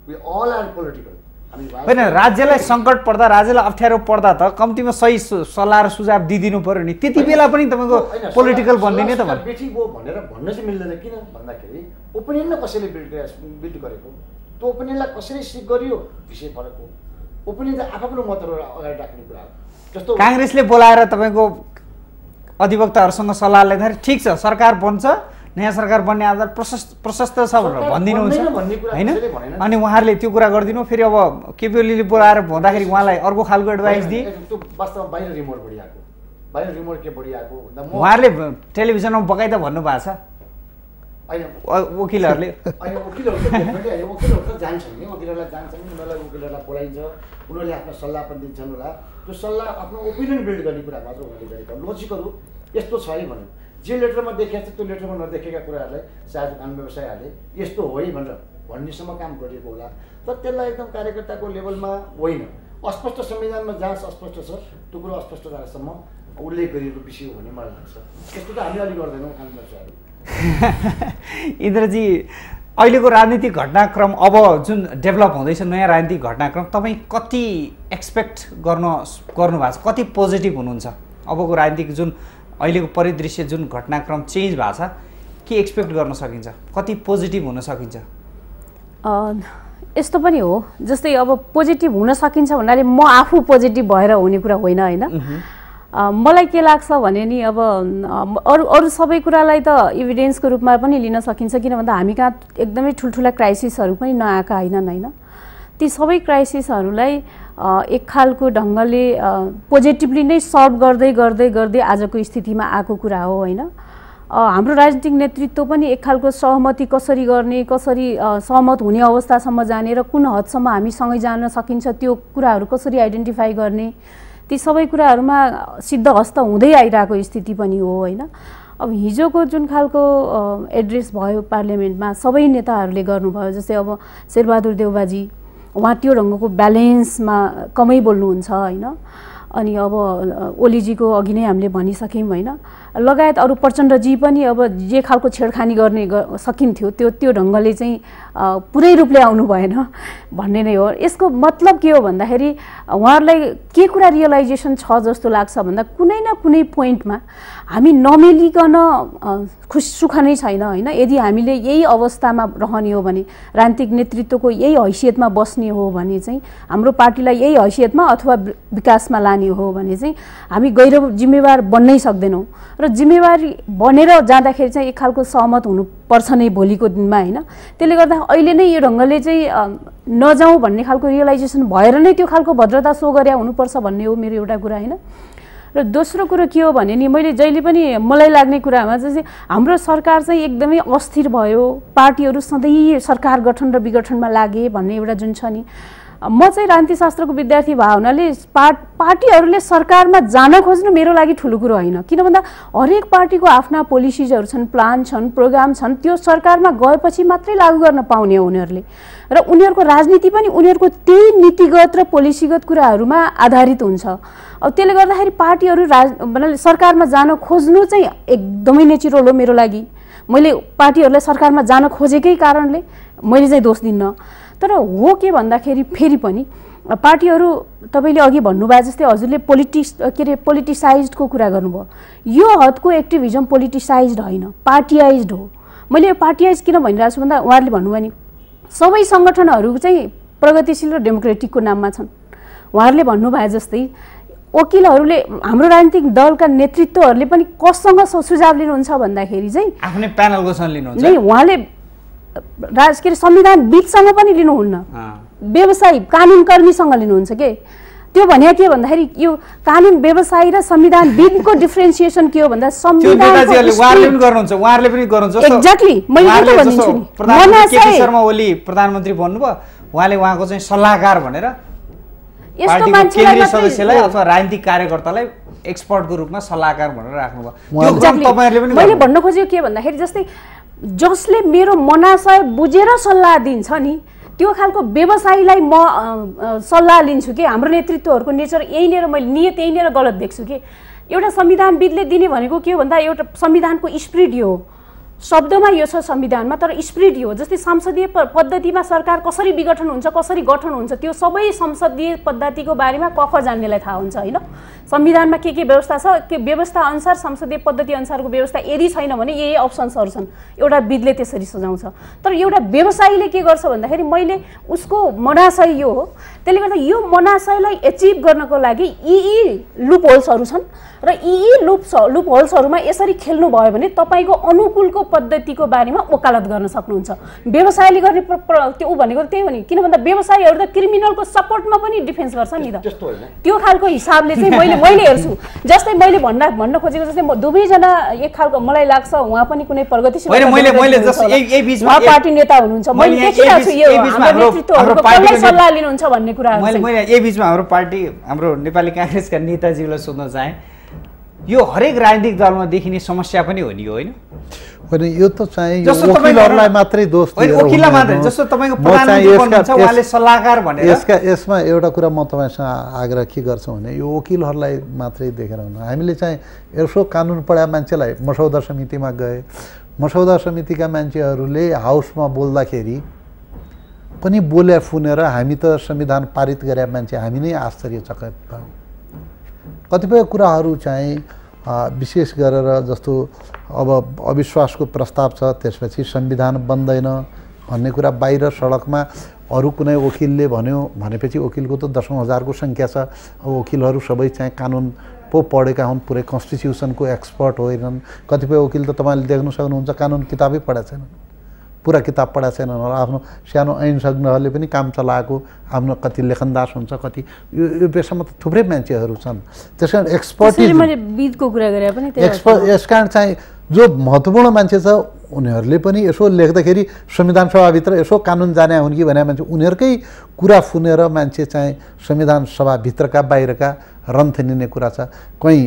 वी अल आर पोलिटिकल। होइन, राज्यलाई सङ्कट पर्दा, राज्यलाई अप्ठ्यारो पर्दा त कम्तीमा सही सल्लाह र सुझाव दिइदिनु पर्यो नि, त्यति बेला पनि तपाईँको पोलिटिकल बनिदिने त बेठी गयो भनेर भन्न चाहिँ मिल्दैन। किन भन्दाखेरि ओपिनियनलाई कसैले बिल्ड गरेको, त्यो ओपिनियनलाई कसरी सिक गरियो विषय फरक हो। ओपिनियन त आफ्नो मतहरू अगाडि राख्ने कुरा हो। जस्तो काङ्ग्रेसले बोलाएर तपाईँको अधिवक्ताहरूसँग सल्लाह लिँदाखेरि ठिक छ सरकार बन्छ, नयाँ सरकार बन्ने आधार प्रशस्त छ भनेर भनिदिनुहुन्छ होइन, अनि उहाँहरूले त्यो कुरा गरिदिनु। फेरि अब केपी ओलीले बोलाएर भन्दाखेरि उहाँलाई अर्को खालको एडभाइस दिए। त्यो वास्तवमा बाहिर रिमोट बढी आएको, बाहिर रिमोट के बढी आएको भन्दा उहाँहरूले टेलिभिजनमा बकाइदा भन्नुभएको छ होइन वकिलहरूले। होइन वकिलहरू त जान्छन् नि, वकिलहरूलाई जान्छन्, उनीहरूलाई वकिलहरूलाई बोलाइन्छ, उनीहरूले आफ्नो सल्लाह पनि दिन्छन् होला। त्यो सल्लाह आफ्नो ओपिनियन बिल्ड गर्ने कुरा मात्र उनीहरूले गरेका लोजिकहरू यस्तो छ है भन्नु। जे लेटरमा देखेको छ त्यो लेटरमा नदेखेका कुराहरूलाई साझा कानुन व्यवसायहरूले यस्तो हो है भनेर भन्नेसम्म काम गरिएको होला। तर त्यसलाई एकदम कार्यकर्ताको लेभलमा होइन, अस्पष्ट संविधानमा जहाँ अस्पष्ट छ त्यो कुरो अस्पष्ट भएसम्म उल्लेख गरिएको विषय हो भन्ने मलाई लाग्छ। त्यस्तो त हामी अलि गर्दैनौँ कानुन व्यवसायहरू। इन्द्रजी, अहिलेको राजनीतिक घटनाक्रम अब जुन डेभलप हुँदैछ, नयाँ राजनीतिक घटनाक्रम, तपाईँ कति एक्सपेक्ट गर्नु भएको छ, कति पोजिटिभ हुनुहुन्छ? अबको राजनीतिक जुन अहिलेको परिदृश्य जुन घटनाक्रम चेन्ज भएको छ, के एक्सपेक्ट गर्न सकिन्छ, कति पोजिटिभ हुन सकिन्छ? यस्तो पनि हो, जस्तै अब पोजिटिभ हुन सकिन्छ भन्नाले म आफू पोजिटिभ भएर हुने कुरा होइन होइन। मलाई के लाग्छ भने नि अब अरू सबै कुरालाई त इभिडेन्सको रूपमा पनि लिन सकिन्छ, किन भन्दा हामी कहाँ एकदमै ठुल्ठुला क्राइसिसहरू पनि नआएका होइनन् होइन। ती सबै क्राइसिसहरूलाई एक खालको ढङ्गले पोजिटिभली नै सल्भ गर्दै गर्दै गर्दै आजको स्थितिमा आएको कुरा हो होइन। हाम्रो राजनीतिक नेतृत्व पनि एक खालको सहमति कसरी गर्ने, कसरी सहमत हुने अवस्थासम्म जाने र कुन हदसम्म हामी सँगै जान सकिन्छ त्यो कुराहरू कसरी आइडेन्टिफाई गर्ने, ती सबै कुराहरूमा सिद्धहस्त हुँदै आइरहेको स्थिति पनि हो होइन। अब हिजोको जुन खालको एड्रेस भयो पार्लियामेन्टमा सबै नेताहरूले गर्नुभयो, जस्तै अब शेरबहादुर देउबाजी उहाँ त्यो ढङ्गको ब्यालेन्समा कमै बोल्नुहुन्छ होइन। अनि अब ओलीजीको अघि नै हामीले भनिसक्यौँ होइन, लगायत अरू प्रचण्डजी पनि अब जे खालको छेडखानी गर्ने सकिन्थ्यो त्यो ढङ्गले चाहिँ पुरै रूपले आउनु भएन भन्ने नै हो। यसको मतलब के हो भन्दाखेरि उहाँहरूलाई के कुरा रियलाइजेसन छ जस्तो लाग्छ भन्दा कुनै न कुनै पोइन्टमा हामी नमिलिकन सुख नै छैन होइन। यदि हामीले यही अवस्थामा रहने हो भने, राजनीतिक नेतृत्वको यही हैसियतमा बस्ने हो भने चाहिँ, हाम्रो पार्टीलाई यही हैसियतमा अथवा विकासमा लाने हो भने चाहिँ हामी गैर जिम्मेवार बन्नै सक्दैनौँ र जिम्मेवारी बनेर जाँदाखेरि चाहिँ एक खालको सहमत हुनुपर्छ नै भोलिको दिनमा होइन। त्यसले गर्दा अहिले नै यो ढङ्गले चाहिँ नजाउँ भन्ने खालको रियलाइजेसन भएर नै त्यो खालको भद्रता सो गरे हुनुपर्छ भन्ने हो मेरो एउटा कुरा होइन। र दोस्रो कुरो के हो भने नि, मैले जहिले पनि मलाई लाग्ने कुरामा चाहिँ हाम्रो सरकार चाहिँ एकदमै अस्थिर भयो, पार्टीहरू सधैँ सरकार गठन र विघटनमा लागे भन्ने एउटा जुन छ नि। म चाहिँ राजनीतिशास्त्रको विद्यार्थी भए हुनाले पार्टीहरूले सरकारमा जान खोज्नु मेरो लागि ठुलो कुरो होइन, किन भन्दा हरेक पार्टीको आफ्ना पोलिसिजहरू छन्, प्लान छन्, प्रोग्राम छन्, त्यो सरकारमा गएपछि मात्रै लागू गर्न पाउने हो उनीहरूले। र उनीहरूको राजनीति पनि उनीहरूको त्यही नीतिगत र पोलिसीगत कुराहरूमा आधारित हुन्छ। अब त्यसले गर्दाखेरि पार्टीहरू सरकारमा जान खोज्नु चाहिँ एकदमै नेचुरल हो मेरो लागि। मैले पार्टीहरूलाई सरकारमा जान खोजेकै कारणले मैले चाहिँ दोष दिन्न। तर हो के भन्दाखेरि फेरि पनि पार्टीहरू तपाईँले अघि भन्नुभयो जस्तै हजुरले पोलिटिसाइज्डको कुरा गर्नुभयो, यो हदको एक्टिभिजम पोलिटिसाइज्ड होइन, पार्टियाइज्ड हो। मैले यो पार्टियाइज किन भनिरहेको छु भन्दा उहाँहरूले भन्नुभयो नि सबै सङ्गठनहरू चाहिँ प्रगतिशील र डेमोक्रेटिकको नाममा छन्। उहाँहरूले भन्नुभयो जस्तै वकिलहरूले, हाम्रो राजनीतिक दलका नेतृत्वहरूले पनि कसँग सुझाव लिनुहुन्छ भन्दाखेरि चाहिँ आफ्नै प्यानलको सँग लिनुहुन्छ नै, उहाँले के अरे संविधानविदसँग पनि लिनुहुन्न, व्यवसायी कानुनकर्मीसँग लिनुहुन्छ के। त्यो भने के भन्दाखेरि यो कानुन व्यवसायी र संविधानविदको डिफ्रेन्सिएसन के हो भन्दा एक्ज्याक्टली मैले त भनिदिन्छु नि, केपी शर्मा ओली प्रधानमन्त्री भन्नुभयो, उहाँले उहाँको चाहिँ सल्लाहकार भनेर यस्तो मान्छेलाई सदस्यलाई अथवा राजनीतिक कार्यकर्तालाई एक्सपर्टको रूपमा सल्लाहकार भनेर राख्नुभयो Exactly. मैले भन्न खोजेको के भन्दाखेरि जस्तै जसले मेरो मनाशय बुझेर सल्लाह दिन्छ नि त्यो खालको व्यवसायीलाई म सल्लाह लिन्छु कि हाम्रो नेतृत्वहरूको नेचर यहीँनिर मैले नियत यहीँनिर गलत देख्छु कि एउटा संविधानविदले दिने भनेको के हो भन्दा एउटा संविधानको स्पिरिट यो हो शब्दमा यो छ संविधानमा तर स्पिरिट यो हो जस्तै संसदीय पद्धतिमा सरकार कसरी विघटन हुन्छ कसरी गठन हुन्छ त्यो सबै संसदीय पद्धतिको बारेमा कफ जान्नेलाई थाहा हुन्छ हैन संविधानमा के व्यवस्था छ के व्यवस्था अनुसार संसदीय पद्धति अनुसारको व्यवस्था यदि छैन भने यही अप्सन्सहरु छन् एउटा विधले त्यसरी सुझाउँछ तर एउटा व्यवसायीले के गर्छ भन्दाखेरि मैले उसको मनाशय यो हो त्यसले गर्दा यो मनाशयलाई एचिभ गर्नको लागि यी लुप होल्सहरु छन् र यी लुप होल्सहरुमा यसरी खेल्नु भयो भने तपाईको अनुकूलको पद्धतिको बारेमा वकालत गर्न सक्नुहुन्छ व्यवसायले गर्ने त्यो भनेको त्यही हो नि किन भन्दा व्यवसायीहरु त क्रिमिनलको सपोर्टमा पनि डिफेन्स गर्छ नि त त्यो खालको हिसाबले चाहिँ मैले हेर्छु जस्तै मैले भन्न खोजेको जस्तै म दुवै जना एक खालको मलाई लाग्छ उहाँ पनि कुनै प्रगतिशील मैले जस्तो यही बीचमा पार्टी नेता हुनुहुन्छ मैले देखिरहेको छु यो हाम्रो नेतृत्वहरुको कसलाई सल्लाह लिनुहुन्छ भन्ने कुरा मैले यही बीचमा हाम्रो पार्टी हाम्रो नेपाली कांग्रेसका नेताजीलाई सोध्न चाहे यो हरेक राजनीतिक दलमा देखिने समस्या पनि हो नि होइन होइन यो त चाहिँ वकिलहरुलाई मात्रै दोष दिएर वकिललाई मात्रै जस्तो तपाईको प्रधानमन्त्री हुनुहुन्छ उहाँले सल्लाहकार भनेर यसमा एउटा कुरा म तपाईसँग आग्रह के गर्छु भने यो वकिलहरुलाई मात्रै देखेर हुन्न हामीले चाहिँ यसो कानुन पढा मान्छेलाई मसौदा समितिमा गए मसौदा समितिका मान्छेहरूले हाउसमा बोल्दाखेरि पनि बोले फुनेर हामी त संविधान पारित गरे मान्छे हामी नै आश्चर्यचकित भयौं कतिपय कुराहरू चाहिँ विशेष गरेर जस्तो अब अविश्वासको प्रस्ताव छ त्यसपछि संविधान बन्दैन भन्ने कुरा बाहिर सडकमा अरु कुनै वकिलले भन्यो भनेपछि वकिलको त दशौं हजारको संख्या छ अब वकिलहरू सबै चाहिँ कानुन पो पढेका हुन् पुरै कन्स्टिट्युसनको एक्सपर्ट होइनन् कतिपय वकिल त तपाईले देख्न सक्नुहुन्छ कानुन किताबै पढेका छैनन् पुरा किताब पढेका छैनन् आफ्नो सानो ऐनसज्ञहरूले पनि काम चलाएको आफ्नो कति लेखनदास हुन्छ कति यो पेशामा त थुप्रै मान्छेहरू छन् त्यसकारण एक्सपर्टिज मैले विधको कुरा गरे पनि एक्सपर्ट यसकारण चाहिँ जो महत्त्वपूर्ण मान्छे छ उनीहरूले पनि यसो लेख्दाखेरि संविधान सभाभित्र यसो कानुन जाने हुन् कि भने मान्छे उनीहरुकै कुरा फुनेर मान्छे चाहिँ संविधान सभाभित्रका बाहिरका रन्थनिने कुरा छ कहीं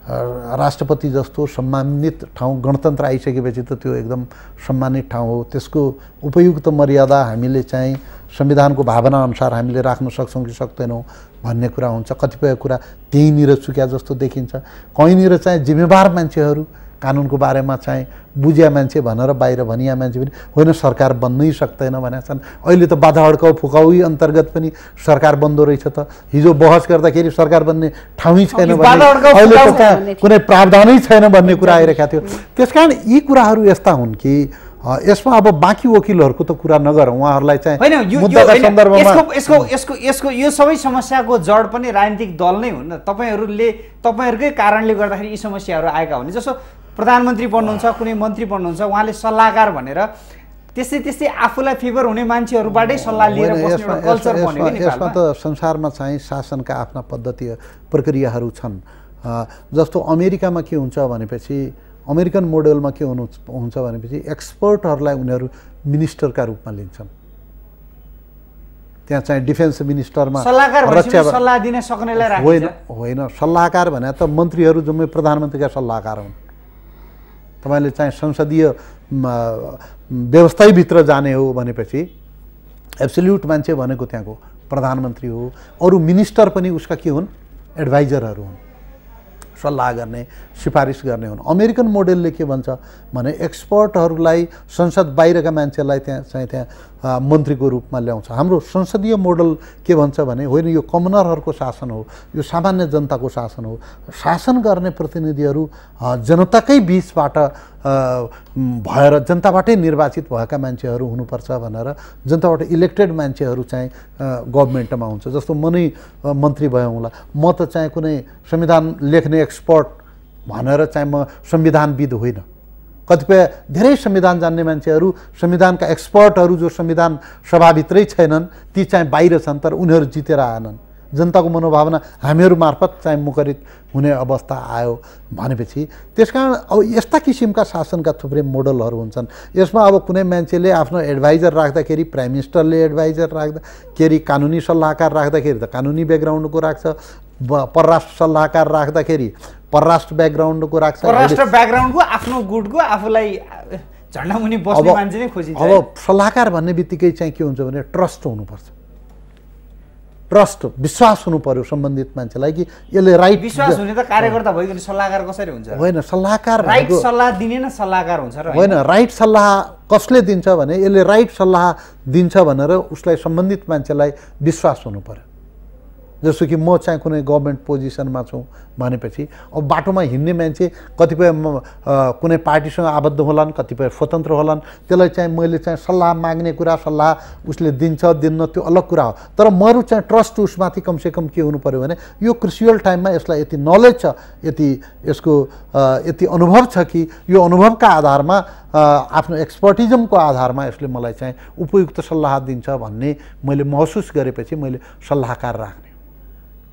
राष्ट्रपति जस्तो सम्मानित ठाउँ गणतन्त्र आइसकेपछि त त्यो एकदम सम्मानित ठाउँ हो त्यसको उपयुक्त मर्यादा हामीले चाहिँ संविधानको भावना अनुसार हामीले राख्न सक्छौं कि सक्दैनौं भन्ने कुरा हुन्छ कतिपय कुरा त्यहीँनिर चुक्या जस्तो देखिन्छ कहीँनिर चाहिँ जिम्मेवार मान्छेहरू कानुनको बारेमा चाहिँ बुझ्या मान्छे भनेर बाहिर भनिया मान्छे पनि होइन सरकार बन्नै सक्दैन भनेका छन् अहिले त बाधा अड्काउ फुकाउै अन्तर्गत पनि सरकार बन्दो रहेछ त हिजो बहस गर्दाखेरि सरकार बन्ने ठाउँै छैन भने अहिले त कुनै प्रावधानै छैन भन्ने कुरा आइरहेको थियो त्यसकारण यी कुराहरू यस्ता हुन् कि यसमा अब बाँकी वकिलहरूको त कुरा नगरौँ उहाँहरूलाई चाहिँ मुद्दाका सन्दर्भमा यसको यो सबै समस्याको जड पनि राजनीतिक दल नै हुन् तपाईहरुकै कारणले गर्दाखेरि यी समस्याहरू आएका हुन् जस्तो प्रधानमन्त्री बन्नुहुन्छ कुनै मन्त्री बन्नुहुन्छ उहाँले सल्लाहकार भनेर त्यस्तै आफूलाई फेभर हुने मान्छेहरुबाटै सल्लाह लिएर बस्ने एउटा कल्चर बन्यो नि नेपालमा त संसारमा चाहिँ शासनका आफ्ना पद्धति प्रक्रियाहरू छन् जस्तो अमेरिकामा के हुन्छ भनेपछि अमेरिकन मोडेलमा के हुन्छ भनेपछि एक्सपर्टहरुलाई उनीहरु मिनिस्टरका रूपमा लिन्छन् त्यहाँ चाहिँ डिफेन्स मिनिस्टरमा सल्लाहकार भनेपछि सल्लाह दिन सक्नेलाई राखिन्छ होइन सल्लाहकार भने त मन्त्रीहरु जम्मै प्रधानमन्त्रीका सल्लाहकार हुन् तपाईले चाहिँ संसदीय व्यवस्थाै भित्र जाने हो भनेपछि एब्सोल्युट मान्छे भनेको त्यहाँको प्रधानमन्त्री हो अरु मिनिस्टर पनि उसका के हुन् एडभाइजरहरु हुन् सल्लाह गर्ने सिफारिस गर्ने हुन् अमेरिकन मोडेलले के भन्छ भने एक्सपर्टहरुलाई संसद बाहिरका मान्छेलाई त्यहाँ मन्त्रीको रूपमा ल्याउँछ हाम्रो संसदीय मोडल के भन्छ भने होइन यो कमनरहरुको शासन हो यो सामान्य जनताको शासन हो शासन गर्ने प्रतिनिधिहरु जनताकै बीचबाट भएर जनताबाटै निर्वाचित भएका मान्छेहरु हुनुपर्छ भनेर जनताबाट इलेक्टेड मान्छेहरु चाहिँ गभर्नमेन्टमा हुन्छ जस्तो म नै मन्त्री भएँ होला म त चाहिँ कुनै संविधान लेख्ने एक्सपर्ट भनेर चाहिँ म संविधानविद होइन कतिपय धेरै संविधान जान्ने मान्छेहरु संविधानका एक्सपर्टहरु जो संविधान सभाभित्रै छैनन् ती चाहिँ बाहिर छन् तर उनीहरु जितेर आएनन् जनताको मनोभावना हामीहरु मार्फत चाहिँ मुखरित हुने अवस्था आयो भनेपछि त्यसकारण अब यस्ता किसिमका शासनका थुप्रै मोडलहरु हुन्छन् यसमा अब कुनै मान्छेले आफ्नो एडभाइजर राख्दाखेरि प्राइम मिनिस्टरले एडभाइजर राख्दाखेरि कानुनी सल्लाहकार राख्दाखेरि त कानुनी ब्याकग्राउन्डको राख्छ परराष्ट्र सल्लाहकार राख्दाखेरि परराष्ट्र ब्याकग्राउन्डको राख्छ, परराष्ट्र ब्याकग्राउन्डको आफ्नो गुटको आफूलाई झन्डामुनि बस्ने मान्छे नै खोजिन्छ। अब सल्लाहकार भन्ने बित्तिकै चाहिँ के हुन्छ भने ट्रस्ट हुनुपर्छ, ट्रस्ट विश्वास हुनु पर्यो सम्बन्धित मान्छेलाई कि यसले राइट। विश्वास हुने त कार्यकर्ता भइकन सल्लाहकार कसरी हुन्छ? होइन, सल्लाहकार राइट सल्लाह दिने न सल्लाहकार हुन्छ र होइन, राइट सल्लाह कसले दिन्छ भने यसले राइट सल्लाह दिन्छ भनेर उसलाई सम्बन्धित मान्छेलाई विश्वास हुनु पर्यो। जस्तो कि म चाहिँ कुनै गभर्मेन्ट पोजिसनमा छु भनेपछि अब बाटोमा हिँड्ने मान्छे कतिपय कुनै पार्टीसँग आबद्ध होलान्, कतिपय स्वतन्त्र होलान्, त्यसलाई चाहिँ मैले चाहिँ सल्लाह माग्ने कुरा सल्लाह उसले दिन्छ दिन्न त्यो अलग कुरा हो, तर मरू चाहिँ ट्रस्ट उसमाथि कमसेकम के हुनु पर्यो भने यो क्रुसियल टाइममा यसलाई यति नलेज छ, यसको यति अनुभव छ कि यो अनुभवका आधारमा आफ्नो एक्सपर्टिजमको आधारमा यसले मलाई चाहिँ उपयुक्त सल्लाह दिन्छ भन्ने मैले महसुस गरेपछि मैले सल्लाहकार राख्ने।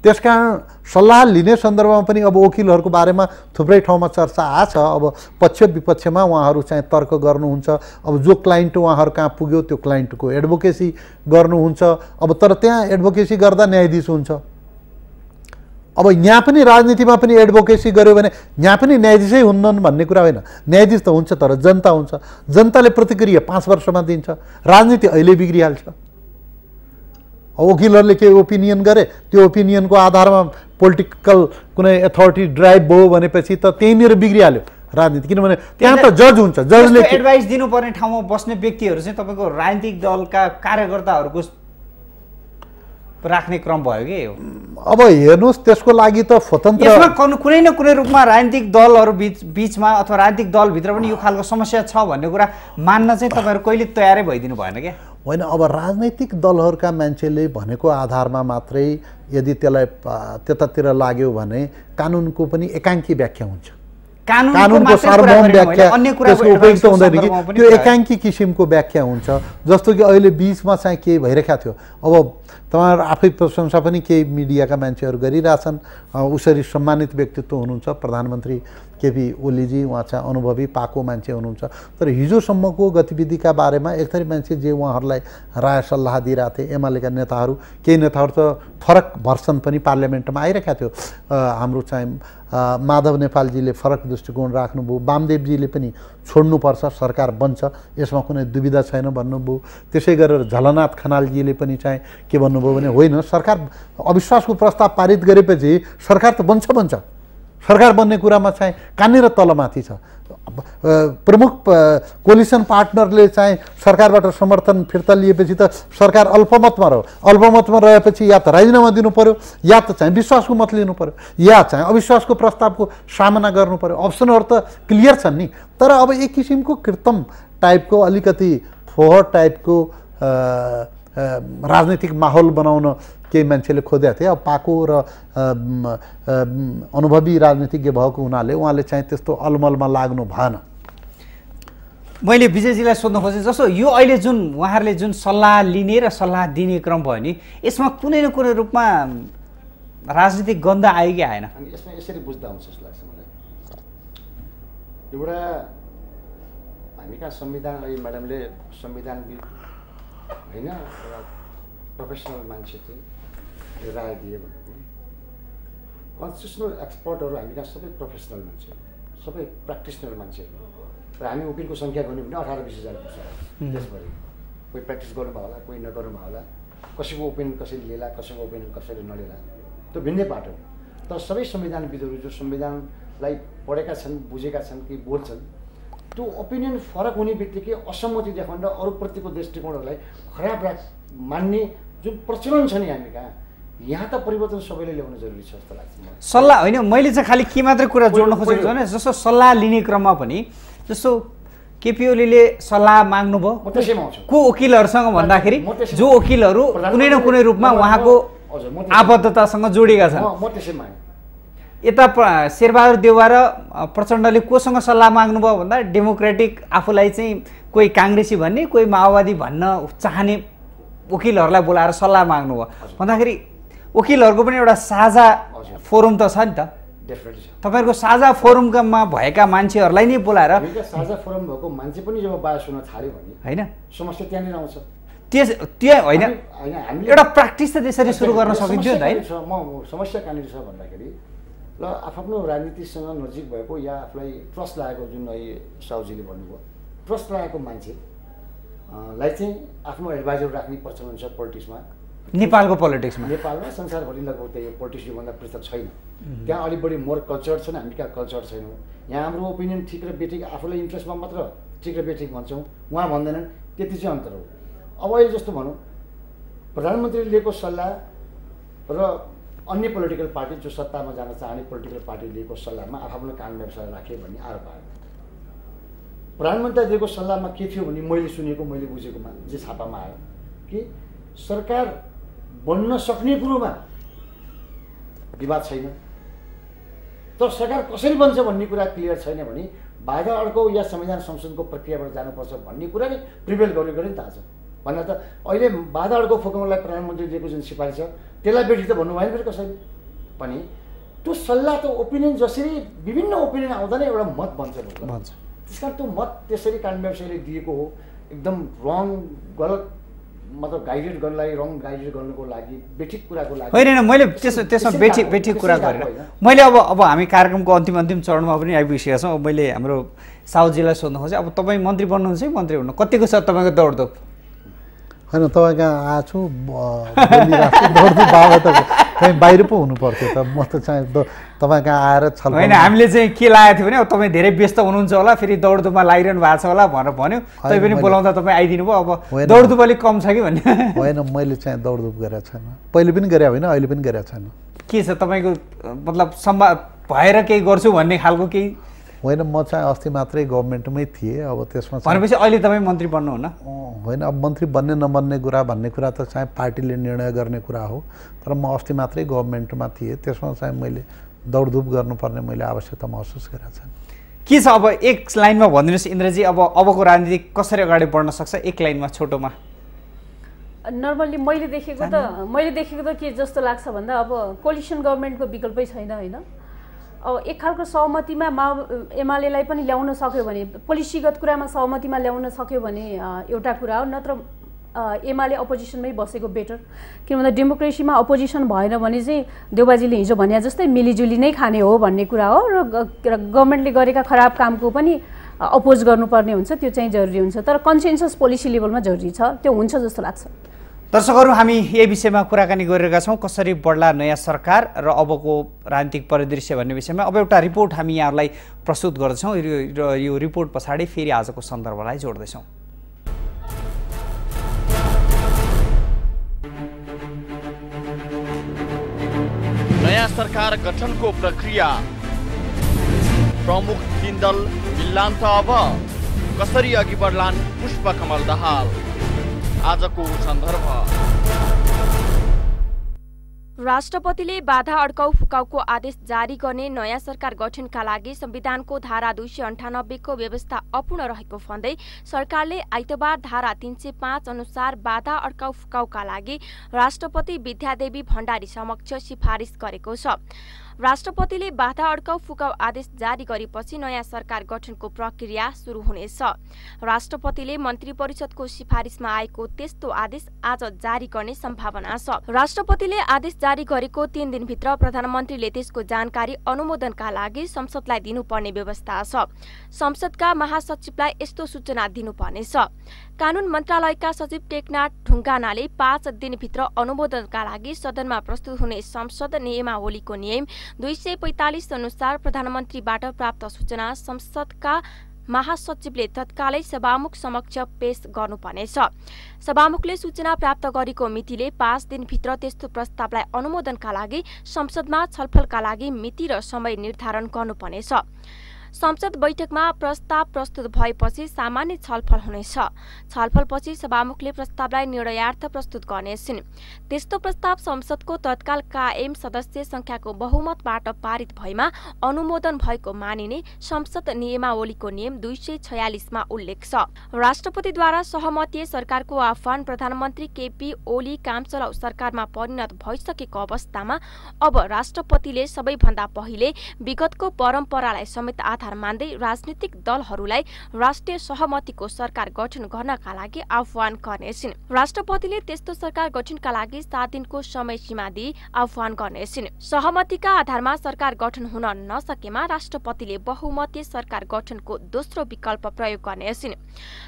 त्यसकारण सल्लाह लिने सन्दर्भमा पनि अब वकिलहरूको बारेमा थुप्रै ठाउँमा चर्चा आछ। अब पक्ष विपक्षमा उहाँहरू चाहिँ तर्क गर्नुहुन्छ, अब जो क्लाइन्ट उहाँहरू कहाँ पुग्यो त्यो क्लाइन्टको एडभोकेसी गर्नुहुन्छ। अब तर त्यहाँ एडभोकेसी गर्दा न्यायाधीश हुन्छ। अब यहाँ पनि राजनीतिमा पनि एडभोकेसी गर्यो भने यहाँ पनि न्यायाधीशै हुन्नन् भन्ने कुरा होइन, न्यायाधीश त हुन्छ तर जनता हुन्छ, जनताले प्रतिक्रिया 5 वर्षमा दिन्छ। राजनीति अहिले बिग्रिहाल्छ। वकिलहरूले के ओपिनियन गरे त्यो ओपिनियनको आधारमा पोलिटिकल कुनै अथोरिटी ड्राइभ भयो भनेपछि त त्यहीँनिर बिग्रिहाल्यो राजनीति, किनभने त्यहाँ त जज हुन्छ, जजले एडभाइस दिनुपर्ने ठाउँमा बस्ने व्यक्तिहरू चाहिँ तपाईँको राजनीतिक दलका कार्यकर्ताहरूको राख्ने क्रम भयो कि यो? अब हेर्नुहोस् त्यसको लागि त स्वतन्त्र यसमा कुनै न कुनै रूपमा राजनीतिक दलहरू बिचमा अथवा राजनीतिक दलभित्र पनि यो खालको समस्या छ भन्ने कुरा मान्न चाहिँ तपाईँहरू कहिले तयारै भइदिनु भएन क्या? होइन, अब राजनैतिक दलहरूका मान्छेले भनेको आधारमा मात्रै यदि त्यसलाई त्यतातिर लाग्यो भने कानुनको पनि एकाङ्की व्याख्या हुन्छ, कानुनको सार्वभौम व्याख्या त्यसको उपयुक्त हुँदैन कि त्यो एकाङ्की किसिमको व्याख्या हुन्छ। जस्तो कि अहिले बिचमा चाहिँ के भइरहेको थियो, अब तपाईँहरू आफै प्रशंसा पनि केही मिडियाका मान्छेहरू गरिरहेछन्, उसरी सम्मानित व्यक्तित्व हुनुहुन्छ प्रधानमन्त्री केपी ओलीजी, उहाँ चाहिँ अनुभवी पाको मान्छे हुनुहुन्छ। तर हिजोसम्मको गतिविधिका बारेमा एक थरी मान्छे जे उहाँहरूलाई राय सल्लाह दिइरहेको थिए, एमालेका नेताहरू, केही नेताहरू त फरक भर्सन पनि पार्लियामेन्टमा आइरहेको थियो। हाम्रो चाहिँ माधव नेपालजीले फरक दृष्टिकोण राख्नुभयो, वामदेवजीले पनि छोड्नुपर्छ सरकार बन्छ यसमा कुनै दुविधा छैन भन्नुभयो। त्यसै गरेर झलनाथ खनालजीले पनि चाहिँ के भन्नुभयो भने होइन, सरकार अविश्वासको प्रस्ताव पारित गरेपछि सरकार त बन्छ, सरकार बन्ने कुरामा चाहिँ कहाँनिर तलमाथि छ। प्रमुख कोलिसन पार्टनरले चाहिँ सरकारबाट समर्थन फिर्ता लिएपछि त सरकार अल्पमतमा रह्यो, अल्पमतमा रहेपछि या त राजीनामा दिनु पर्यो या त चाहिँ विश्वासको मत लिनु पर्यो या चाहिँ अविश्वासको प्रस्तावको सामना गर्नु पर्यो। अप्सनहरू त क्लियर छन् नि। तर अब एक किसिमको कृत्रिम टाइपको अलिकति फोहर टाइपको राजनीतिक माहौल बनाउन केही मान्छेले खोजेका थिए। अब पाको र अनुभवी राजनीतिज्ञ भएको हुनाले उहाँले चाहिँ त्यस्तो अलमलमा लाग्नु भएन। मैले विजयजीलाई सोध्न खोजेँ, जस्तो यो अहिले जुन उहाँहरूले जुन सल्लाह लिने र सल्लाह दिने क्रम भयो नि, यसमा कुनै न कुनै रूपमा राजनीतिक गन्ध आयो कि आएन? अनि यसमा यसरी बुझ्दा हुन्छ जस्तो लाग्छ मलाई। एउटा हामी कहाँ संविधान, अहिले म्याडमले संविधानविद होइन एउटा प्रोफेसनल मान्छे थियो राय दिए भनेको, कन्स्टिट्युसनल एक्सपर्टहरू हामी कहाँ सबै प्रोफेसनल मान्छे, सबै प्र्याक्टिसनल मान्छेहरू। र हामी वकिलको सङ्ख्या गर्नु भने 18-20 हजार पुग्छ देशभरि। कोही प्र्याक्टिस गर्नुभयो होला, कोही नगर्नुभयो होला, कसैको ओपिनियन कसैले लिएला, कसैको ओपिनियन कसैले नलिएला, त्यो भिन्नै बाटो। तर सबै संविधानविदहरू जो संविधानलाई पढेका छन्, बुझेका छन् कि बोल्छन्, त्यो ओपिनियन फरक हुने बित्तिकै असहमति देखाउन र अरूप्रतिको दृष्टिकोणहरूलाई खराब मान्ने जुन प्रचलन छ नि हामी कहाँ, यहाँ त परिवर्तन सबैले ल्याउनु जरुरी छ जस्तो लाग्छ मलाई। सल्लाह होइन, मैले चाहिँ खालि के मात्रै कुरा जोड्न खोजेको छु भने जस्तो सल्लाह लिने क्रममा पनि जस्तो केपी ओलीले सल्लाह माग्नुभयो को वकिलहरूसँग भन्दाखेरि जो वकिलहरू कुनै न कुनै रूपमा उहाँको आबद्धतासँग जोडिएका छन्। यता शेरबहादुर देउवा र प्रचण्डले कोसँग सल्लाह माग्नुभयो भन्दा डेमोक्रेटिक आफूलाई चाहिँ कोही काङ्ग्रेसी भन्ने, कोही माओवादी भन्न चाहने वकिलहरूलाई बोलाएर सल्लाह माग्नुभयो भन्दाखेरि वकिलहरूको पनि एउटा साझा फोरम त छ नि त। तपाईँहरूको साझा फोरममा भएका मान्छेहरूलाई नै बोलाएर साझा फोरम भएको मान्छे पनि जब बास हुन थाल्यो भने होइन समस्या त्यहाँनिर आउँछ। त्यो होइन एउटा प्र्याक्टिस त त्यसरी सुरु गर्न सकिन्थ्यो नि त हैन। म समस्या कहाँनिर छ भन्दाखेरि ल आफ्नो राजनीतिसँग नजिक भएको या आफूलाई ट्रस्ट लागेको जुन अहिले साउजीले भन्नुभयो ट्रस्ट लागेको मान्छेलाई चाहिँ आफ्नो एडभाइजर राख्ने प्रचलन छ पोलिटिक्समा, नेपालको पोलिटिक्समा। नेपालमा संसारभरि लगभग त्यही पोलिटिक्स योभन्दा पृथक छैन। त्यहाँ अलिक बढी मोर कल्चर छ, हामी कहाँ कल्चर छैन। यहाँ हाम्रो ओपिनियन ठिक र बेठिक आफूलाई इन्ट्रेस्टमा मात्र ठिक र बेठिक भन्छौँ, उहाँ भन्दैनन्, त्यति चाहिँ अन्तर हो। अब अहिले जस्तो भनौँ प्रधानमन्त्रीले लिएको सल्लाह र अन्य पोलिटिकल पार्टी जो सत्तामा जान चाहने पोलिटिकल पार्टी लिएको सल्लाहमा आफ्नो कानुन व्यवसाय राखे भन्ने आरोप आयो। प्रधानमन्त्रीले दिएको सल्लाहमा के थियो भने मैले सुनेको मैले बुझेकोमा जे छापामा आयो कि सरकार बन्न सक्ने कुरोमा विवाद छैन, तर सरकार कसरी बन्छ भन्ने कुरा क्लियर छैन भने बाधा अड्काउ या संविधान संशोधनको प्रक्रियाबाट जानुपर्छ भन्ने कुरा नै प्रिभेल गरेको नि थाहा छ। भन्दा त अहिले बाधा अड्काउ फकाउनलाई प्रधानमन्त्रीले दिएको जुन सिफारिस छ त्यसलाई बेठी त भन्नु भएन फेरि कसैले पनि। त्यो सल्लाह त ओपिनियन जसरी विभिन्न ओपिनियन आउँदा नै एउटा मत बन्छ। त्यस कारण त्यो मत त्यसरी कानुन व्यवसायले दिएको हो, एकदम रङ गलत मतलब गाइडेड गर्नलाई रङ गाइडेड गर्नुको लागि बेठिक कुराको लागि होइन। मैले त्यसमा बेठिक कुरा गरेर मैले अब हामी कार्यक्रमको अन्तिम चरणमा पनि आइपुगेका छौँ। अब मैले हाम्रो साउजीलाई सोध्नु खोजेँ, अब तपाईँ मन्त्री बन्नुहुन्छ कि मन्त्री हुनु कतिको छ तपाईँको दौडधुप? होइन तपाईँ कहाँ आएको छु दौडधुप बाबा त कहीँ बाहिर पो हुनु पर्थ्यो त। म त चाहिँ तपाईँ कहाँ आएर छल होइन। हामीले चाहिँ के लागेको थियो भने अब तपाईँ धेरै व्यस्त हुनुहुन्छ होला, फेरि दौडधुपमा लागिरहनु भएको छ होला भनेर भन्यो। तपाईँ पनि बोलाउँदा तपाईँ आइदिनु भयो। अब दौडधुप अलिक कम छ कि भन्ने होइन। मैले चाहिँ दौडधुप गरेको छैन, पहिले पनि गरे होइन, अहिले पनि गरेको छैन। के छ तपाईँको मतलब भएर केही गर्छु भन्ने खालको केही? होइन, म चाहिँ अस्ति मात्रै गभर्मेन्टमै थिएँ। अब त्यसमा भनेपछि अहिले तपाईँ मन्त्री बन्नुहुन्न? होइन, अब मन्त्री बन्ने नबन्ने कुरा भन्ने कुरा त चाहिँ पार्टीले निर्णय गर्ने कुरा हो। तर म अस्ति मात्रै गभर्मेन्टमा थिएँ, त्यसमा चाहिँ मैले दौडधुप गर्नुपर्ने मैले आवश्यकता महसुस गरेको छैन। के छ अब एक लाइनमा भनिदिनुहोस् इन्द्रजी, अबको राजनीति कसरी अगाडि बढ्न सक्छ एक लाइनमा छोटोमा? नर्मल्ली मैले देखेको त के जस्तो लाग्छ भन्दा अब कोलिसन गभर्मेन्टको विकल्पै छैन होइन। अब एक खालको सहमतिमा एमालेलाई पनि ल्याउन सक्यो भने, पोलिसीगत कुरामा सहमतिमा ल्याउन सक्यो भने एउटा कुरा हो, नत्र एमाले अपोजिसनमै बसेको बेटर। किन भन्दा डेमोक्रेसीमा अपोजिसन भएन भने चाहिँ देउबाजीले हिजो भने जस्तै मिलिजुली नै खाने हो भन्ने कुरा हो, र गभर्मेन्टले गरेका खराब कामको पनि अपोज गर्नुपर्ने हुन्छ, त्यो चाहिँ जरुरी हुन्छ। तर कन्सेन्सस पोलिसी लेभलमा जरुरी छ, त्यो हुन्छ जस्तो लाग्छ। दर्शकहरू, हामी यही विषयमा कुराकानी गरिरहेका छौँ, कसरी बढ्ला नयाँ सरकार र अबको राजनीतिक परिदृश्य भन्ने विषयमा। अब एउटा रिपोर्ट हामी यहाँहरूलाई प्रस्तुत गर्दछौँ र यो रिपोर्ट पछाडि फेरि आजको सन्दर्भलाई जोड्दैछौँ। नयाँ सरकार गठनको प्रक्रिया, प्रमुख तीन दल मिल्लान् त अब कसरी अघि बढ्लान् पुष्पकमल दाहाल। आजको सन्दर्भ। राष्ट्रपतिले बाधा अड्काउ फुकाउको आदेश जारी गर्ने नयाँ सरकार गठनका लागि संविधानको धारा 298 को व्यवस्था अपूर्ण रहेको भन्दै सरकारले आइतबार धारा 305 अनुसार बाधा अड्काउ फुकाउका लागि राष्ट्रपति विद्यादेवी भण्डारी समक्ष सिफारिस गरेको छ। राष्ट्रपतिले बाधा अड्काउ फुकाउ आदेश जारी गरेपछि नयाँ सरकार गठनको प्रक्रिया सुरु हुनेछ। राष्ट्रपतिले मन्त्री परिषदको सिफारिसमा आएको त्यस्तो आदेश आज जारी गर्ने सम्भावना छ। राष्ट्रपतिले आदेश जारी गरेको 3 दिनभित्र प्रधानमन्त्रीले त्यसको जानकारी अनुमोदनका लागि संसदलाई दिनुपर्ने व्यवस्था छ। संसदका महासचिवलाई यस्तो सूचना दिनुपर्नेछ। कानून मन्त्रालयका सचिव टेकनाथ ढुङ्गानाले 5 दिनभित्र अनुमोदनका लागि सदनमा प्रस्तुत हुने संसद नियमावलीको नियम 245 अनुसार प्रधानमन्त्रीबाट प्राप्त सूचना संसदका महासचिवले तत्कालै सभामुख समक्ष पेश गर्नुपर्नेछ। सभामुखले सूचना प्राप्त गरेको मितिले 5 दिनभित्र त्यस्तो प्रस्तावलाई अनुमोदनका लागि संसदमा छलफलका लागि मिति र समय निर्धारण गर्नुपर्नेछ। संसद बैठकमा प्रस्ताव प्रस्तुत भएपछि सामान्य छलफल हुनेछ। छलफलपछि सभामुखले प्रस्तावलाई निर्णयार्थ प्रस्तुत गर्नेछिन्। त्यस्तो प्रस्ताव संसदको तत्काल कायम सदस्य संख्याको बहुमतबाट पारित भएमा अनुमोदन भएको मानिने संसद नियमावलीको नियम 246 मा उल्लेख छ। राष्ट्रपतिद्वारा सहमतीय सरकारको आह्वान प्रधानमन्त्री केपी ओली कामचलाउ सरकारमा परिणत भइसकेको अवस्थामा अब राष्ट्रपतिले सबैभन्दा पहिले विगतको परम्परालाई समेत आधार आधार मान्दै राजनीतिक दलहरूलाई राष्ट्रिय सहमतिको सरकार गठन गर्नका लागि आह्वान गर्नेछिन्। राष्ट्रपतिले त्यस्तो सरकार गठनका लागि 7 दिनको समय सीमा दिई आह्वान गर्नेछिन्। सहमतिका आधारमा सरकार गठन हुन नसकेमा राष्ट्रपतिले बहुमतीय सरकार गठनको दोस्रो विकल्प प्रयोग गर्नेछिन्।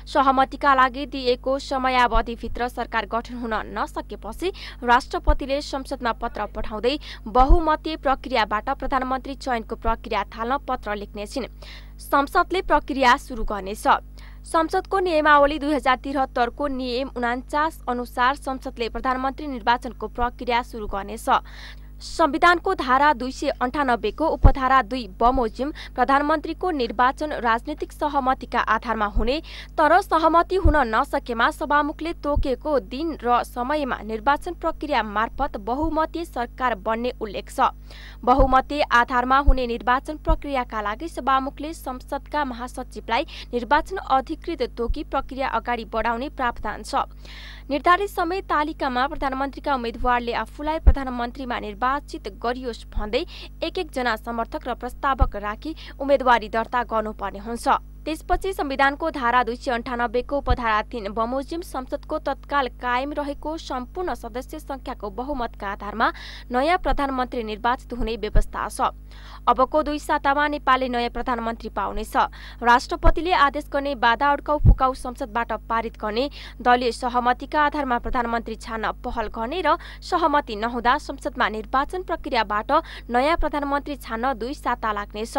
सहमतिका लागि दिएको समयावधिभित्र सरकार गठन हुन नसकेपछि राष्ट्रपतिले संसदमा पत्र पठाउँदै बहुमतीय प्रक्रियाबाट प्रधानमन्त्री चयनको प्रक्रिया थाल्न पत्र लेख्नेछिन्। संसदले प्रक्रिया सुरु गर्नेछ। संसदको नियमावली 2073 को नियम 49 अनुसार संसदले प्रधानमन्त्री निर्वाचनको प्रक्रिया सुरु गर्नेछ। संविधानको धारा 298 को उपधारा 2 बमोजिम प्रधानमन्त्रीको निर्वाचन राजनीतिक सहमतिका आधारमा हुने, तर सहमति हुन नसकेमा सभामुखले तोकेको दिन र समयमा निर्वाचन प्रक्रिया मार्फत बहुमतीय सरकार बन्ने उल्लेख छ। बहुमतीय आधारमा हुने निर्वाचन प्रक्रियाका लागि सभामुखले संसदका महासचिवलाई निर्वाचन अधिकृत तोकी प्रक्रिया अगाडि बढाउने प्रावधान छ। निर्धारित समय तालिकामा प्रधानमन्त्रीका उम्मेद्वारले आफूलाई प्रधानमन्त्रीमा निर्वाचित गरियोस् भन्दै एक जना समर्थक र प्रस्तावक राखी उम्मेदवारी दर्ता गर्नुपर्ने हुन्छ। त्यसपछि संविधानको धारा 298 को उपधारा 3 बमोजिम संसदको तत्काल कायम रहेको सम्पूर्ण सदस्य संख्याको बहुमतका आधारमा नयाँ प्रधानमन्त्री निर्वाचित हुने व्यवस्था छ। अबको 2 सातामा नेपालले नयाँ प्रधानमन्त्री पाउनेछ। राष्ट्रपतिले आदेश गर्ने, बाधा अड्काउ फुकाउ संसदबाट पारित गर्ने, दलीय सहमतिका आधारमा प्रधानमन्त्री छान्न पहल गर्ने र सहमति नहुँदा संसदमा निर्वाचन प्रक्रियाबाट नयाँ प्रधानमन्त्री छान्न 2 साता लाग्नेछ।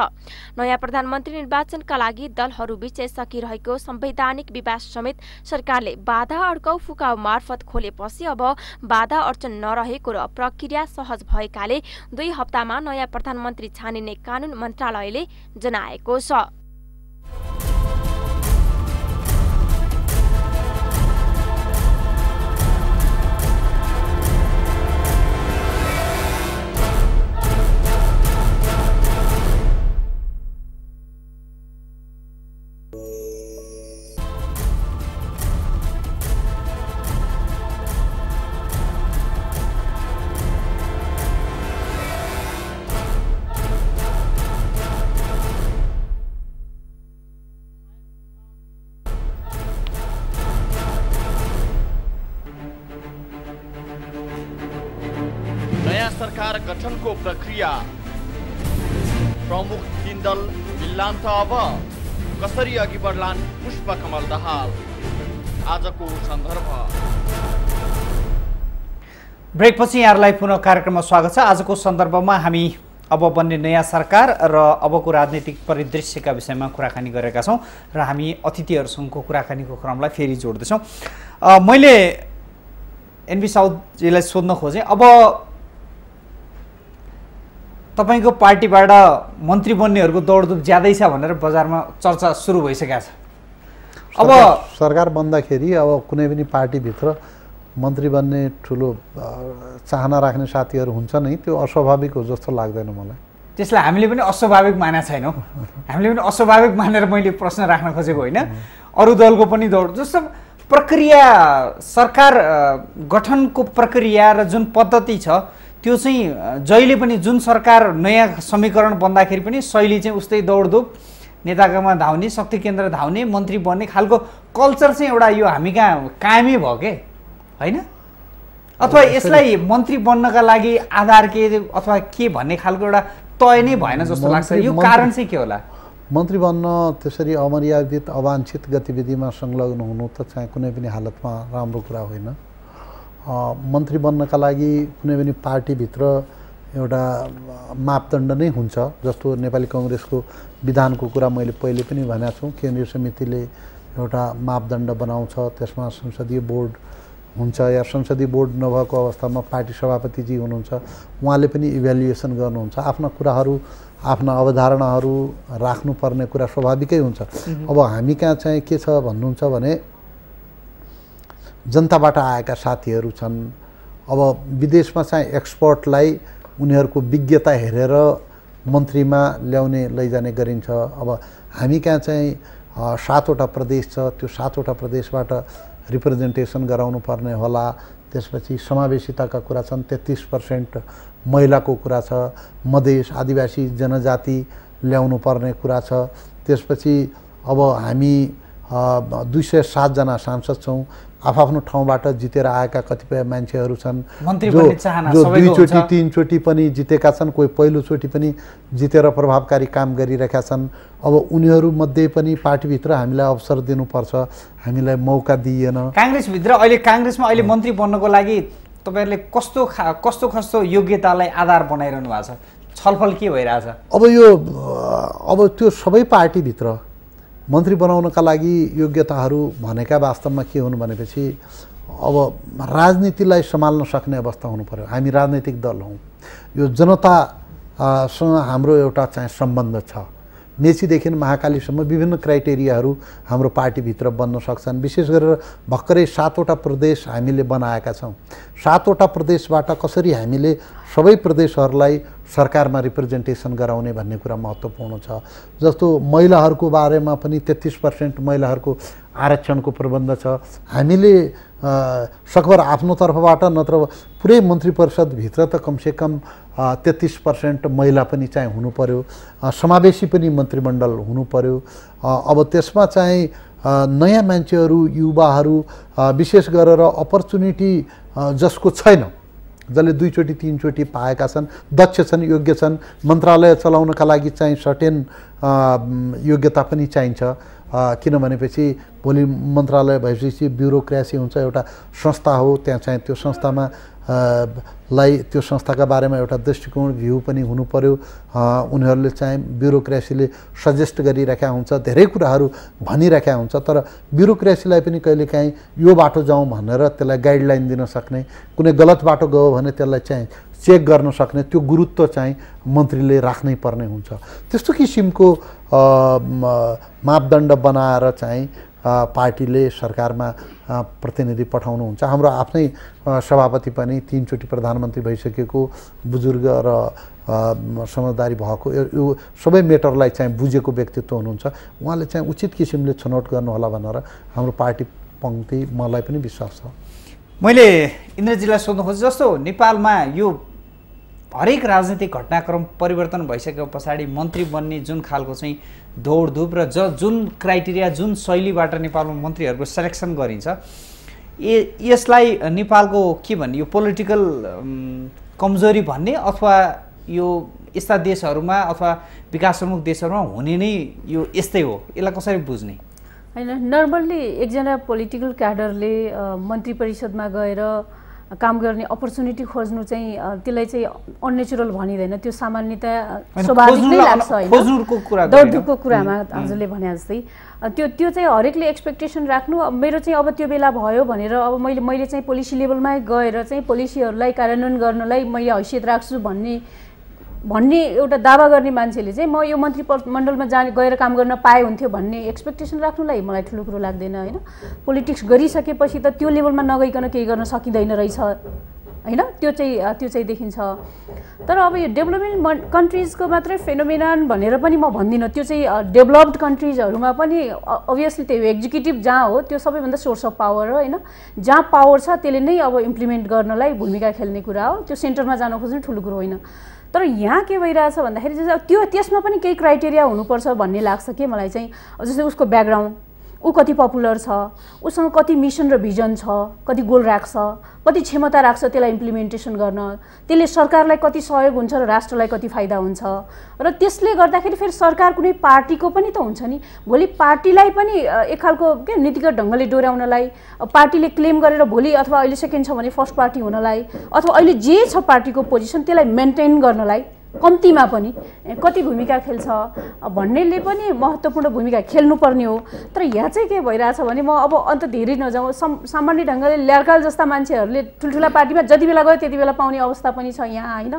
नयाँ प्रधानमन्त्री निर्वाचनका लागि दलहरूबीच सकिरहेको संवैधानिक विवाद समेत सरकारले बाधा अड्काउ फुकाउ मार्फत खोलेपछि अब बाधा अड्चन नरहेको र प्रक्रिया सहज भएकाले 2 हप्तामा नयाँ प्रधानमन्त्री छानिने कानून मन्त्रालयले जनाएको छ। सरकार गठनको प्रक्रिया प्रमुख 3 दल मिल्लान् त अब कसरी अघि बढ्लान् पुष्पकमल दाहाल। आजको सन्दर्भ। ब्रेकपछि यहाँहरूलाई पुनः कार्यक्रममा स्वागत छ। आजको सन्दर्भमा हामी अब बन्ने नयाँ सरकार र अबको राजनीतिक परिदृश्यका विषयमा कुराकानी गरेका छौँ र हामी अतिथिहरूसँगको कुराकानीको क्रमलाई फेरि जोड्दैछौँ। मैले एनबी साउदजीलाई सोध्न खोजेँ, अब तपाईको पार्टीबाट मन्त्री बन्नेहरूको दौडधुप ज्यादै छ भनेर बजारमा चर्चा सुरु भइसकेको छ। अब सरकार बन्दाखेरि अब कुनै पनि पार्टीभित्र मन्त्री बन्ने ठुलो चाहना राख्ने साथीहरू हुन्छ नै, त्यो अस्वाभाविक हो जस्तो लाग्दैन मलाई। त्यसलाई हामीले पनि अस्वाभाविक मानेका छैनौँ। हामीले पनि अस्वाभाविक मानेर मैले प्रश्न राख्न खोजेको होइन। अरू दलको पनि दौड जस्तो प्रक्रिया, सरकार गठनको प्रक्रिया र जुन पद्धति छ त्यो चाहिँ जहिले पनि जुन सरकार नयाँ समीकरण बन्दाखेरि पनि शैली चाहिँ उस्तै दौडधुप, नेताकामा धाउने, शक्ति केन्द्र धाउने, मन्त्री बन्ने खालको कल्चर चाहिँ एउटा यो हामी कहाँ कायमै भयो के होइन? अथवा यसलाई मन्त्री बन्नका लागि आधार के अथवा के भन्ने खालको एउटा तय नै भएन जस्तो लाग्छ। यो कारण चाहिँ के होला? मन्त्री बन्न त्यसरी अमर्यादित अवाञ्छित गतिविधिमा संलग्न हुनु त चाहिँ कुनै पनि हालतमा राम्रो कुरा होइन। मन्त्री बन्नका लागि कुनै पनि पार्टीभित्र एउटा मापदण्ड नै हुन्छ। जस्तो नेपाली कांग्रेसको विधानको कुरा मैले पहिले पनि भनेको छु, केन्द्रीय समितिले एउटा मापदण्ड बनाउँछ, त्यसमा संसदीय बोर्ड हुन्छ या संसदीय बोर्ड नभएको अवस्थामा पार्टी सभापतिजी हुनुहुन्छ, उहाँले पनि इभ्यालुएसन गर्नुहुन्छ। आफ्ना कुराहरू, आफ्ना अवधारणाहरू राख्नुपर्ने कुरा स्वाभाविकै हुन्छ। अब हामी कहाँ चाहिँ के छ भन्नुहुन्छ भने जनताबाट आएका साथीहरू छन्। अब विदेशमा चाहिँ एक्सपर्टलाई उनीहरूको विज्ञता हेरेर मन्त्रीमा ल्याउने लैजाने गरिन्छ। अब हामी कहाँ चाहिँ 7वटा प्रदेश छ, त्यो 7वटा प्रदेशबाट रिप्रेजेन्टेसन गराउनु पर्ने होला। त्यसपछि समावेशिताका कुरा छन्, 33% महिलाको कुरा छ, मधेस, आदिवासी जनजाति ल्याउनु पर्ने कुरा छ। त्यसपछि अब हामी 207 जना सांसद छौँ, आफ्नो ठाउँबाट जितेर आएका कतिपय मान्छेहरू छन् जो 2 चोटि 3 चोटि पनि जितेका छन्, कोही पहिलोचोटि पनि जितेर प्रभावकारी काम गरिरहेका छन्। अब उनीहरूमध्ये पनि पार्टीभित्र हामीलाई अवसर दिनुपर्छ, हामीलाई मौका दिइएन। काङ्ग्रेसमा अहिले मन्त्री बन्नको लागि तपाईँहरूले कस्तो योग्यतालाई आधार बनाइरहनु भएको छ? छलफल के भइरहेछ? अब त्यो सबै पार्टीभित्र मन्त्री बनाउनका लागि योग्यताहरू भनेका वास्तवमा के हुनु भनेपछि अब राजनीतिलाई सम्हाल्न सक्ने अवस्था हुनु पर्यो। हामी राजनैतिक दल हौँ, यो जनतासँग हाम्रो एउटा चाहिँ सम्बन्ध छ। मेचीदेखि महाकालीसम्म विभिन्न क्राइटेरियाहरू हाम्रो पार्टीभित्र बन्न सक्छन्। विशेष गरेर भर्खरै 7वटा प्रदेश हामीले बनाएका छौँ। 7वटा प्रदेशबाट कसरी हामीले सबै प्रदेशहरूलाई सरकारमा रिप्रेजेन्टेसन गराउने भन्ने कुरा महत्त्वपूर्ण छ। जस्तो महिलाहरूको बारेमा पनि 33% महिलाहरूको आरक्षणको प्रबन्ध छ। हामीले सकभर आफ्नो तर्फबाट नत्र पुरै मन्त्री परिषदभित्र त कमसेकम 33% महिला पनि चाहिँ हुनु पर्यो, समावेशी पनि मन्त्रीमण्डल हुनु पर्यो। अब त्यसमा चाहिँ नयाँ मान्छेहरू, युवाहरू, विशेष गरेर अपर्च्युनिटी जसको छैन, जसले 2 चोटि 3 चोटि पाएका छन्, दक्ष छन्, योग्य छन्, मन्त्रालय चलाउनका लागि चाहिँ सर्टेन योग्यता पनि चाहिन्छ। किनभनेपछि भोलि मन्त्रालय भएपछि ब्युरोक्रेसी हुन्छ, एउटा संस्था हो, त्यहाँ चाहिँ त्यो संस्थामा त्यो संस्थाका बारेमा एउटा दृष्टिकोण भ्यू पनि हुनु पर्यो। उनीहरूले चाहिँ ब्युरोक्रेसीले सजेस्ट गरिरहेका हुन्छ, धेरै कुराहरू भनिरहेका हुन्छ, तर ब्युरोक्रेसीलाई पनि कहिलेकाहीँ यो बाटो जाउँ भनेर त्यसलाई गाइडलाइन दिन सक्ने, कुनै गलत बाटो गयो भने त्यसलाई चाहिँ चेक गर्न सक्ने त्यो गुरुत्व चाहिँ मन्त्रीले राख्नै पर्ने हुन्छ। त्यस्तो किसिमको मापदण्ड बनाएर चाहिँ पार्टीले सरकारमा प्रतिनिधि पठाउनुहुन्छ। हाम्रो आफ्नै सभापति पनि 3 चोटि प्रधानमन्त्री भइसकेको, बुजुर्ग र समझदारी भएको, यो सबै मेटरलाई चाहिँ बुझेको व्यक्तित्व हुनुहुन्छ। उहाँले चाहिँ उचित किसिमले छनौट गर्नुहोला भनेर हाम्रो पार्टी पङ्क्ति मलाई पनि विश्वास छ। मैले इन्द्रजीलाई सोध्नु खोजेँ, जस्तो नेपालमा यो हरेक राजनीतिक घटनाक्रम परिवर्तन भइसकेको पछाडि मन्त्री बन्ने जुन खालको चाहिँ दौडधुप र जुन क्राइटेरिया, जुन शैलीबाट नेपालमा मन्त्रीहरूको सेलेक्सन गरिन्छ, यसलाई नेपालको के भन्ने, यो पोलिटिकल कमजोरी भन्ने अथवा यो यस्ता देशहरूमा अथवा विकासोन्मुख देशहरूमा हुने नै यो यस्तै हो, यसलाई कसरी बुझ्ने? होइन, नर्मल्ली एकजना पोलिटिकल क्याडरले मन्त्री परिषदमा गएर काम गर्ने अपर्च्युनिटी खोज्नु चाहिँ त्यसलाई चाहिँ अननेचुरल भनिँदैन, त्यो सामान्यतया स्वाभाविक नै लाग्छ होइन। दौडधुपको कुरामा हजुरले भने जस्तै त्यो चाहिँ हरेकले एक्सपेक्टेसन राख्नु। मेरो चाहिँ अब त्यो बेला भयो भनेर अब मैले चाहिँ पोलिसी लेभलमै गएर चाहिँ पोलिसीहरूलाई कार्यान्वयन गर्नलाई मैले हैसियत राख्छु भन्ने एउटा दावा गर्ने मान्छेले चाहिँ म यो मन्त्री मण्डलमा गएर काम गर्न पाए हुन्थ्यो भन्ने एक्सपेक्टेसन राख्नुलाई मलाई ठुलो कुरो लाग्दैन होइन। पोलिटिक्स गरिसकेपछि त त्यो लेभलमा नगइकन केही गर्न सकिँदैन रहेछ होइन, त्यो चाहिँ देखिन्छ। तर अब यो डेभलपमेन्ट कन्ट्रिजको मात्रै फेनोमेनन भनेर पनि म भन्दिनँ, त्यो चाहिँ डेभलप्ड कन्ट्रिजहरूमा पनि अभियसली त्यो एक्जिक्युटिभ जहाँ हो त्यो सबैभन्दा सोर्स अफ पावर हो होइन। जहाँ पावर छ त्यसले नै अब इम्प्लिमेन्ट गर्नलाई भूमिका खेल्ने कुरा हो, त्यो सेन्टरमा जान खोज्ने ठुलो कुरो होइन। तर यहाँ के भइरहेछ भन्दाखेरि चाहिँ त्यसमा पनि केही क्राइटेरिया हुनुपर्छ भन्ने लाग्छ कि मलाई चाहिँ। जस्तै उसको ब्याकग्राउन्ड, ऊ कति पपुलर छ, उसँग कति मिसन र भिजन छ, कति गोल राख्छ, कति क्षमता राख्छ त्यसलाई इम्प्लिमेन्टेसन गर्न, त्यसले सरकारलाई कति सहयोग हुन्छ र राष्ट्रलाई कति फाइदा हुन्छ। र त्यसले गर्दाखेरि फेरि सरकार कुनै पार्टीको पनि त हुन्छ नि, भोलि पार्टीलाई पनि एक खालको के नीतिगत ढङ्गले डोर्याउनलाई, पार्टीले क्लेम गरेर भोलि अथवा अहिले सेकेन्ड छ भने फर्स्ट पार्टी हुनलाई, अथवा अहिले जे छ पार्टीको पोजिसन त्यसलाई मेन्टेन गर्नलाई कम्तीमा पनि कति भूमिका खेल्छ भन्नेले पनि महत्त्वपूर्ण भूमिका खेल्नुपर्ने हो। तर यहाँ चाहिँ के भइरहेछ भने म अब अन्त धेरै नजाउँ, सामान्य ढङ्गले ल्यार्काल जस्ता मान्छेहरूले ठुल्ठुला पार्टीमा जति बेला गयो त्यति बेला पाउने अवस्था पनि छ यहाँ होइन।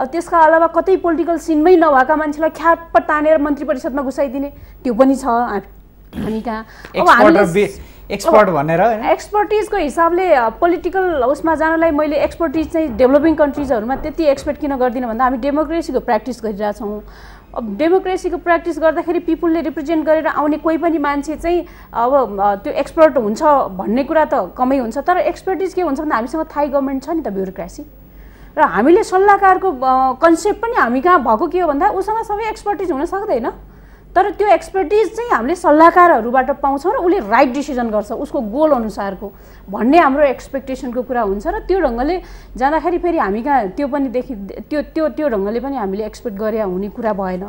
त्यसका अलावा कतै पोलिटिकल सिनमै नभएका मान्छेलाई ख्याप्प तानेर मन्त्री परिषदमा घुसाइदिने त्यो पनि छ हामी कहाँ। अब हामीले एक्सपर्ट भनेर एक्सपर्टिजको हिसाबले पोलिटिकल उसमा जानलाई मैले एक्सपर्टिज चाहिँ डेभलपिङ कन्ट्रिजहरूमा त्यति एक्सपेक्ट किन गर्दिनँ भन्दा हामी डेमोक्रेसीको प्र्याक्टिस गरिरहेछौँ। अब डेमोक्रेसीको प्र्याक्टिस गर्दाखेरि पिपुलले रिप्रेजेन्ट गरेर आउने कोही पनि मान्छे चाहिँ अब त्यो एक्सपर्ट हुन्छ भन्ने कुरा त कमै हुन्छ। तर एक्सपर्टिज के हुन्छ भन्दा हामीसँग थाई गभर्मेन्ट छ नि त, ब्युरोक्रेसी र हामीले सल्लाहकारको कन्सेप्ट पनि हामी कहाँ भएको के हो भन्दा उसँग सबै एक्सपर्टिज हुन सक्दैन, तर त्यो एक्सपर्टिज चाहिँ हामीले सल्लाहकारहरूबाट पाउँछौँ र उसले राइट डिसिजन गर्छ उसको गोल अनुसारको भन्ने हाम्रो एक्सपेक्टेसनको कुरा हुन्छ र त्यो ढङ्गले जाँदाखेरि फेरि हामी कहाँ त्यो पनि त्यो ढङ्गले पनि हामीले एक्सपेक्ट गरे हुने कुरा भएन।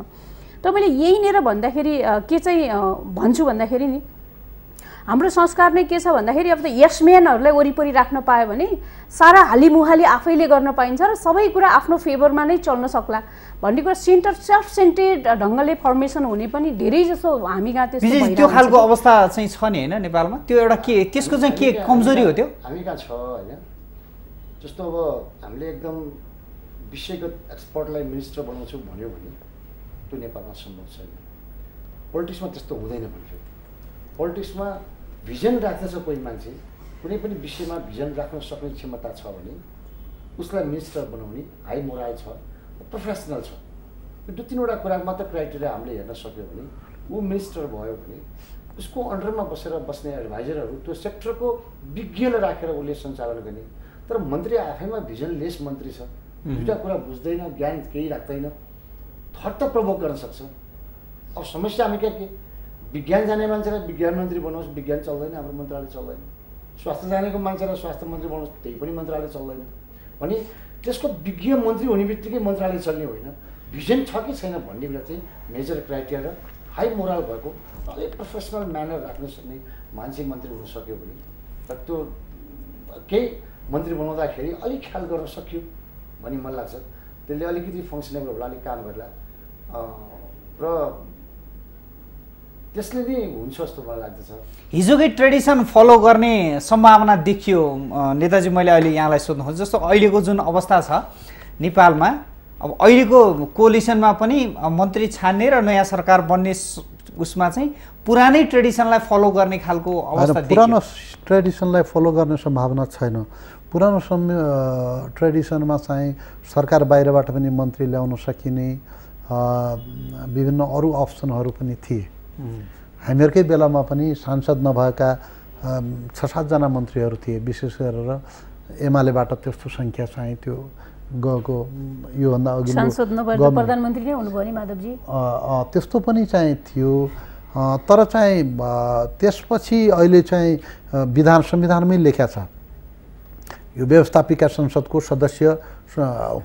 तर मैले यहीँनिर भन्दाखेरि के चाहिँ भन्छु भन्दाखेरि नि हाम्रो संस्कार नै के छ भन्दाखेरि अब त यसम्यानहरूलाई वरिपरि राख्न पायो भने सारा हालिमुहाली आफैले गर्न पाइन्छ र सबै कुरा आफ्नो फेभरमा नै चल्न सक्ला भन्ने कुरा सेल्फ सेन्टेड ढङ्गले फर्मेसन हुने पनि धेरै जसो हामी कहाँ त्यस्तो त्यो खालको अवस्था चाहिँ छ नि होइन नेपालमा? त्यो एउटा के त्यसको चाहिँ के कमजोरी हो त्यो हामी कहाँ छ होइन? जस्तो अब हामीले एकदम विषयगत एक्सपर्टलाई मिनिस्टर बनाउँछौँ भन्यो भने त्यो नेपालमा सम्भव छैन। पोलिटिक्समा त्यस्तो हुँदैन भन्थ्यो। पोलिटिक्समा भिजन राख्दछ कोही मान्छे, कुनै पनि विषयमा भिजन राख्न सक्ने क्षमता छ भने उसलाई मिनिस्टर बनाउने हाई मोरल छ, प्रोफेसनल छ। यो 2-3वटा कुरा मात्र क्राइटेरिया हामीले हेर्न सक्यो भने ऊ मिनिस्टर भयो भने उसको अन्डरमा बस्ने एडभाइजरहरू त्यो सेक्टरको विज्ञलाई राखेर उसले सञ्चालन गर्ने। तर मन्त्री आफैमा भिजनलेस मन्त्री छ, दुईवटा कुरा बुझ्दैन, ज्ञान केही राख्दैन, थट प्रभोग गर्न सक्छ। अब समस्या हामी के विज्ञान जाने मान्छेलाई विज्ञान मन्त्री बनाओस्, विज्ञान चल्दैन, हाम्रो मन्त्रालय चल्दैन। स्वास्थ्य जानेको मान्छेलाई स्वास्थ्य मन्त्री बनाओस्, त्यही पनि मन्त्रालय चल्दैन। भने त्यसको विज्ञ मन्त्री हुने बित्तिकै मन्त्रालय चल्ने होइन, भिजन छ कि छैन भन्ने कुरा चाहिँ मेजर क्राइटेरिया हाई मोरल भएको अलिक प्रोफेसनल म्यानर राख्न सक्ने मान्छे मन्त्री हुन सक्यो भने र त्यो केही मन्त्री बनाउँदाखेरि अलिक ख्याल गर्न सक्यो भन्ने मलाई लाग्छ। त्यसले अलिकति फङ्सनेबल होला, अलिक काम गर्ला र त्यसले नै हुन्छ जस्तो मलाई लाग्दछ। हिजोकै ट्रेडिसन फलो गर्ने सम्भावना देखियो नेताजी। मैले अहिले यहाँलाई सोध्नु खोजेँ जस्तो अहिलेको जुन अवस्था छ नेपालमा, अब अहिलेको कोलिसनमा पनि मन्त्री छान्ने र नयाँ सरकार बन्ने उसमा चाहिँ पुरानै ट्रेडिसनलाई फलो गर्ने खालको अवस्था देखियो। पुरानो ट्रेडिसनलाई फलो गर्ने सम्भावना छैन। पुरानो ट्रेडिसनमा चाहिँ सरकार बाहिरबाट पनि मन्त्री ल्याउन सकिने विभिन्न अरू अप्सनहरू पनि थिए। हामीहरूकै बेलामा पनि सांसद नभएका 6-7 जना मन्त्रीहरू थिए, विशेष गरेर एमालेबाट त्यस्तो सङ्ख्या चाहिँ त्यो गएको योभन्दा अघि सांसद नभएर प्रधानमन्त्री नै हुनुभयो नि माधवजी। त्यस्तो पनि चाहिँ थियो। तर चाहिँ त्यसपछि अहिले चाहिँ संविधानमै लेख्या छ यो व्यवस्थापिका संसदको सदस्य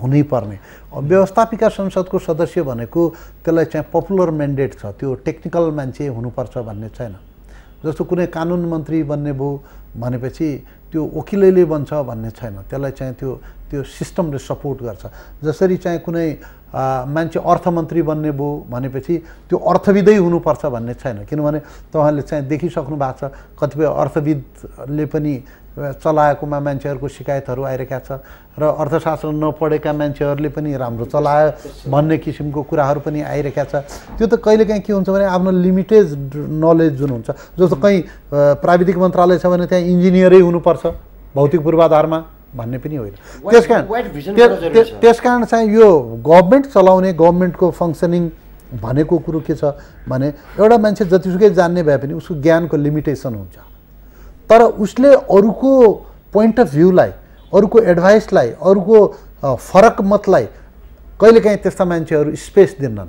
हुनै पर्ने। व्यवस्थापिका संसदको सदस्य भनेको त्यसलाई चाहिँ पपुलर म्यान्डेट छ, त्यो टेक्निकल मान्छे हुनुपर्छ भन्ने छैन। जस्तो कुनै कानुन मन्त्री बन्ने भयो भनेपछि त्यो वकिलैले बन्छ भन्ने छैन, त्यसलाई चाहिँ त्यो सिस्टमले सपोर्ट गर्छ। जसरी चाहिँ कुनै मान्छे अर्थमन्त्री बन्ने भयो भनेपछि त्यो अर्थविदै हुनुपर्छ भन्ने छैन, किनभने तपाईँले चाहिँ देखिसक्नु भएको छ कतिपय अर्थविदले पनि चलाएकोमा मान्छेहरूको शिकायतहरू आइरहेका छ र अर्थशास्त्र नपढेका मान्छेहरूले पनि राम्रो चलायो भन्ने किसिमको कुराहरू पनि आइरहेका छ। त्यो त कहिलेकाहीँ के हुन्छ भने आफ्नो लिमिटेड नलेज जुन हुन्छ, जस्तो कहीँ प्राविधिक मन्त्रालय छ भने त्यहाँ इन्जिनियरै हुनुपर्छ भौतिक पूर्वाधारमा भन्ने पनि होइन। त्यसकारण चाहिँ यो गभर्मेन्ट चलाउने, गभर्मेन्टको फङ्सनिङ भनेको कुरो के छ भने एउटा मान्छे जतिसुकै जान्ने भए पनि उसको ज्ञानको लिमिटेसन हुन्छ। तर उसले अरूको पोइन्ट अफ भ्यूलाई, अरूको एडभाइसलाई, अरूको फरक मतलाई कहिलेकाहीँ त्यस्ता मान्छेहरू स्पेस दिन्नन्,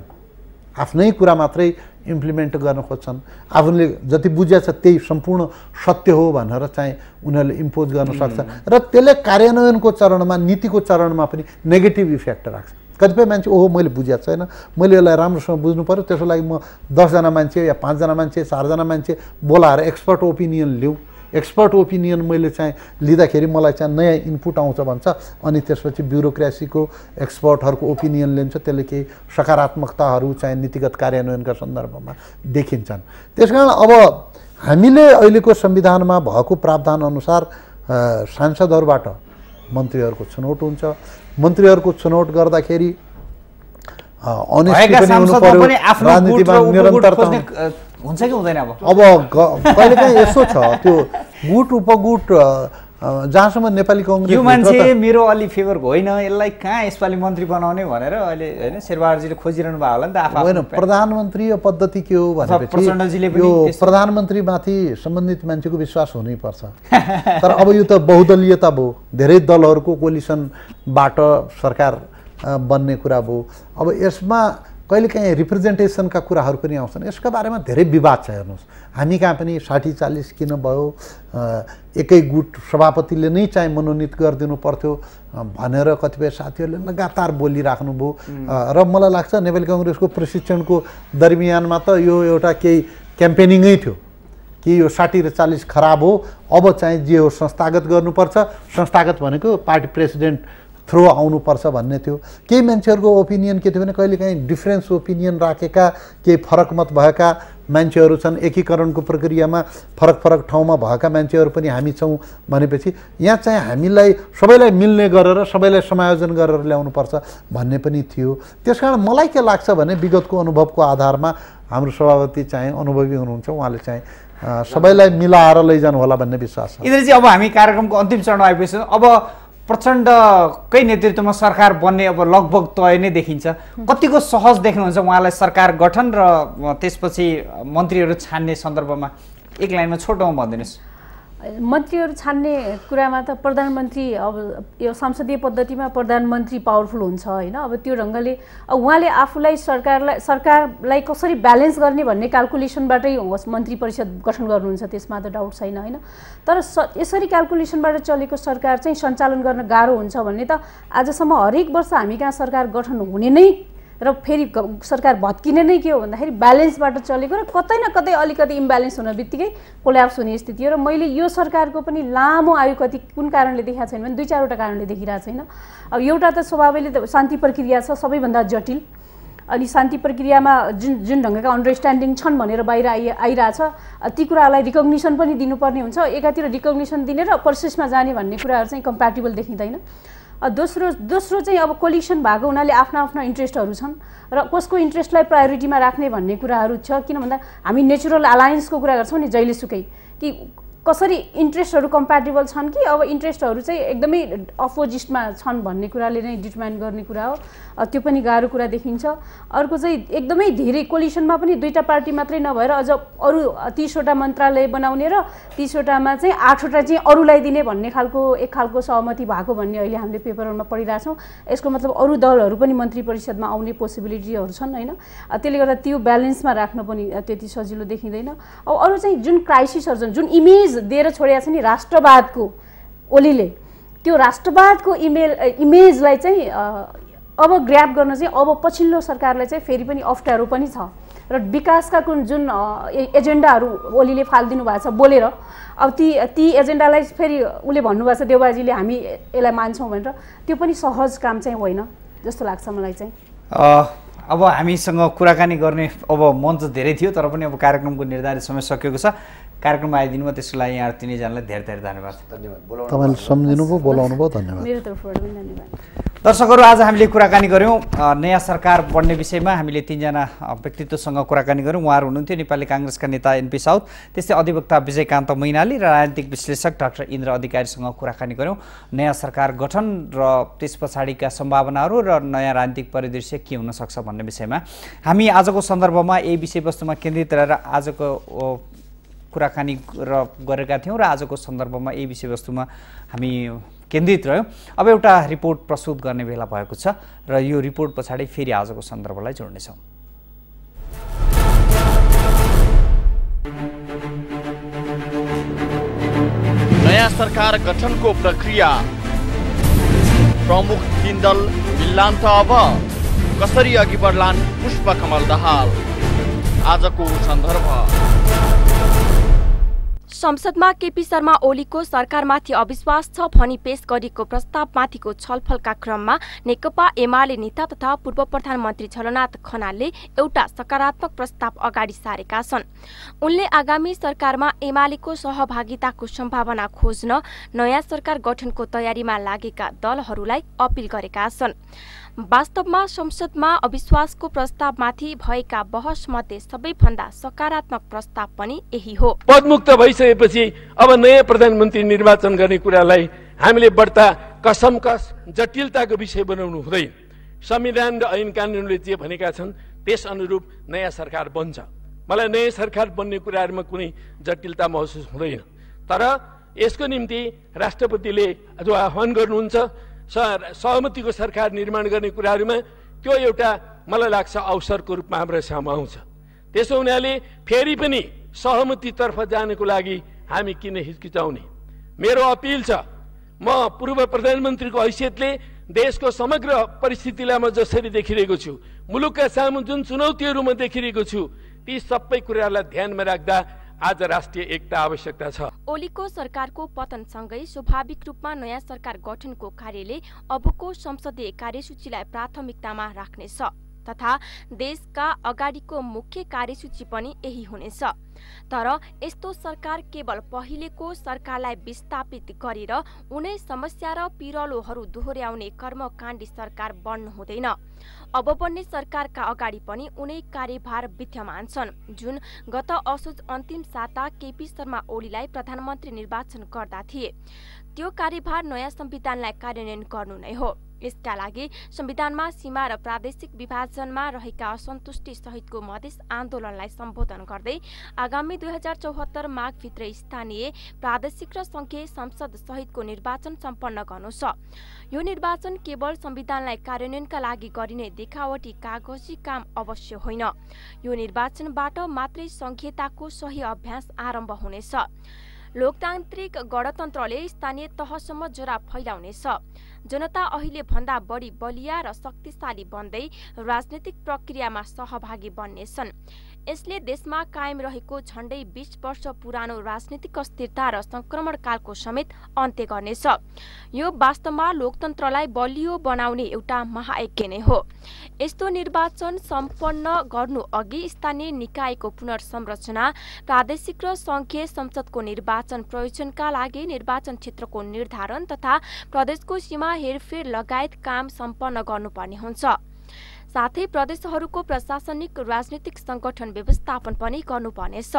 आफ्नै कुरा मात्रै इम्प्लिमेन्ट गर्न खोज्छन्। आफूले जति बुझेको छ त्यही सम्पूर्ण सत्य हो भनेर चाहिँ उनीहरूले इम्पोज गर्न सक्छ र त्यसले कार्यान्वयनको चरणमा, नीतिको चरणमा पनि नेगेटिभ इफेक्ट राख्छ। कतिपय मान्छे ओहो मैले बुझेको छैन, मैले यसलाई राम्रोसँग बुझ्नु पऱ्यो, त्यसको लागि म 10 जना मान्छे या 5 जना मान्छे 4 जना मान्छे बोलाएर एक्सपर्ट ओपिनियन लिउँ। एक्सपर्ट ओपिनियन मैले चाहिँ लिँदाखेरि मलाई चाहिँ नयाँ इनपुट आउँछ भन्छ, अनि त्यसपछि ब्युरोक्रेसीको एक्सपर्टहरूको ओपिनियन लिन्छ, त्यसले केही सकारात्मकताहरू चाहिँ नीतिगत कार्यान्वयनका सन्दर्भमा देखिन्छन्। त्यसकारण अब हामीले अहिलेको संविधानमा भएको प्रावधान अनुसार सांसदहरूबाट मन्त्रीहरूको छनौट हुन्छ। मन्त्रीहरूको छनौट गर्दाखेरि अनेस्टी पनि हुनु पर्यो, राजनीतिमा निरन्तरता हुन्छ कि हुँदैन? अब कहिलेकाहीँ यसो छ त्यो गुट उपगुट जहाँसम्म नेपाली कांग्रेस यो मान्छे मेरो अलि फेभरको होइन, यसलाई कहाँ यसपालि मन्त्री बनाउने भनेर अहिले होइन शेरबहादुरजीले खोजिरहनु भयो होला नि त आफू। होइन, प्रधानमन्त्रीय पद्धति के हो भनेपछि यो प्रधानमन्त्रीमाथि सम्बन्धित मान्छेको विश्वास हुनैपर्छ। तर अब यो त बहुदलीयता भयो, धेरै दलहरूको कोलिसनबाट सरकार बन्ने कुरा भयो। अब यसमा कहिलेकाहीँ रिप्रेजेन्टेसनका कुराहरू पनि आउँछन्, यसका बारेमा धेरै विवाद छ। हेर्नुहोस्, हामी कहाँ पनि 60-40 किन भयो, एकै गुट सभापतिले नै चाहिँ मनोनित गरिदिनु पर्थ्यो भनेर कतिपय साथीहरूले लगातार बोलिराख्नुभयो। र मलाई लाग्छ नेपाली कांग्रेसको प्रशिक्षणको दरमियानमा त यो एउटा केही क्याम्पेनिङै थियो कि यो 60 र 40 खराब हो, अब चाहिँ जे हो संस्थागत गर्नुपर्छ, संस्थागत भनेको पार्टी प्रेसिडेन्ट थ्रो आउनुपर्छ भन्ने थियो। केही मान्छेहरूको ओपिनियन के थियो भने कहिलेकाहीँ डिफ्रेन्स ओपिनियन राखेका केही फरक मत भएका मान्छेहरू छन्, एकीकरणको प्रक्रियामा फरक फरक ठाउँमा भएका मान्छेहरू पनि हामी छौँ भनेपछि यहाँ चाहिँ हामीलाई सबैलाई मिल्ने गरेर सबैलाई समायोजन गरेर ल्याउनुपर्छ भन्ने पनि थियो। त्यसकारण मलाई के लाग्छ भने विगतको अनुभवको आधारमा हाम्रो सभापति चाहिँ अनुभवी हुनुहुन्छ, उहाँले चाहिँ सबैलाई मिलाएर लैजानु होला भन्ने विश्वास छ। इन्द्रजी, अब हामी कार्यक्रमको अन्तिम चरणमा आइपुगेछौँ। अब प्रचण्डकै नेतृत्वमा सरकार बन्ने अब लगभग तय नै देखिन्छ। कतिको सहज देख्नुहुन्छ उहाँलाई सरकार गठन र त्यसपछि मन्त्रीहरू छान्ने सन्दर्भमा? एक लाइनमा छोटोमा भनिदिनुहोस्। मन्त्रीहरू छान्ने कुरामा त प्रधानमन्त्री, अब यो संसदीय पद्धतिमा प्रधानमन्त्री पावरफुल हुन्छ होइन। अब त्यो ढङ्गले उहाँले आफूलाई सरकारलाई कसरी ब्यालेन्स गर्ने भन्ने क्यालकुलेसनबाटै मन्त्री परिषद गठन गर्नुहुन्छ, त्यसमा त डाउट छैन होइन। तर यसरी क्यालकुलेसनबाट चलेको सरकार चाहिँ सञ्चालन गर्न गाह्रो हुन्छ भन्ने त आजसम्म हरेक वर्ष हामी कहाँ सरकार गठन हुने नै र फेरि सरकार भत्किने नै के हो भन्दाखेरि ब्यालेन्सबाट चलेको र कतै न कतै अलिकति इम्ब्यालेन्स हुन बित्तिकै कोल्याप्स हुने स्थिति हो। र मैले यो सरकारको पनि लामो आयु कति कुन कारणले देखाएको छैन भने 2-4वटा कारणले देखिरहेको छैन। अब एउटा त स्वभावैले त शान्ति प्रक्रिया छ सबैभन्दा जटिल, अनि शान्ति प्रक्रियामा जुन ढङ्गका अन्डरस्ट्यान्डिङ छन् भनेर बाहिर आइरहेछ, ती कुरालाई रिकग्निसन पनि दिनुपर्ने हुन्छ। एकातिर रिकग्निसन दिने र प्रोसेसमा जाने भन्ने कुराहरू चाहिँ कम्प्याटेबल देखिँदैन। दोस्रो चाहिँ अब कोलिसन भएको हुनाले आफ्ना आफ्ना इन्ट्रेस्टहरू छन् र कसको इन्ट्रेस्टलाई प्रायोरिटीमा राख्ने भन्ने कुराहरू छ। किन भन्दा हामी नेचुरल अलायन्सको कुरा गर्छौँ नि जहिलेसुकै, कि कसरी इन्ट्रेस्टहरू कम्प्याटेबल छन् कि अब इन्ट्रेस्टहरू चाहिँ एकदमै अपोजिटमा छन् भन्ने कुराले नै डिटर्माइन गर्ने कुरा हो। त्यो पनि गाह्रो कुरा देखिन्छ। अर्को चाहिँ एकदमै धेरै कोलिसनमा पनि 2टा पार्टी मात्रै नभएर अझ अरू 30वटा मन्त्रालय बनाउने र 30वटामा चाहिँ 8वटा चाहिँ अरूलाई दिने भन्ने एक खालको सहमति भएको भन्ने अहिले हामीले पेपरहरूमा पढिरहेछौँ। यसको मतलब अरू दलहरू पनि मन्त्री परिषदमा आउने पोसिबिलिटीहरू छन् होइन। त्यसले गर्दा त्यो ब्यालेन्समा राख्न पनि त्यति सजिलो देखिँदैन। अब अरू चाहिँ जुन क्राइसिसहरू छन्, जुन इमेज दिएर छोडेको छ नि राष्ट्रवादको ओलीले, त्यो राष्ट्रवादको इमेजलाई चाहिँ अब ग्र्याब गर्न चाहिँ अब पछिल्लो सरकारलाई चाहिँ फेरि पनि अप्ठ्यारो पनि छ। र विकासका जुन एजेन्डाहरू ओलीले फालिदिनु भएको छ बोलेर, अब ती एजेन्डालाई फेरि उसले भन्नुभएको छ देवबाजीले हामी यसलाई मान्छौँ भनेर, त्यो पनि सहज काम चाहिँ होइन जस्तो लाग्छ मलाई चाहिँ। अब हामीसँग कुराकानी गर्ने अब मञ्च धेरै थियो, तर पनि अब कार्यक्रमको निर्धारित समय सकिएको छ। कार्यक्रममा आइदिनु भयो त्यसको लागि यहाँ तिनैजनालाई धेरै धेरै धन्यवाद। तपाईँले सम्झिनुभयो, बोलाउनु भयो, धन्यवाद। मेरो तर्फबाट पनि धन्यवाद। दर्शकहरू, आज हामीले कुराकानी गऱ्यौँ नयाँ सरकार बन्ने विषयमा। हामीले 3जना व्यक्तित्वसँग कुराकानी गऱ्यौँ। उहाँहरू हुनुहुन्थ्यो नेपाली काङ्ग्रेसका नेता एनपी साउद, त्यस्तै अधिवक्ता विजयकान्त मैनाली र राजनीतिक विश्लेषक डाक्टर इन्द्र अधिकारीसँग कुराकानी गऱ्यौँ। नयाँ सरकार गठन र त्यस पछाडिका सम्भावनाहरू र नयाँ राजनीतिक परिदृश्य के हुनसक्छ भन्ने विषयमा हामी आजको सन्दर्भमा यही विषयवस्तुमा केन्द्रित रहेर आजको कुराकानी गरेका थियौँ र आजको सन्दर्भमा यही विषयवस्तुमा हामी केन्द्रित रह्यौँ। अब एउटा रिपोर्ट प्रस्तुत गर्ने बेला भएको छ र यो रिपोर्ट पछाडि फेरि आजको सन्दर्भलाई जोड्नेछौँ। नयाँ सरकार गठनको प्रक्रिया, प्रमुख 3 दल मिल्लान् त अब कसरी अघि बढ्लान् पुष्पकमल दाहाल। आजको सन्दर्भ। संसदमा केपी शर्मा ओलीको सरकारमाथि अविश्वास छ भनी पेश गरिएको प्रस्तावमाथिको छलफलका क्रममा नेकपा एमाले नेता तथा पूर्व प्रधानमन्त्री झलनाथ खनालले एउटा सकारात्मक प्रस्ताव अगाडि सारेका छन्। उनले आगामी सरकारमा एमालेको सहभागिताको सम्भावना खोज्न नयाँ सरकार गठनको तयारीमा लागेका दलहरूलाई अपील गरेका छन्। वास्तवमा संसदमा अविश्वासको प्रस्तावमाथि भएका बहस मध्ये सबैभन्दा सकारात्मक प्रस्ताव पनि यही हो। पदमुक्त भइसके सकिसकेपछि अब नयाँ प्रधानमन्त्री निर्वाचन गर्ने कुरालाई हामीले बढ्ता कसमकस जटिलताको विषय बनाउनु हुँदैन। संविधान र ऐन कानुनले जे भनेका छन् त्यस अनुरूप नयाँ सरकार बन्छ। मलाई नयाँ सरकार बन्ने कुराहरूमा कुनै जटिलता महसुस हुँदैन। तर यसको निम्ति राष्ट्रपतिले जो आह्वान गर्नुहुन्छ सहमतिको सरकार निर्माण गर्ने कुराहरूमा त्यो एउटा मलाई लाग्छ अवसरको रूपमा हाम्रो सामु आउँछ। त्यसो हुनाले फेरि पनि सहमतितर्फ जानको लागि हामी किन हिचकिचाउने? मेरो अपिल छ, म पूर्व प्रधानमन्त्रीको हैसियतले देशको समग्र परिस्थितिलाई म जसरी देखिरहेको छु, मुलुकका सामु जुन चुनौतीहरू म देखिरहेको छु, ती सबै कुरालाई ध्यानमा राख्दा आज राष्ट्रिय एकता आवश्यकता छ। ओलीको सरकारको पतनसँगै स्वाभाविक रूपमा नयाँ सरकार गठनको कार्यले अबको संसदीय कार्यसूचीलाई प्राथमिकतामा राख्नेछ तथा देशका अगाडिको मुख्य कार्यसूची पनि यही हुनेछ। तर यस्तो सरकार केवल पहिलेको सरकारलाई विस्थापित गरेर उनै समस्या र पिरलोहरू दोहोर्याउने कर्मकाण्डी सरकार बन्नु हुँदैन। अब बन्ने सरकारका अगाडि पनि उनै कार्यभार विद्यमान छन् जुन गत असोज अन्तिम साता केपी शर्मा ओलीलाई प्रधानमन्त्री निर्वाचन गर्दा थिए। त्यो कार्यभार नयाँ संविधानलाई कार्यान्वयन गर्नु नै हो। यसका लागि संविधानमा सीमा र प्रादेशिक विभाजनमा रहेका असन्तुष्टि सहितको मधेस आन्दोलनलाई सम्बोधन गर्दै आगामी 2074 माघभित्र स्थानीय प्रादेशिक र संघीय संसद सहितको निर्वाचन सम्पन्न गर्नु छ। यो निर्वाचन केवल संविधानलाई कार्यान्वयनका लागि गरिने देखावटी कागजी काम अवश्य होइन। यो निर्वाचनबाट मात्रै संघीयताको सही अभ्यास आरम्भ हुनेछ। लोकतान्त्रिक गणतन्त्रले स्थानीय तहसम्म जरा फैलाउनेछ। जनता अहिले भन्दा बढी बलिया र शक्तिशाली बन्दै राजनीतिक प्रक्रियामा सहभागी बन्नेछन्। यसले देशमा कायम रहेको झण्डै 20 वर्ष पुरानो राजनीतिक अस्थिरता र संक्रमणकालको समेत अन्त्य गर्नेछ। यो वास्तवमा लोकतन्त्रलाई बलियो बनाउने एउटा महायज्ञ नै हो। यस्तो निर्वाचन सम्पन्न गर्नु अघि स्थानीय निकायको पुनर्संरचना, प्रादेशिक र संघीय संसदको निर्वाचन प्रयोजनका लागि निर्वाचन क्षेत्रको निर्धारण तथा प्रदेशको सीमा हेरफेर लगायत काम सम्पन्न गर्नुपर्ने हुन्छ। साथै प्रदेशहरूको प्रशासनिक राजनीतिक संगठन व्यवस्थापन पनि गर्नुपर्नेछ।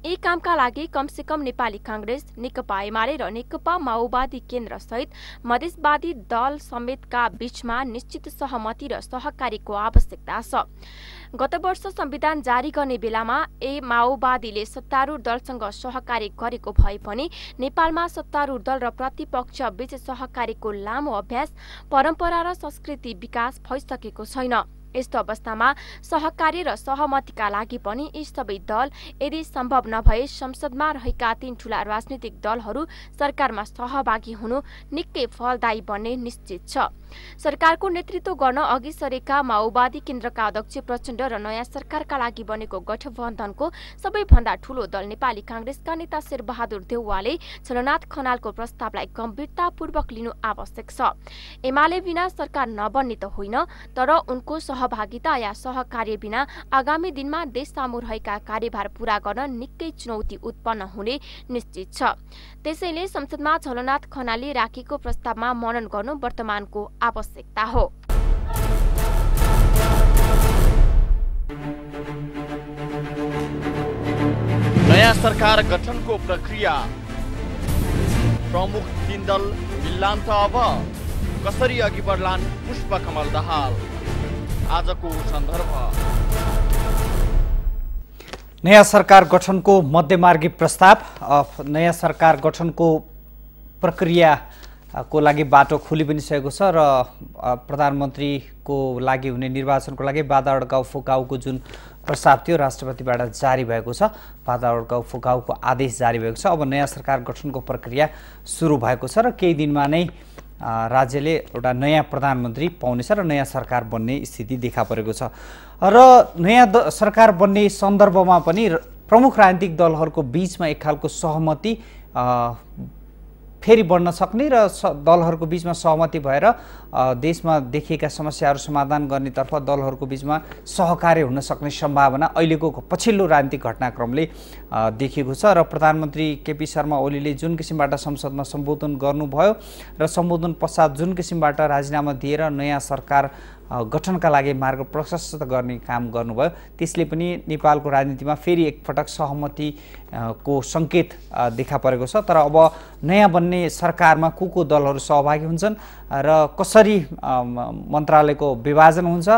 यी कामका लागि कमसेकम नेपाली कांग्रेस, नेकपा एमाले र नेकपा माओवादी केन्द्र सहित मधेसवादी दल समेतका बीचमा निश्चित सहमति र सहकारीको आवश्यकता छ। गत वर्ष संविधान जारी गर्ने बेलामा माओवादीले सत्तारूढ दलसँग सहकारी गरेको भए पनि नेपालमा सत्तारूढ दल र प्रतिपक्ष बीच सहकारीको लामो अभ्यास, परम्परा र संस्कृति विकास भइसकेको छैन। यस्तो अवस्थामा सहकारी र सहमतिका लागि पनि यी सबै दल यदि सम्भव नभए संसदमा रहेका 3 ठूला राजनीतिक दलहरू सरकारमा सहभागी हुनु निकै फलदायी बन्ने निश्चित छ। सरकारको नेतृत्व गर्न अघि सरेका माओवादी केन्द्रका अध्यक्ष प्रचण्ड र नयाँ सरकारका लागि बनेको गठबन्धनको सबैभन्दा ठूलो दल नेपाली कांग्रेसका नेता शेरबहादुर देउवाले झलनाथ खनालको प्रस्तावलाई गम्भीरतापूर्वक लिनु आवश्यक छ। एमाले बिना सरकार नबन्ने त होइन, तर उनको सहभागिता या सहकार्य बिना आगामी दिनमा देश सामु रहेका कार्यभार पूरा गर्न निकै चुनौती उत्पन्न हुने निश्चित छ। त्यसैले संसदमा झलनाथ खनालले राखेको प्रस्तावमा मनन गर्नु वर्तमानको आवश्यकता हो। नयाँ सरकार गठनको प्रक्रिया प्रमुख 3 दल मिल्लान् त अब कसरी अघि बढ्लान् पुष्पकमल दाहाल। आजको सन्दर्भ नयाँ सरकार गठनको मध्यमार्गी प्रस्ताव। नयाँ सरकार गठनको प्रक्रियाको लागि बाटो खुली पनि सकेको छ र प्रधानमन्त्रीको लागि हुने निर्वाचनको लागि बाधा अड्काउ फुकाउको जुन प्रस्ताव थियो राष्ट्रपतिबाट जारी भएको छ, बाधा अड्काउ फुकाउको आदेश जारी भएको छ। अब नयाँ सरकार गठनको प्रक्रिया सुरु भएको छ र केही दिनमा नै राज्यले एउटा नयाँ प्रधानमन्त्री पाउनेछ र नयाँ सरकार बन्ने स्थिति देखा परेको छ। र नयाँ सरकार बन्ने सन्दर्भमा पनि प्रमुख राजनीतिक दलहरूको बीचमा एक खालको सहमति फेरि बढ्न सक्ने र दलहरूको बीचमा सहमति भएर देशमा देखिएका समस्याहरू समाधान गर्नेतर्फ दलहरूको बीचमा सहकार्य हुन सक्ने सम्भावना अहिलेको पछिल्लो राजनीतिक घटनाक्रमले देखिएको छ। र प्रधानमन्त्री केपी शर्मा ओलीले जुन किसिमबाट संसदमा सम्बोधन गर्नुभयो र सम्बोधन पश्चात जुन किसिमबाट राजीनामा दिएर नयाँ सरकार गठनका लागि मार्ग प्रशस्त गर्ने काम गर्नुभयो। त्यसले पनि नेपालको राजनीतिमा फेरि एकपटक सहमति को सङ्केत देखा परेको छ। तर अब नयाँ बन्ने सरकारमा को दलहरू सहभागी हुन्छन् र कसरी मन्त्रालयको विभाजन हुन्छ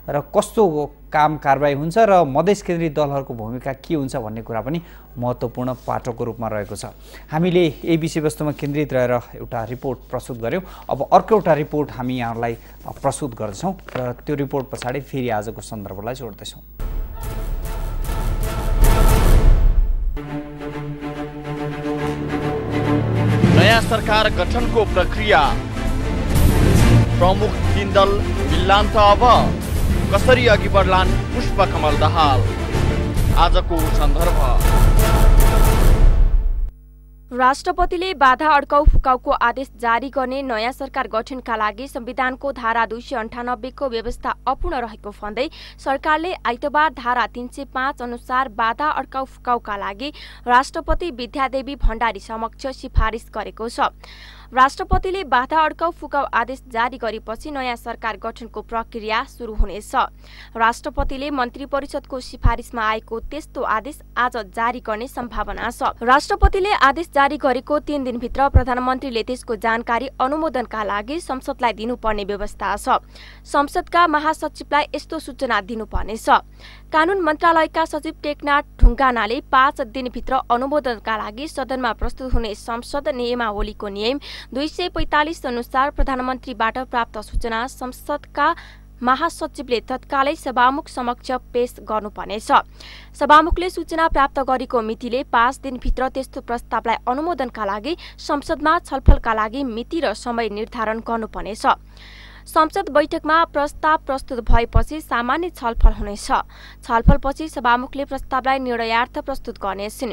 र कस्तो काम कारबाही हुन्छ र मधेस केन्द्रीय दलहरूको भूमिका के हुन्छ भन्ने कुरा पनि महत्त्वपूर्ण पाटोको रूपमा रहेको छ। हामीले यही विषयवस्तुमा केन्द्रित रहेर एउटा रिपोर्ट प्रस्तुत गऱ्यौँ। अब अर्को एउटा रिपोर्ट हामी यहाँहरूलाई प्रस्तुत गर्दैछौँ र त्यो रिपोर्ट पछाडि फेरि आजको सन्दर्भलाई जोड्दैछौँ। नयाँ सरकार गठनको प्रक्रिया, प्रमुख 3 दल मिल्लान् त अब कसरी अघि बढ्लान् पुष्पकमल दाहाल। आजको सन्दर्भ। राष्ट्रपतिले बाधा अड्काउ फुकाउको आदेश जारी गर्ने नयाँ सरकार गठनका लागि संविधानको धारा 298 को व्यवस्था अपूर्ण रहेको भन्दै सरकारले आइतबार धारा 305 अनुसार बाधा अड्काउ फुकाउका लागि राष्ट्रपति विद्यादेवी भण्डारी समक्ष सिफारिस गरेको छ। राष्ट्रपतिले बाधा अड्काउ फुकाउ आदेश जारी गरेपछि नयाँ सरकार गठनको प्रक्रिया सुरु हुनेछ। राष्ट्रपतिले मन्त्री परिषदको सिफारिसमा आएको त्यस्तो आदेश आज जारी गर्ने सम्भावना छ। राष्ट्रपतिले आदेश जारी गरेको 3 दिनभित्र प्रधानमन्त्रीले त्यसको जानकारी अनुमोदनका लागि संसदलाई दिनुपर्ने व्यवस्था छ। संसदका महासचिवलाई यस्तो सूचना दिनुपर्नेछ। कानून मन्त्रालयका सचिव टेकनाथ ढुङ्गानाले 5 दिनभित्र अनुमोदनका लागि सदनमा प्रस्तुत हुने संसद नियमावलीको नियम 245 अनुसार प्रधानमन्त्रीबाट प्राप्त सूचना संसदका महासचिवले तत्कालै सभामुख समक्ष पेश गर्नुपर्नेछ। सभामुखले सूचना प्राप्त गरेको मितिले 5 दिनभित्र त्यस्तो प्रस्तावलाई अनुमोदनका लागि संसदमा छलफलका लागि मिति र समय निर्धारण गर्नुपर्नेछ। संसद बैठकमा प्रस्ताव प्रस्तुत भएपछि सामान्य छलफल हुनेछ। छलफलपछि सभामुखले प्रस्तावलाई निर्णयार्थ प्रस्तुत गर्नेछिन्।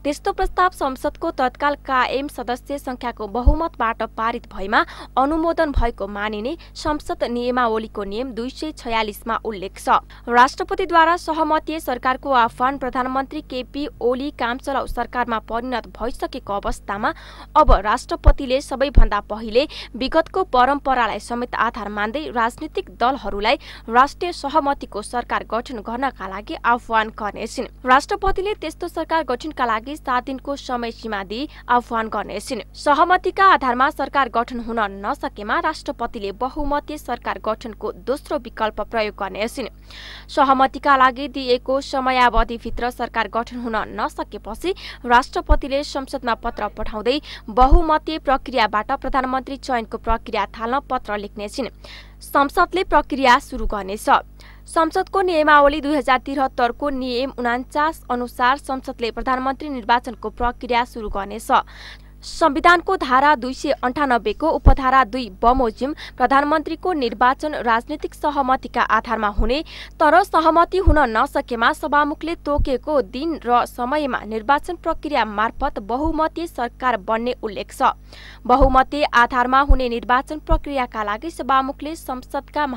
त्यस्तो प्रस्ताव संसदको तत्काल कायम सदस्य संख्याको बहुमतबाट पारित भएमा अनुमोदन भएको मानिने संसद नियमावलीको नियम 246 मा उल्लेख छ। राष्ट्रपतिद्वारा सहमतीय सरकारको आह्वान प्रधानमन्त्री केपी ओली कामचलाउ सरकारमा परिणत भइसकेको अवस्थामा अब राष्ट्रपतिले सबैभन्दा पहिले विगतको परम्परालाई समेत मान्दै राजनीतिक दलहरूलाई राष्ट्रिय सहमतिको सरकार गठन गर्नका लागि आह्वान गर्नेछिन्। राष्ट्रपतिले त्यस्तो सरकार गठनका लागि 7 दिनको समय सीमा दिई आह्वान गर्नेछिन्। सहमतिका आधारमा सरकार गठन हुन नसकेमा राष्ट्रपतिले बहुमतीय सरकार गठनको दोस्रो विकल्प प्रयोग गर्नेछिन्। सहमतिका लागि दिएको समयावधिभित्र सरकार गठन हुन नसकेपछि राष्ट्रपतिले संसदमा पत्र पठाउँदै बहुमतीय प्रक्रियाबाट प्रधानमन्त्री चयनको प्रक्रिया थाल्न पत्र लेख्नेछिन्। संसदले प्रक्रिया सुरु गर्नेछ। संसदको नियमावली 2073 को नियम 49 अनुसार संसदले प्रधानमन्त्री निर्वाचनको प्रक्रिया सुरु गर्नेछ। संविधानको धारा 298 को उपधारा 2 बमोजिम प्रधानमन्त्रीको निर्वाचन राजनीतिक सहमतिका आधारमा हुने, तर सहमति हुन नसकेमा सभामुखले तोकेको दिन र समयमा निर्वाचन प्रक्रिया मार्फत बहुमतीय सरकार बन्ने उल्लेख छ। बहुमतीय आधारमा हुने निर्वाचन प्रक्रियाका लागि सभामुखले संसदका